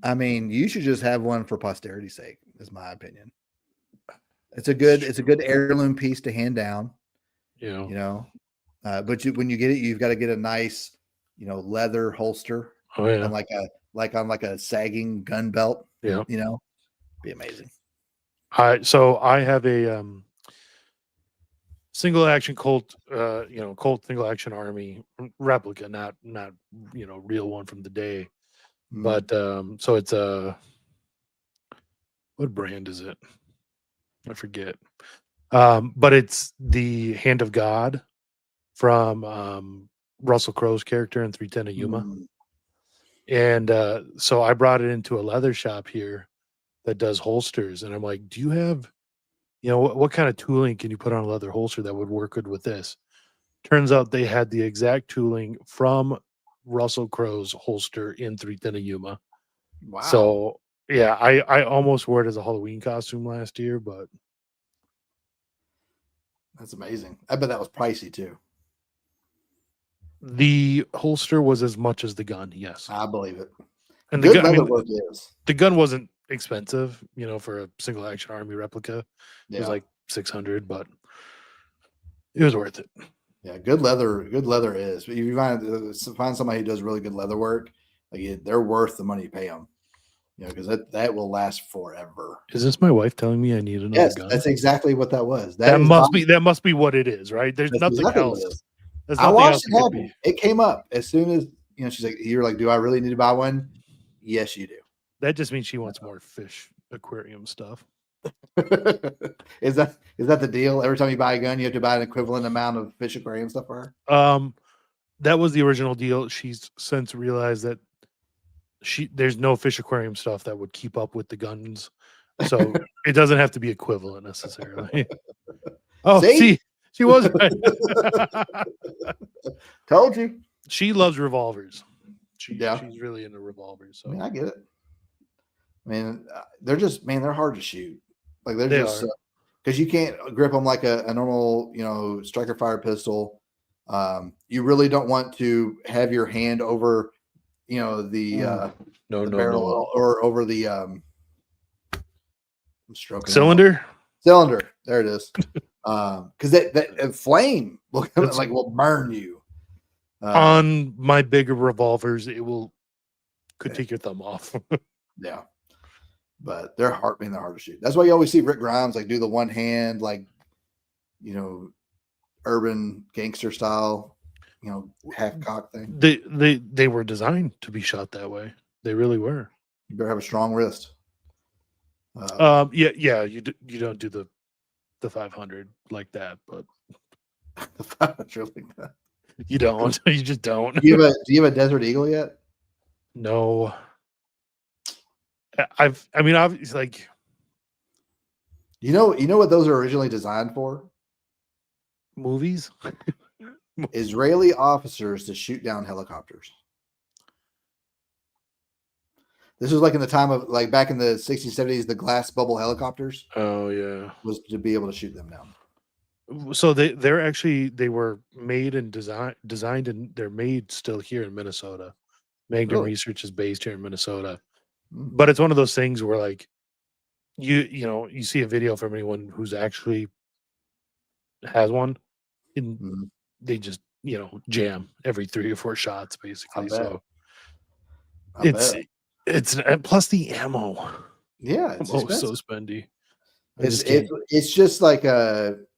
I mean, you should just have one for posterity's sake, is my opinion. It's a good heirloom piece to hand down. But when you get it, you've got to get a nice, leather holster. Oh yeah, and on a sagging gun belt. Yeah, be amazing. So I have a single action Colt, Colt single action Army replica, not real one from the day. But so it's what brand is it? I forget. But it's the Hand of God from Russell Crowe's character in 310 of Yuma. And so I brought it into a leather shop here that does holsters, and I'm like, do you have, what kind of tooling can you put on a leather holster that would work good with this? Turns out they had the exact tooling from Russell Crowe's holster in 310 of Yuma. Wow. So yeah, I almost wore it as a Halloween costume last year, but that's amazing. I bet that was pricey too. The holster was as much as the gun. Yes, I believe it. And good leather work is. The gun wasn't expensive, for a single action Army replica. Yeah. It was like 600, but it was worth it. Yeah, good leather is. If you find somebody who does really good leather work, they're worth the money you pay them. Because that will last forever. Is this my wife telling me I need another gun? That's exactly what that was. That must be what it is, right? There's nothing exactly else. I watched it happen. It came up as soon as she's like, "You're like, do I really need to buy one?" Yes, you do. That just means she wants more fish aquarium stuff. Is that the deal? Every time you buy a gun, you have to buy an equivalent amount of fish aquarium stuff for her. that was the original deal. She's since realized that there's no fish aquarium stuff that would keep up with the guns, so it doesn't have to be equivalent necessarily. Oh, see, she was right. Told you. She loves revolvers. Yeah. She's really into revolvers. I So mean, I get it. I mean, they're just, man, they're hard to shoot. Like they're They just are. because you can't grip them like a normal, striker fire pistol. You really don't want to have your hand over, the no, barrel or over the I'm stroking it out. Cylinder. There it is. Because that flame will burn you. On my bigger revolvers, could take your thumb off. Yeah. But they're hard to shoot. That's why you always see Rick Grimes do the one hand, urban gangster style, half cock thing. They were designed to be shot that way. They really were. You better have a strong wrist. Yeah. You don't do the 500 like that, but The 500 like that. you don't. You just don't. Do you have a Desert Eagle yet? No. Obviously, You know what those are originally designed for? movies. Israeli officers to shoot down helicopters. This was in the time of back in the 60s, 70s, the glass bubble helicopters Oh yeah. was to be able to shoot them down. So they were made and designed and they're made still here in Minnesota. Magnum Really? Research is based here in Minnesota. Mm. But it's one of those things where you see a video from anyone who's actually has one and Mhm. they just jam every 3 or 4 shots basically. bet. So I it's bet. and plus the ammo. Yeah, it's Oh, expensive. so spendy. It's just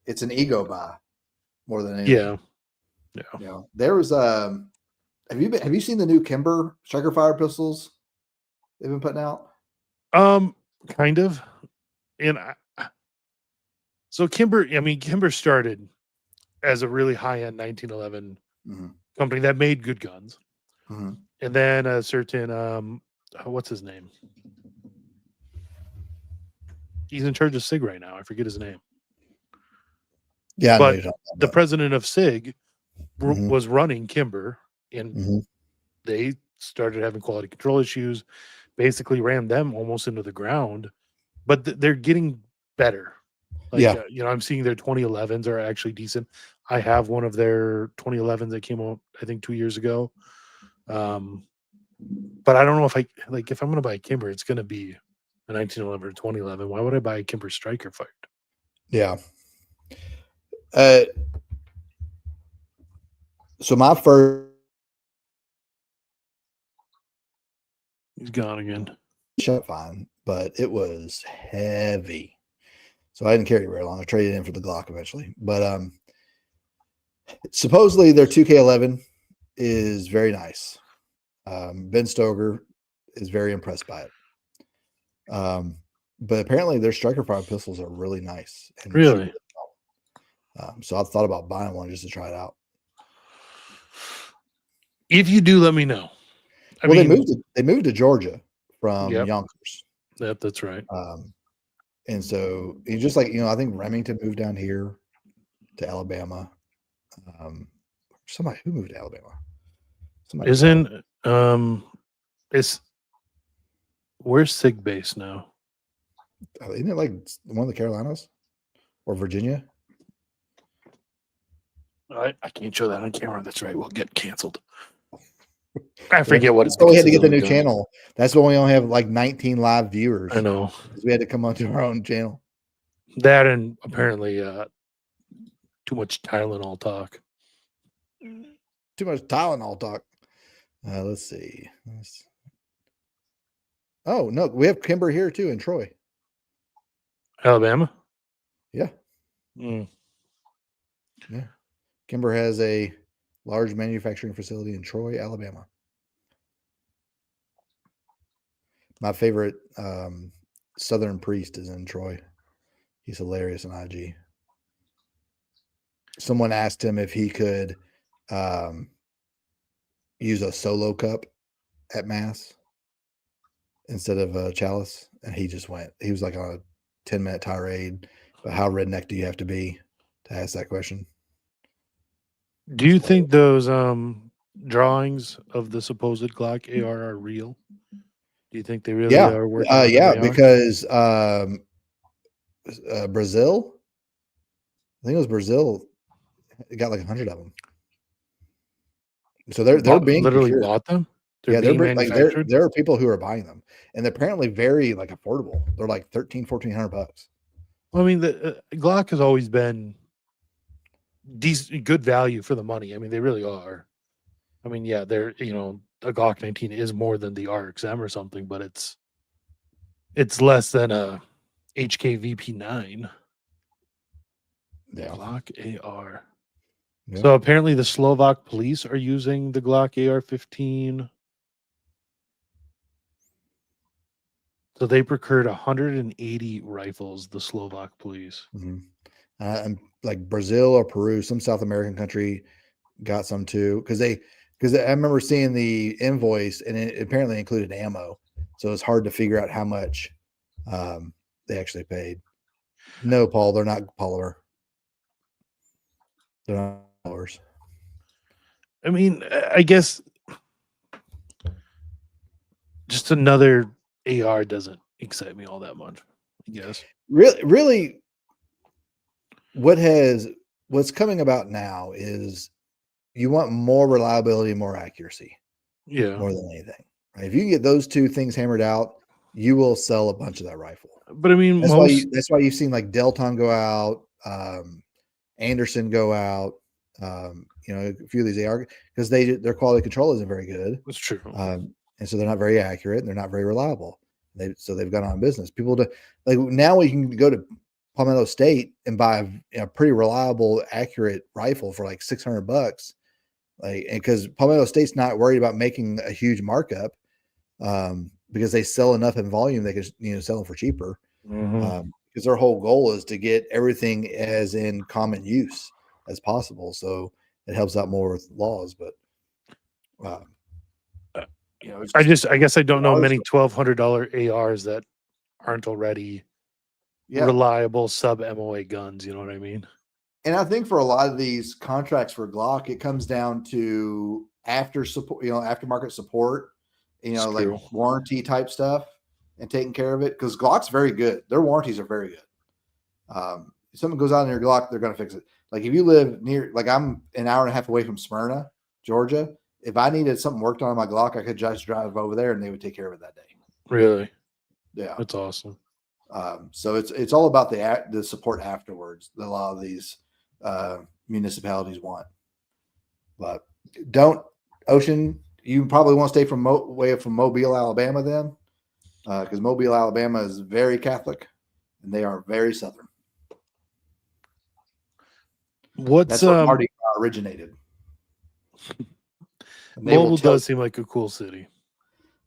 it's an ego buy more than anything. Yeah. There was have you seen the new Kimber striker fire pistols they've been putting out? Kind of. And so Kimber started as a really high-end 1911 Mhm. company that made good guns. Mhm. And then a certain what's his name? He's in charge of SIG right now. I forget his name. Yeah, I know But you're talking the about. president of SIG Mhm. was running Kimber, and Mhm. they started having quality control issues, basically ran them almost into the ground. But they're getting better. Yeah. I'm seeing their 2011s are actually decent. I have one of their 2011s that came out, I think, 2 years ago. But I don't know if if I'm going to buy a Kimber, it's going to be a 1911 or 2011. Why would I buy a Kimber Striker fired? Yeah. So my first He's gone again. shot fine, but it was heavy. So I didn't carry it very long. I traded it in for the Glock eventually. But supposedly their 2K11 is very nice. Ben Stoker is very impressed by it. But apparently their striker fire pistols are really nice. And Really? so I thought about buying one just to try it out. If you do, let me know. They moved to Georgia from Yep. Yonkers. Yep, that's right. And so it's just I think Remington moved down here to Alabama. Somebody who moved to Alabama. Where's SIG base now? Isn't it one of the Carolinas or Virginia? I can't show that on camera. That's right. We'll get canceled. I forget what it's. So we had to get the new channel. That's why we only have 19 live viewers. I know. We had to come onto our own channel. That and apparently too much Tylenol talk. Too much Tylenol talk. Let's see. Oh no, we have Kimber here too in Troy. Alabama? Yeah. Mm. Yeah. Kimber has a large manufacturing facility in Troy, Alabama. My favorite Southern priest is in Troy. He's hilarious on IG. Someone asked him if he could use a solo cup at mass instead of a chalice, and he was like on a 10-minute tirade. But how redneck do you have to be to ask that question? Do you think those drawings of the supposed Glock AR are real? Do you think they really Yeah, are worth more than yeah, they are? because Brazil, I think it was Brazil, it got like 100 of them. So they're being literally procured. bought them. Yeah, They're being like manufactured. there are people who are buying them, and they're apparently very like affordable. They're like $1,400 bucks. Well, I mean, the Glock has always been decent, good value for the money. I mean, they really are. I mean, yeah, they're a Glock 19 is more than the RXM or something, but it's less than a HK VP9. Yeah. Glock AR. Yeah. So apparently the Slovak police are using the Glock AR-15. So they procured 180 rifles, the Slovak police. Mm-hmm. And like Brazil or Peru, some South American country got some too, because I remember seeing the invoice and it apparently included ammo, so it's hard to figure out how much they actually paid. No, Paul, they're not polymer. They're not colors. I mean, I guess just another AR doesn't excite me all that much, I guess. Really, what's coming about now is you want more reliability, more accuracy, Yeah. more than anything. Right? If you can get those two things hammered out, you will sell a bunch of that rifle. But I mean, that's why you've seen like Delton go out, Anderson go out, a few of these AR, because their quality control isn't very good. That's true. And so they're not very accurate and they're not very reliable. So they've gone on business. People like now we can go to Palmetto State and buy a pretty reliable, accurate rifle for like $600. Like, and because Palmetto State's not worried about making a huge markup, because they sell enough in volume, they could sell them for cheaper. Because their whole goal is to get everything as in common use as possible. So it helps out more with laws. But I guess I don't know many $1,200 ARs that aren't already reliable sub MOA guns. You know what I mean? And I think for a lot of these contracts for Glock, it comes down to aftermarket support, like warranty type stuff and taking care of it. Because Glock's very good. Their warranties are very good. If something goes out in your Glock, they're going to fix it. Like if you live near, like I'm an hour and a half away from Smyrna, Georgia. If I needed something worked on my Glock, I could just drive over there and they would take care of it that day. Really? Yeah. That's awesome. So it's all about the support afterwards that a lot of these municipalities want. But Ocean, you probably want to stay away from Mobile, Alabama then, because Mobile, Alabama is very Catholic and they are very Southern. That's where Mardi Gras originated. Mobile does seem like a cool city.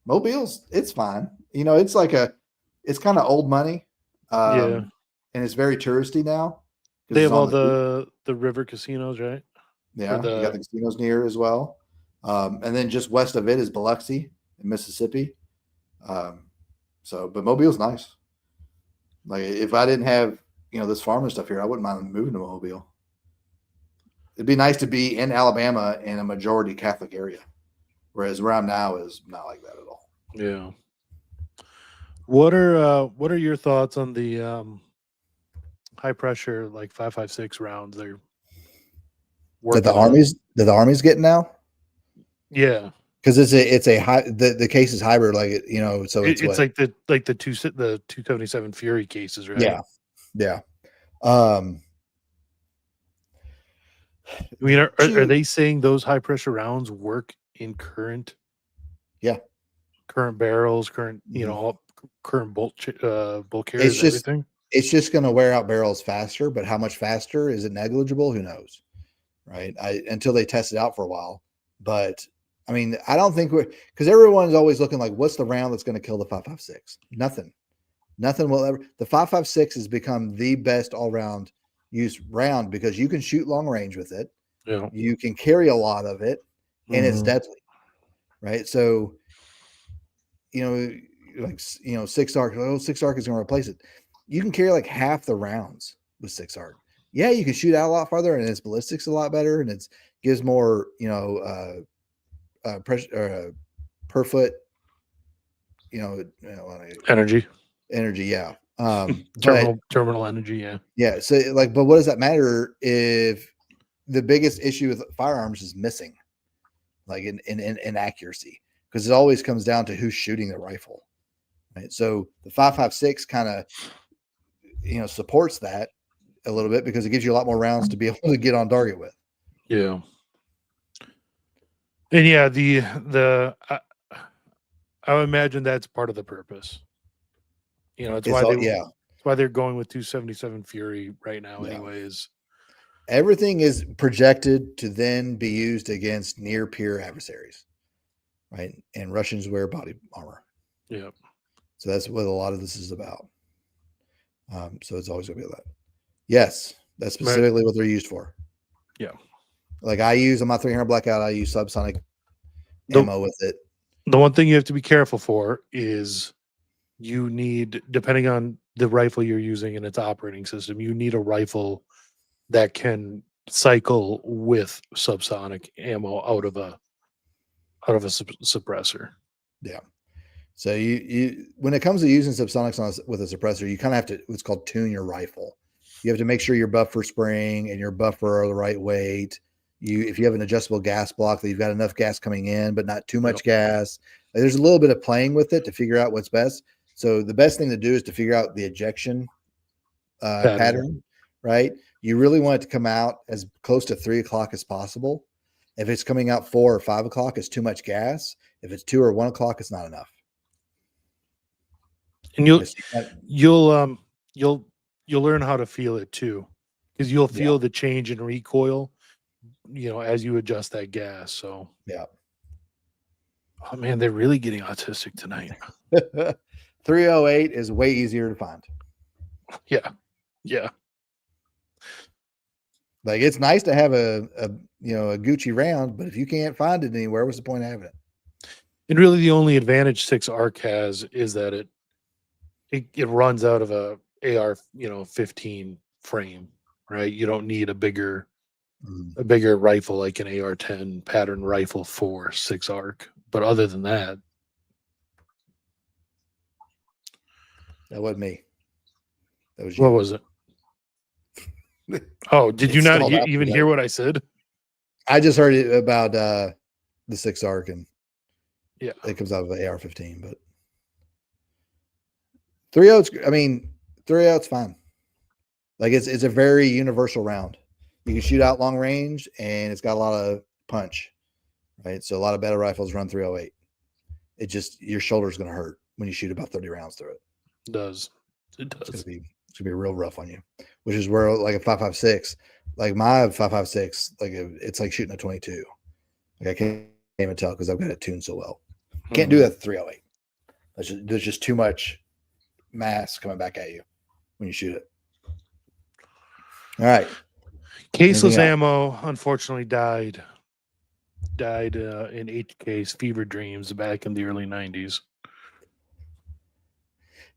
It's fine. It's kind of old money. And it's very touristy now. They have all the river casinos, right? Yeah, you got the casinos near as well. And then just west of it is Biloxi in Mississippi. But Mobile's nice. Like if I didn't have, this farming stuff here, I wouldn't mind moving to Mobile. It'd be nice to be in Alabama in a majority Catholic area, whereas where I'm now is not like that at all. Yeah. What are your thoughts on the high pressure like 5.56 rounds that the army's getting now? Yeah, because it's a high the case is hybrid, like so it's like the 277 Fury cases, right? Yeah. I mean, are they saying those high pressure rounds work in current barrels, current current bolt carriers, everything? It's just going to wear out barrels faster, but how much faster is it negligible? Who knows, right? Until they test it out for a while. But I mean, I don't think because everyone's always looking like, what's the round that's going to kill the 5.56? Nothing will ever. The 5.56 has become the best all round use round because you can shoot long range with it. Yeah. You can carry a lot of it, and it's deadly. right? So, six arc. Oh, six arc is going to replace it. You can carry like half the rounds with six arc. Yeah, you can shoot out a lot farther, and its ballistics a lot better, and it gives more, pressure per foot, Energy, energy. Yeah. terminal energy. Yeah. Yeah. So but what does that matter if the biggest issue with firearms is missing, like in accuracy, because it always comes down to who's shooting the rifle, right? So the 5.56 kind of, supports that a little bit because it gives you a lot more rounds to be able to get on target with. Yeah. And yeah, I would imagine that's part of the purpose. It's why they're going with 277 Fury right now. Yeah. Anyways, everything is projected to then be used against near peer adversaries, right? And Russians wear body armor. Yeah. So that's what a lot of this is about. So it's always going to be that. Yes, that's specifically what they're used for. Yeah. Like I use on my 300 Blackout, I use subsonic ammo with it. The one thing you have to be careful for is you need, depending on the rifle you're using and its operating system, you need a rifle that can cycle with subsonic ammo out of a suppressor. Yeah. So you when it comes to using subsonics with a suppressor, you kind of have to what's called tune your rifle. You have to make sure your buffer spring and your buffer are the right weight. If you have an adjustable gas block, that you've got enough gas coming in, but not too much gas. There's a little bit of playing with it to figure out what's best. So the best thing to do is to figure out the ejection pattern, right? You really want it to come out as close to 3 o'clock as possible. If it's coming out 4 or 5 o'clock, it's too much gas. If it's 2 or 1 o'clock, it's not enough. And you'll learn how to feel it too, because you'll feel the change in recoil, as you adjust that gas. So yeah. Oh man, they're really getting autistic tonight. 308 is way easier to find. Yeah. Yeah. Like it's nice to have a Gucci round, but if you can't find it anywhere, what's the point of having it? And really the only advantage 6 ARC has is that it runs out of a AR 15 frame, right? You don't need a bigger rifle like an AR-10 pattern rifle for 6 ARC. But other than that, that wasn't me. That was you. What was it? Oh, did you not even hear what I said? I just heard it about the 6 ARC, and yeah, it comes out of the AR-15. But 3.0's fine. Like it's a very universal round. You can shoot out long range, and it's got a lot of punch, right? So a lot of battle rifles run 308. It just your shoulder's going to hurt when you shoot about 30 rounds through it. It does. It's going to be real rough on you, which is where like a 5.56, like my 5.56, like it's like shooting a 22. Like I can't even tell because I've got it tuned so well. Can't do that at 308. There's just too much mass coming back at you when you shoot it. All right. Caseless ammo unfortunately died in HK's Fever Dreams back in the early 90s.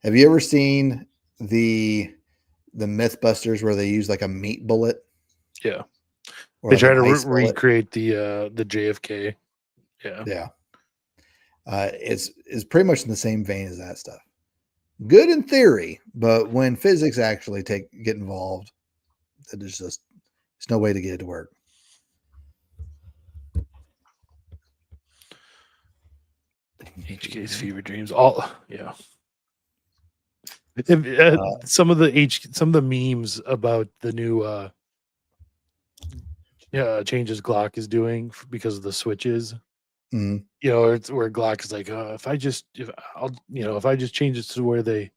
Have you ever seen the Mythbusters where they use like a meat bullet? Yeah. Or They like try an to ice bullet? recreate the JFK. Yeah. Yeah. It's pretty much in the same vein as that stuff. Good in theory, but when physics actually get involved, there's no way to get it to work. HK's Fever Dreams. Yeah. Some of the memes about the new changes Glock is doing because of the switches. Mm-hmm. It's where Glock is like, if I just change it to where they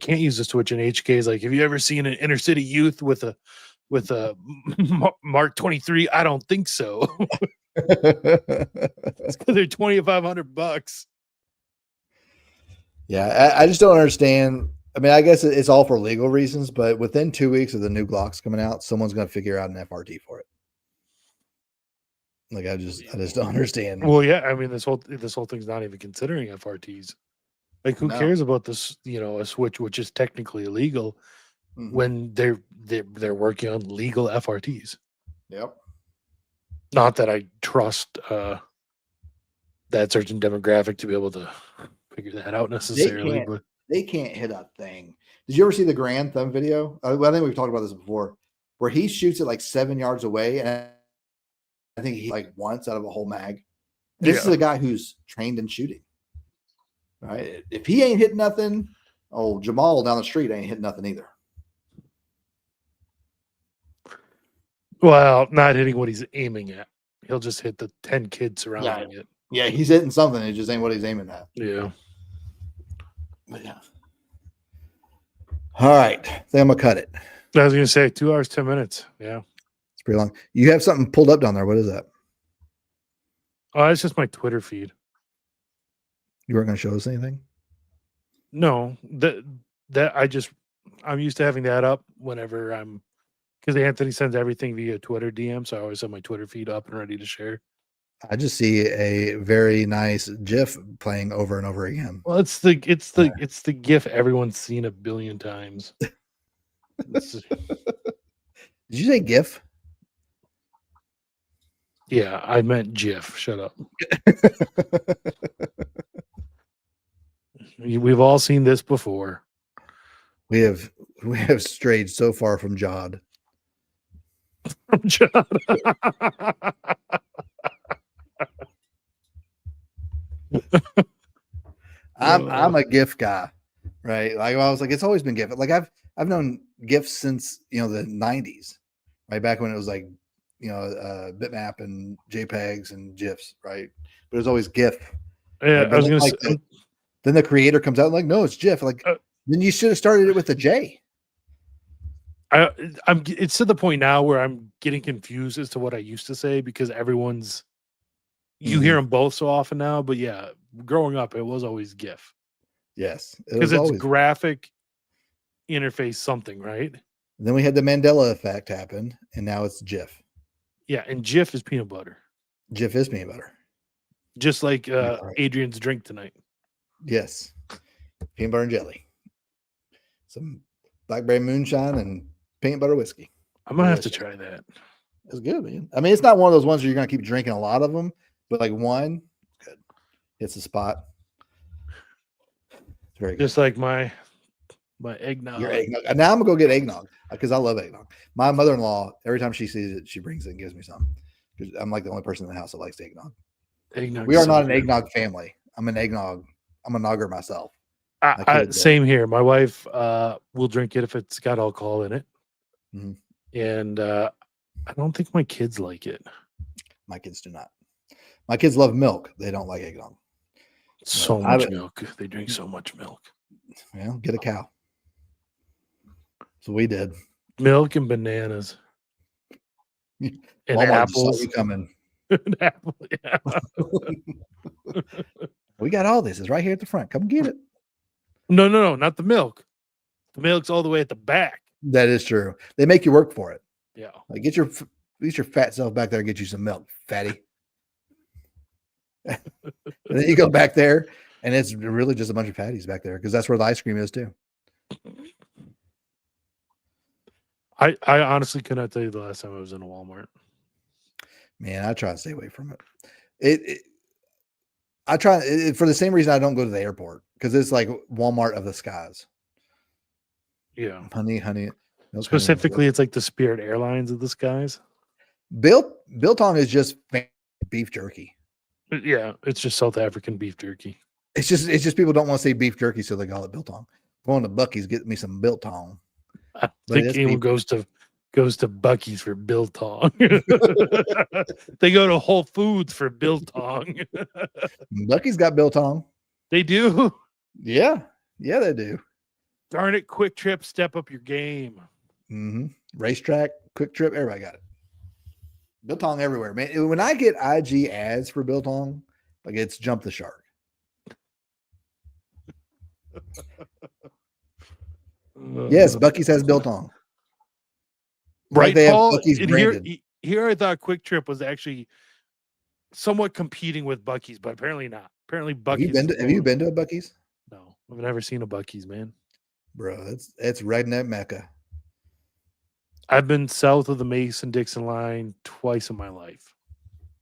can't use the switch, and HK is like, have you ever seen an inner city youth with a Mark 23? I don't think so. It's because they're $2,500. Yeah, I just don't understand. I mean, I guess it's all for legal reasons, but within 2 weeks of the new Glocks coming out, someone's going to figure out an FRT for it. Like I just don't understand. Well, yeah, I mean this whole thing's not even considering FRTs. Like, who No. cares about this? A switch which is technically illegal when they're working on legal FRTs. Yep. Not that I trust that certain demographic to be able to figure that out necessarily, but They can't hit a thing. Did you ever see the Grand Thumb video? Well, I think we've talked about this before, where he shoots it like 7 yards away, and I think he like once out of a whole mag. This is a guy who's trained in shooting, right? If he ain't hitting nothing, Jamal down the street ain't hitting nothing either. well, not hitting what he's aiming at. He'll just hit the 10 kids surrounding it. Yeah, he's hitting something. It just ain't what he's aiming at. Yeah. But yeah. All right. I think I'm gonna cut it. I was gonna say 2 hours, 10 minutes. Yeah. It's pretty long. You have something pulled up down there. What is that? Oh, it's just my Twitter feed. You weren't gonna show us anything? No, I'm used to having that up whenever because Anthony sends everything via Twitter DM, so I always have my Twitter feed up and ready to share. I just see a very nice GIF playing over and over again. Well, it's the GIF everyone's seen a billion times. Did you say GIF? Yeah, I meant GIF. Shut up. We've all seen this before. We have strayed so far from Jod. From John. I'm a GIF guy, right? Like I was like, it's always been GIF. Like I've known GIFs since the 90s, right? Back when it was like bitmap and JPEGs and GIFs, right? But it was always GIF. Yeah, right? I was gonna say. Then the creator comes out and like, no, it's GIF. Like then you should have started it with a J. It's to the point now where I'm getting confused as to what I used to say because you hear them both so often now. But yeah, growing up, it was always GIF. Yes, because it's graphic interface something, right? And then we had the Mandela effect happen, and now it's GIF. Yeah, and GIF is peanut butter. GIF is peanut butter, just like Adrian's drink tonight. Yes, peanut butter and jelly, some blackberry moonshine, and peanut butter whiskey. I'm gonna have to try that. It's good, man. I mean, it's not one of those ones where you're gonna keep drinking a lot of them, but like one, good, hits the spot. It's very good. Just like my eggnog. Your eggnog. Now I'm gonna go get eggnog because I love eggnog. My mother-in-law, every time she sees it, she brings it and gives me some. Because I'm like the only person in the house that likes eggnog. Eggnog. We are not an eggnog family. I'm a nogger myself. Same here. My wife will drink it if it's got alcohol in it, and I don't think my kids like it. My kids do not. My kids love milk. They don't like eggnog. So much milk. They drink so much milk. Well, get a cow. So we did. Milk and bananas. And Walmart apples. Saw you coming. An apple, yeah. We got all this. It's right here at the front. Come get it. No, not the milk. The milk's all the way at the back. That is true. They make you work for it. Yeah. Like get your fat self back there and get you some milk, fatty. And then you go back there, and it's really just a bunch of patties back there because that's where the ice cream is too. I honestly could not tell you the last time I was in a Walmart. Man, I try to stay away from it. I try for the same reason I don't go to the airport because it's like Walmart of the skies. Yeah, honey. Specifically, it's like the Spirit Airlines of the skies. Biltong is just beef jerky. Yeah, it's just South African beef jerky. It's just people don't want to say beef jerky, so they call it biltong. Going to Bucky's, get me some biltong. I think anyone goes to Bucky's for biltong. They go to Whole Foods for biltong. Bucky's got biltong. They do. Yeah, they do. Darn it! Quick Trip, step up your game. Racetrack, Quick Trip, everybody got it. Biltong everywhere, man. When I get IG ads for biltong, like it's jump the shark. Yes, Bucky's has biltong. Right, like they Paul. have Bucky's branded. Here, I thought Quick Trip was actually somewhat competing with Buc-ee's, but apparently not. Apparently Have Buc-ee's. have you been to a Buc-ee's? No, I've never seen a Buc-ee's, man. Bro, it's redneck Mecca. I've been south of the Mason-Dixon line twice in my life.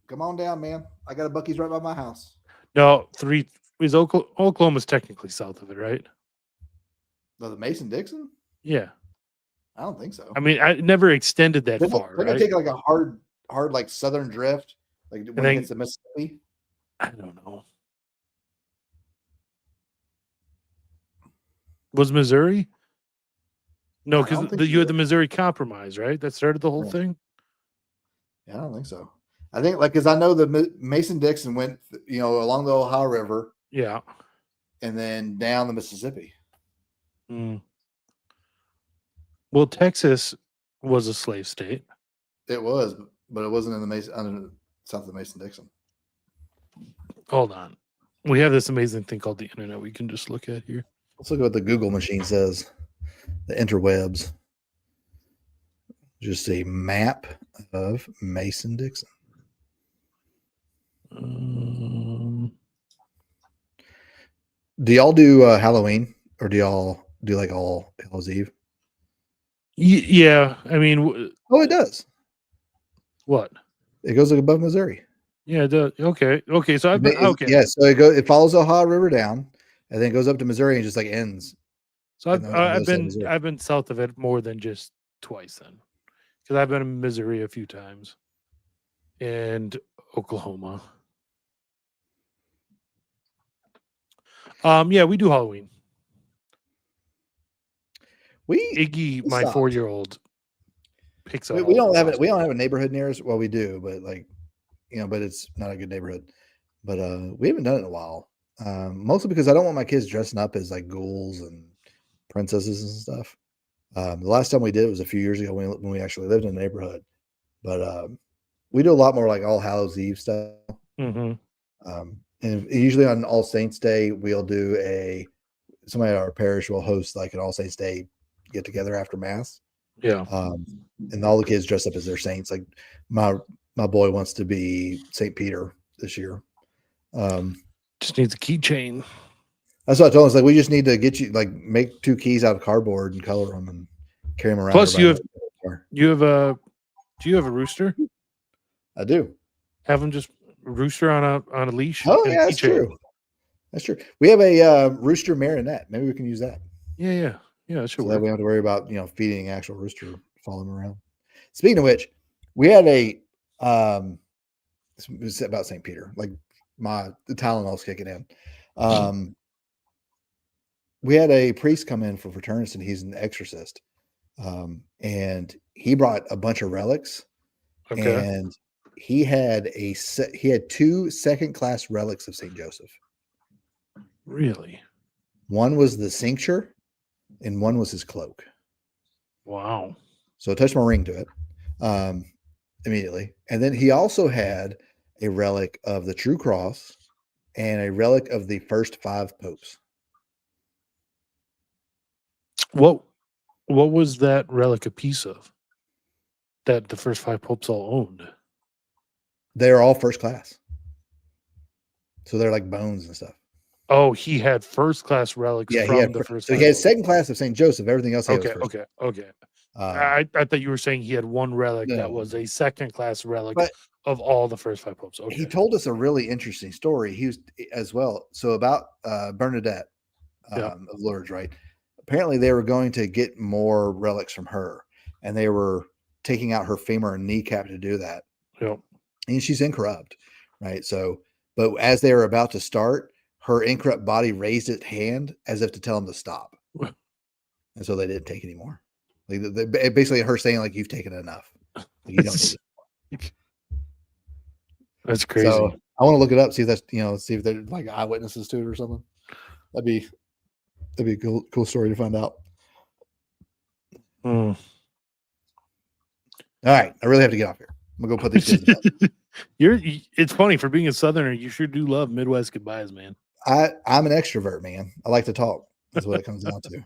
Come on down, man. I got a Buc-ee's right by my house. No, Oklahoma's technically south of it, right? No, the Mason-Dixon? Yeah. I don't think so. I mean, I never extended that far, Didn't right? it take like a hard like southern drift? Like when it hits the Mississippi? I don't know. Was Missouri? No, because you had the Missouri Compromise, right? That started the whole thing. Yeah, I don't think so. I think because I know the Mason-Dixon went, along the Ohio River. Yeah. And then down the Mississippi. Mm. Well, Texas was a slave state. It was, but it wasn't in the south of the Mason-Dixon. Hold on. We have this amazing thing called the internet we can just look at here. Let's look at what the Google machine says. The interwebs. Just a map of Mason-Dixon. Do y'all do Halloween, or do y'all do like All Hallows Eve? Yeah, I mean, it does. What? It goes like above Missouri. Yeah, okay. So I've been okay. Yeah, so it follows the Ohio River down, and then it goes up to Missouri and just like ends. So I've been south of it more than just twice then, because I've been in Missouri a few times, and Oklahoma. Yeah, we do Halloween. Iggy, my 4-year-old, picks up. We don't have it. We don't have a neighborhood near us. Well, we do, but but it's not a good neighborhood. But we haven't done it in a while. Mostly because I don't want my kids dressing up as like ghouls and princesses and stuff. The last time we did it was a few years ago when we actually lived in a neighborhood. But we do a lot more like All Hallows Eve stuff. Mm-hmm. And usually on All Saints Day, we'll do somebody at our parish will host like an All Saints Day get together after Mass. Yeah. And all the kids dress up as their saints. Like my boy wants to be St. Peter this year. Just needs a keychain. That's what I told him. It's like, we just need to get you, like, make 2 keys out of cardboard and color them and carry them around. Plus, do you have a rooster? I do. Have them just rooster on a leash. Oh yeah, that's true. That's true. We have a rooster marionette. Maybe we can use that. Yeah. That should so work. that we don't have to worry about feeding an actual rooster following around. Speaking of which, we had it was about St. Peter. Like the Tylenol's kicking in. We had a priest come in for fraternity, and he's an exorcist. And he brought a bunch of relics. Okay. And he had 2 second-class relics of St. Joseph. Really? One was the cincture, and one was his cloak. Wow. So I touched my ring to it immediately. And then he also had a relic of the True Cross and a relic of the first 5 popes. What was that relic a piece of? That the first 5 popes all owned? They're all first class. So they're like bones and stuff. Oh, he had first class relics from the first. So he had second class of St. Joseph. Everything else. Okay. I thought you were saying he had one relic that was a second class relic of all the first 5 popes. Okay. He told us a really interesting story. He was as well. So about Bernadette of Lourdes, right? Apparently they were going to get more relics from her, and they were taking out her femur and kneecap to do that. Yep. And she's incorrupt, right? So, but as they were about to start, her incorrupt body raised its hand as if to tell them to stop. And so they didn't take any more. Like basically her saying, like, you've taken enough. Like, you don't need it. That's crazy. So I want to look it up, see if that's, see if they're like eyewitnesses to it or something. That'd be a cool story to find out. All right. I really have to get off here. I'm gonna go put these kids to bed. It's funny, for being a Southerner, you sure do love Midwest goodbyes, man. I'm an extrovert, man. I like to talk. That's what it comes down to.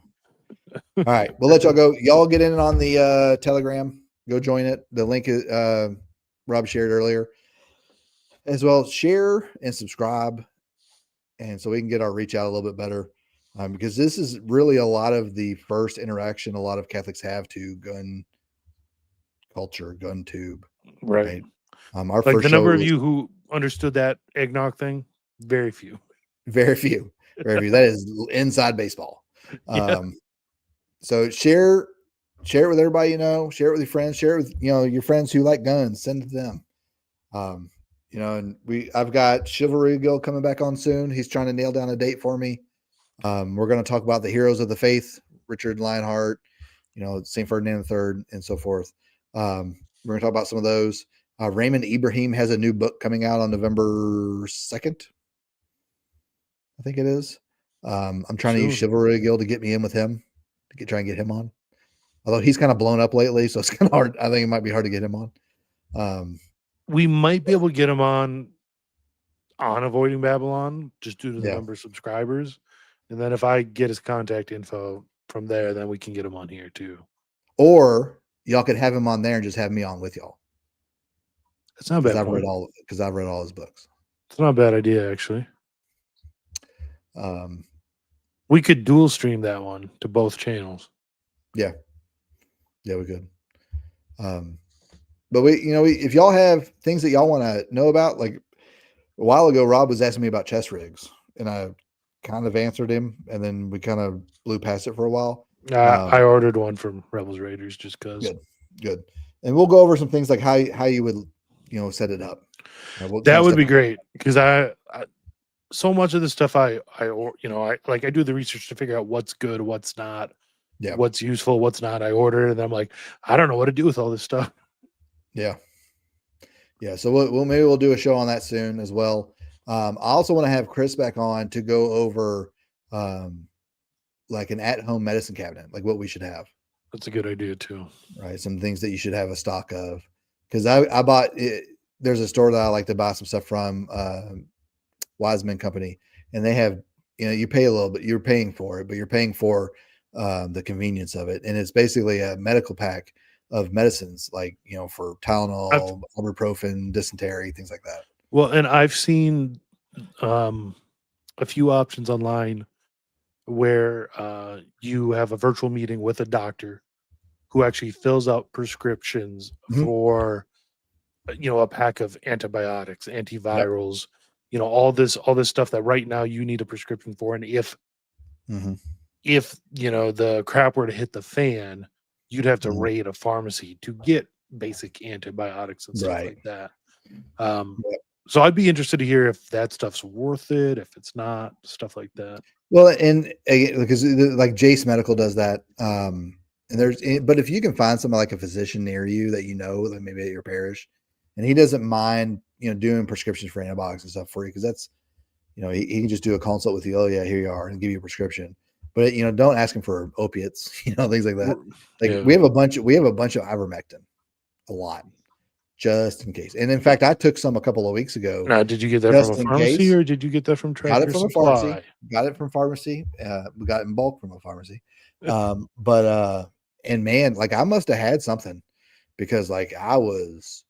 All right, we'll let y'all go. Y'all get in on the Telegram. Go join it. The link is Rob shared earlier. as well. Share and subscribe, and so we can get our reach out a little bit better, because this is really a lot of the first interaction a lot of Catholics have to gun culture, gun tube. Right. Our Like first the show number of was you who understood that eggnog thing, very few. very few, very few. That is inside baseball. Yeah. So share it with everybody, share it with your friends, share it with, your friends who like guns, send it to them. And I've got Chivalry Guild coming back on soon. He's trying to nail down a date for me. We're going to talk about the heroes of the faith, Richard Lionheart, St. Ferdinand III, and so forth. We're going to talk about some of those. Raymond Ibrahim has a new book coming out on November 2nd. I think it is. I'm trying to use Chivalry Guild to get me in with him, try and get him on. Although he's kind of blown up lately, so it's kind of hard. I think it might be hard to get him on. We might be able to get him on Avoiding Babylon, just due to the number of subscribers. And then if I get his contact info from there, then we can get him on here too. Or y'all could have him on there and just have me on with y'all. That's not bad. I've read all his books. It's not a bad idea, actually. We could dual stream that one to both channels. Yeah, we could. But if y'all have things that y'all want to know about, like a while ago, Rob was asking me about chest rigs, and I kind of answered him, and then we kind of blew past it for a while. I ordered one from Rebels Raiders just because. Good. And we'll go over some things like how you would, set it up. That would be great, because I so much of the stuff I do the research to figure out what's good, what's not, what's useful, what's not. I order it, and I'm like, I don't know what to do with all this stuff. Yeah. So maybe we'll do a show on that soon as well. I also want to have Chris back on to go over like an at-home medicine cabinet, like what we should have. That's a good idea too. Right, some things that you should have a stock of. Because I bought it. There's a store that I like to buy some stuff from, Wiseman Company, and they have, you pay a little bit, you're paying for it, but you're paying for the convenience of it, and it's basically a medical pack of medicines, like for Tylenol, ibuprofen, dysentery, things like that. Well, and I've seen a few options online where you have a virtual meeting with a doctor who actually fills out prescriptions for a pack of antibiotics, antivirals, all this stuff that right now you need a prescription for. And if the crap were to hit the fan, you'd have to raid a pharmacy to get basic antibiotics and stuff like that. So I'd be interested to hear if that stuff's worth it, if it's not, stuff like that. Well, and because like Jace Medical does that, but if you can find somebody like a physician near you that like maybe at your parish, and he doesn't mind doing prescriptions for antibiotics and stuff for you, because that's he can just do a consult with you. Oh yeah, here you are, and give you a prescription. But don't ask him for opiates, things like that. Like we have a bunch of ivermectin, a lot, just in case. And in fact, I took some a couple of weeks ago. Now, did you get that from a pharmacy, or did you get that from Tractor Got it from Supply? a pharmacy. Got it from pharmacy. We got it in bulk from a pharmacy. And man, like I must have had something, because like I was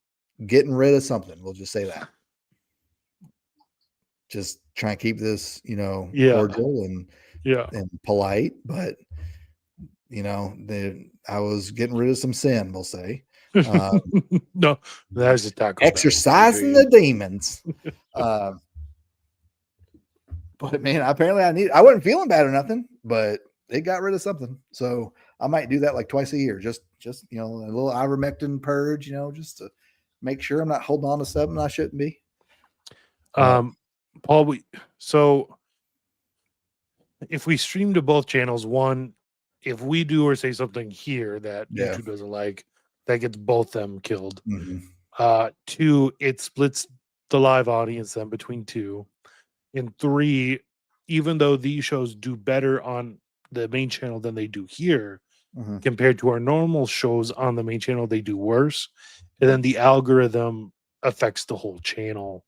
getting rid of something. We'll just say that. Just try and keep this, cordial and polite, but I was getting rid of some sin, we'll say. No, that's a taco. Exercising the demons. But man, apparently I wasn't feeling bad or nothing, but it got rid of something. So I might do that like twice a year. Just a little ivermectin purge, just to make sure I'm not holding on to something I shouldn't be. Paul, so if we stream to both channels, one, if we do or say something here that YouTube doesn't like, that gets both them killed. Two, it splits the live audience then between two. And three, even though these shows do better on the main channel than they do here, compared to our normal shows on the main channel, they do worse. And then the algorithm affects the whole channel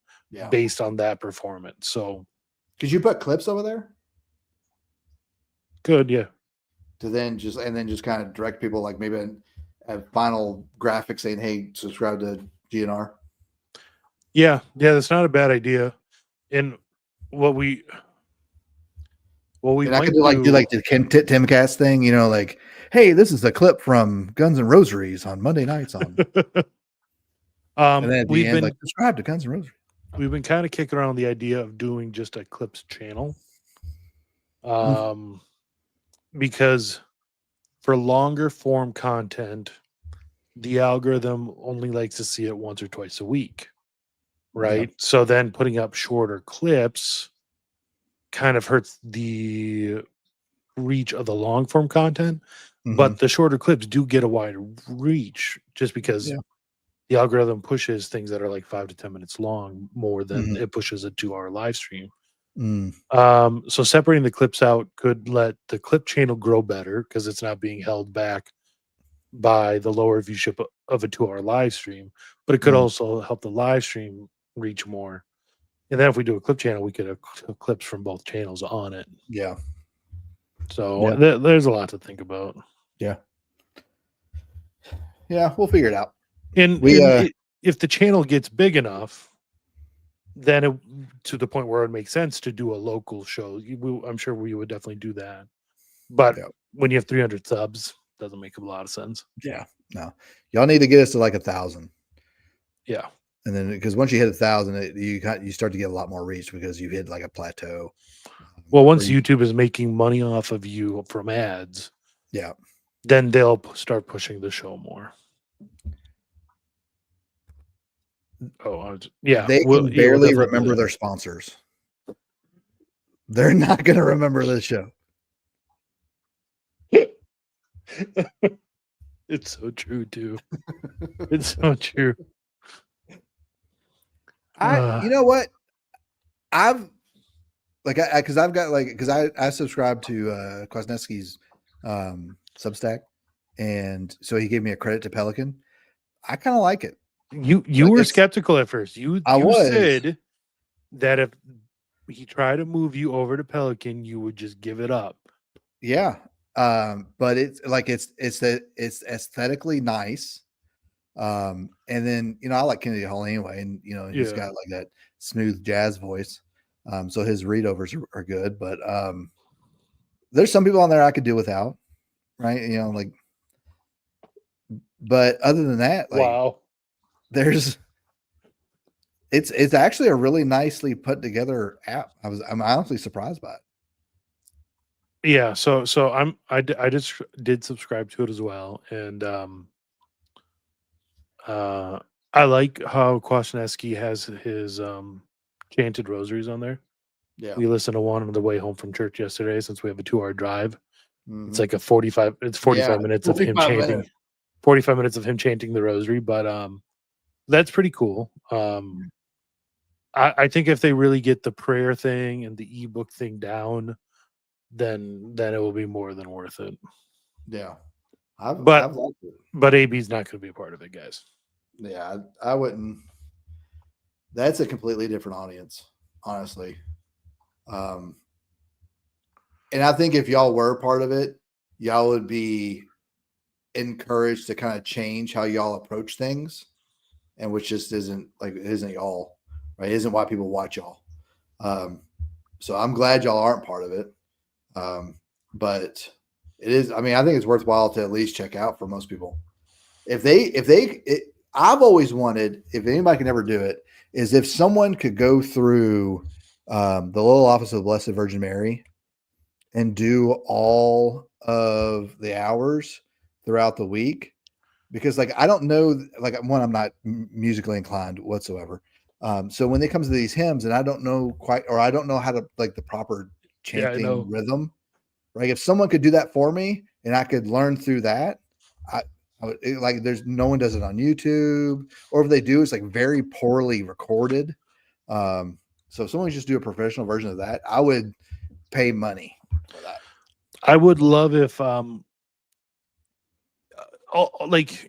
based on that performance. So could you put clips over there? Good, yeah. To then just kind of direct people, like maybe a final graphic saying, "Hey, subscribe to GNR." Yeah, that's not a bad idea. And what we And I might could do do, like the Timcast thing, like, hey, this is a clip from Guns and Rosaries on Monday nights on, and then at the end, like, subscribe to Guns and Roses. we've been kind of kicking around the idea of doing just a clips channel. Because for longer form content, the algorithm only likes to see it once or twice a week. Right. So then putting up shorter clips kind of hurts the reach of the long form content, but the shorter clips do get a wider reach just because the algorithm pushes things that are like 5 to 10 minutes long more than it pushes a 2-hour live stream. So separating the clips out could let the clip channel grow better because it's not being held back by the lower viewership of a 2-hour live stream, but it could also help the live stream reach more. And then if we do a clip channel, we could have clips from both channels on it. Yeah. So there's a lot to think about. Yeah. Yeah, we'll figure it out. And if the channel gets big enough, then to the point where it makes sense to do a local show, I'm sure we would definitely do that. But when you have 300 subs, doesn't make a lot of sense. Yeah, no, y'all need to get us to like 1,000. Yeah, and then because once you hit 1,000, you start to get a lot more reach because you hit like a plateau. Well, once YouTube is making money off of you from ads, then they'll start pushing the show more. They can barely remember their sponsors. They're not going to remember this show. It's so true too. It's so true. You know what? I've I subscribe to Kwasniewski's Substack, and so he gave me a credit to Pelican. I kind of like it. You were skeptical at first. You said that if he tried to move you over to Pelican, you would just give it up. Yeah. But it's like it's aesthetically nice. And then I like Kennedy Hall anyway, and he's got like that smooth jazz voice. So his readovers are good, but there's some people on there I could do without, right? But other than that, it's actually a really nicely put together app. I'm honestly surprised by it. Yeah, so I just did subscribe to it as well, and I like how Kwasniewski has his chanted rosaries on there. Yeah, we listened to one on the way home from church yesterday since we have a 2-hour drive. It's like 45 minutes of him chanting. 45 minutes of him chanting the rosary, but that's pretty cool. I think if they really get the prayer thing and the ebook thing down, then it will be more than worth it. Yeah. I've liked it. But AB's not going to be a part of it, guys. Yeah, I wouldn't. That's a completely different audience, honestly. And I think if y'all were part of it, y'all would be encouraged to kind of change how y'all approach things, and which just isn't y'all, right? Isn't why people watch y'all. So I'm glad y'all aren't part of it. But it is, I think it's worthwhile to at least check out for most people. I've always wanted, if anybody can ever do it, is if someone could go through the Little Office of the Blessed Virgin Mary and do all of the hours throughout the week, because I don't know, I'm not musically inclined whatsoever. So when it comes to these hymns and I don't know quite, or I don't know how to the proper chanting rhythm, right? If someone could do that for me and I could learn through that, I would, there's no one does it on YouTube, or if they do, it's very poorly recorded. So if someone just do a professional version of that, I would pay money for that. I would love if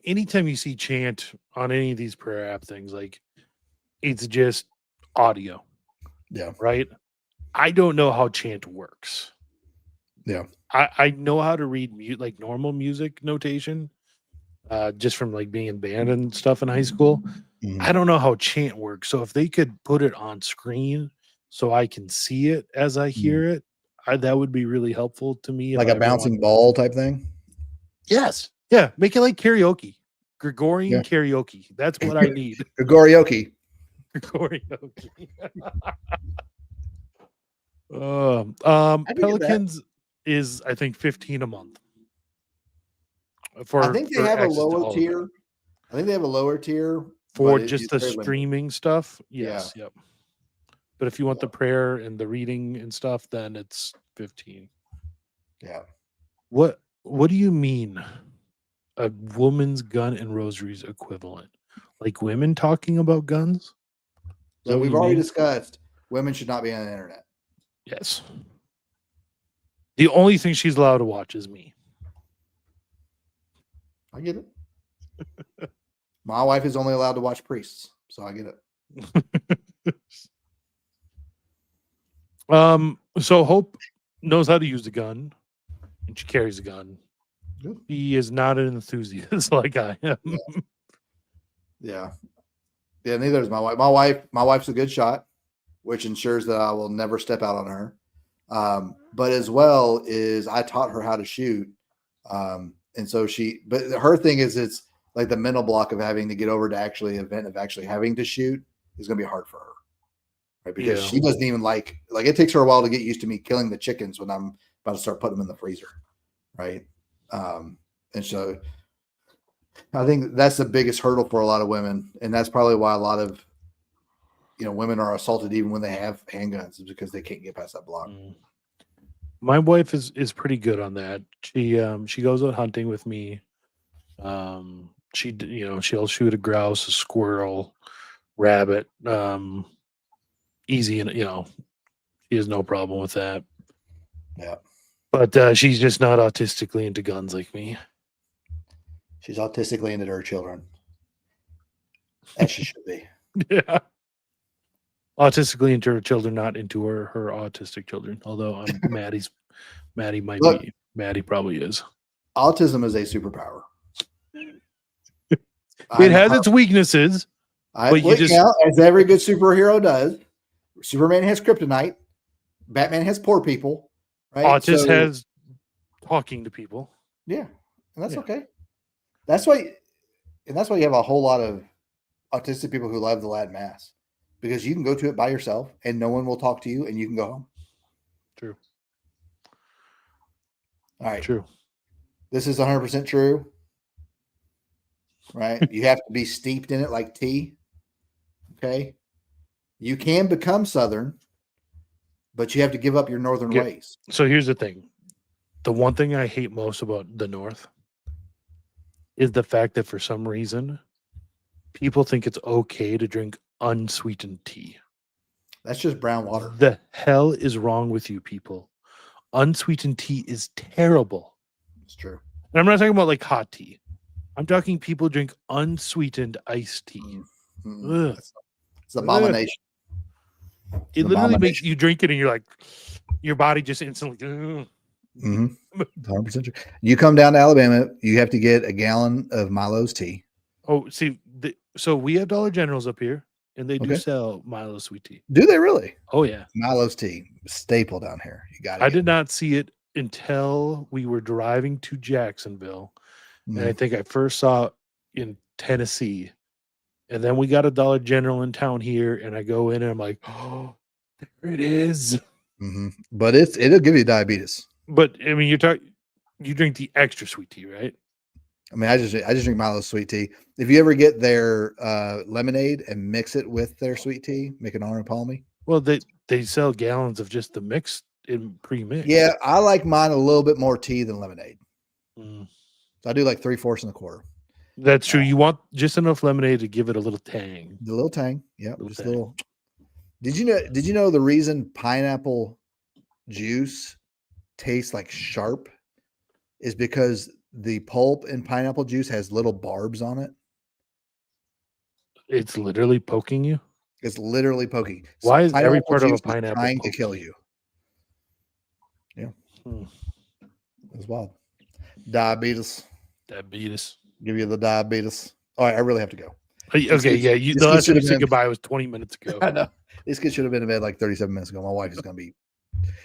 anytime you see chant on any of these prayer app things, it's just audio. Yeah. Right. I don't know how chant works. Yeah. I know how to read normal music notation, just from being in band and stuff in high school. I don't know how chant works. So if they could put it on screen so I can see it as I hear it, that would be really helpful to me. Like if a I ever bouncing want- ball type thing. Yes. Yeah. Make it like karaoke. Gregorian Yeah. karaoke. That's what I need. Gregorioki. Karaoke. I can get that. Pelicans is I think 15 a month. I think they have a access to all lower of tier. that. I think they have a lower tier For but just it's the very limited. streaming stuff. Yes, yep. But if you want the prayer and the reading and stuff, then it's 15. Yeah. What do you mean a woman's gun and rosaries equivalent? Like women talking about guns? Is that So what we've you already mean? discussed women should not be on the internet. Yes. The only thing she's allowed to watch is me. I get it. My wife is only allowed to watch priests, so I get it. So Hope knows how to use a gun and she carries a gun. Good. He is not an enthusiast like I am. Yeah. Yeah, neither is my wife. My wife's a good shot, which ensures that I will never step out on her. But as well is I taught her how to shoot. And so but her thing is it's like the mental block of having to get over to actually event of actually having to shoot is going to be hard for her. Right. Because she doesn't even like it takes her a while to get used to me killing the chickens when I'm about to start putting them in the freezer. Right. And so I think that's the biggest hurdle for a lot of women. And that's probably why a lot of, women are assaulted even when they have handguns is because they can't get past that block. My wife is pretty good on that. She goes out hunting with me. She'll shoot a grouse, a squirrel, rabbit. Easy, and she has no problem with that. Yeah. But she's just not autistically into guns like me. She's autistically into her children. As she should be. Yeah. Autistically into her children, not into her autistic children. Although Maddie might Look, be. Maddie probably is. Autism is a superpower. It has its weaknesses. As every good superhero does. Superman has kryptonite. Batman has poor people. Right? Autism has talking to people. Yeah. And that's okay. That's why you have a whole lot of autistic people who love the Latin Mass. Because you can go to it by yourself and no one will talk to you and you can go home. True. All right. True. This is 100% true. Right? You have to be steeped in it like tea. Okay? You can become Southern, but you have to give up your Northern ways. So here's the thing. The one thing I hate most about the North is the fact that for some reason, people think it's okay to drink unsweetened tea. That's just brown water. The hell is wrong with you people? Unsweetened tea is terrible. It's true. And I'm not talking about like hot tea. I'm talking people drink unsweetened iced tea. It's an abomination. It literally makes you drink it and you're like, your body just instantly. 100% true. You come down to Alabama, you have to get a gallon of Milo's tea. Oh, see, so we have Dollar Generals up here, and they do sell Milo sweet tea. Do they really? Oh yeah, Milo's tea, staple down here. You got it. I did not see it until we were driving to Jacksonville, and I think I first saw it in Tennessee, and then we got a Dollar General in town here, and I go in and I'm like, oh, there it is. But it'll give you diabetes. But I mean, you drink the extra sweet tea, right? I mean, I just drink Milo's sweet tea. If you ever get their lemonade and mix it with their sweet tea, make an Arnold Palmy. Well, they sell gallons of just the mix in pre-mix. Yeah, I like mine a little bit more tea than lemonade. So I do like 3/4 and 1/4. That's true. You want just enough lemonade to give it a little tang. The little tang, yeah, just tang. a little. Did you know the reason pineapple juice tastes like sharp is because the pulp in pineapple juice has little barbs on it? It's literally poking you. It's literally poking. Why is every Pineapple part of a juice is pineapple trying to poking kill you? Yeah, Hmm. it's wild. Diabetes. Diabetes. Give you the diabetes. All right, I really have to go. Okay, yeah. these The kids last should time you have said been- goodbye was 20 minutes ago. I know. These kids should have been in bed like 37 minutes ago. My wife is going to be,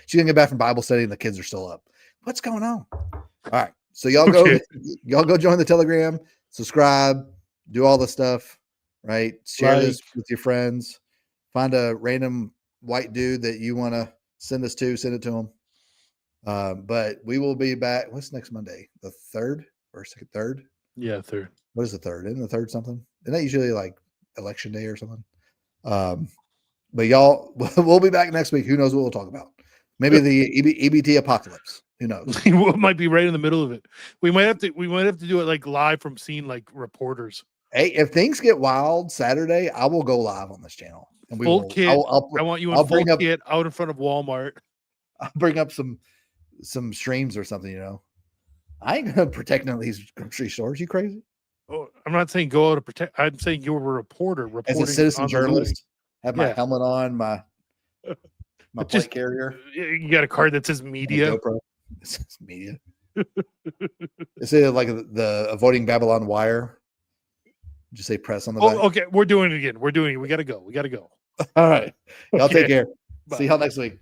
she's going to get back from Bible study and the kids are still up. What's going on? All right. So y'all Okay. go join the Telegram, subscribe, do all the stuff, right? Share this with your friends. Find a random white dude that you want to send us to, send it to him. But we will be back. What's next Monday? The 3rd or second, 3rd? Yeah, 3rd. What is the 3rd? Isn't the 3rd something? Isn't that usually like election day or something? But y'all, we'll be back next week. Who knows what we'll talk about? Maybe the EBT apocalypse. Who knows? We might be right in the middle of it. We might have to do it like live from scene, like reporters. Hey, if things get wild Saturday, I will go live on this channel. And we Full will. kit. I want you in I'll full bring up- kit out in front of Walmart. I'll bring up some streams or something. You know, I ain't gonna protect none of these grocery stores. You crazy? Oh, I'm not saying go out to protect. I'm saying you're a reporter. As Reporting a citizen on the looting. journalist, have my Yeah. helmet on, my But plate just- carrier, You got a card that says and a media. GoPro. This is media. It's like the avoiding Babylon wire. Just say press on the back. Oh, okay. We're doing it again. We got to go. All right. Y'all Okay. take care. Bye. See y'all next week.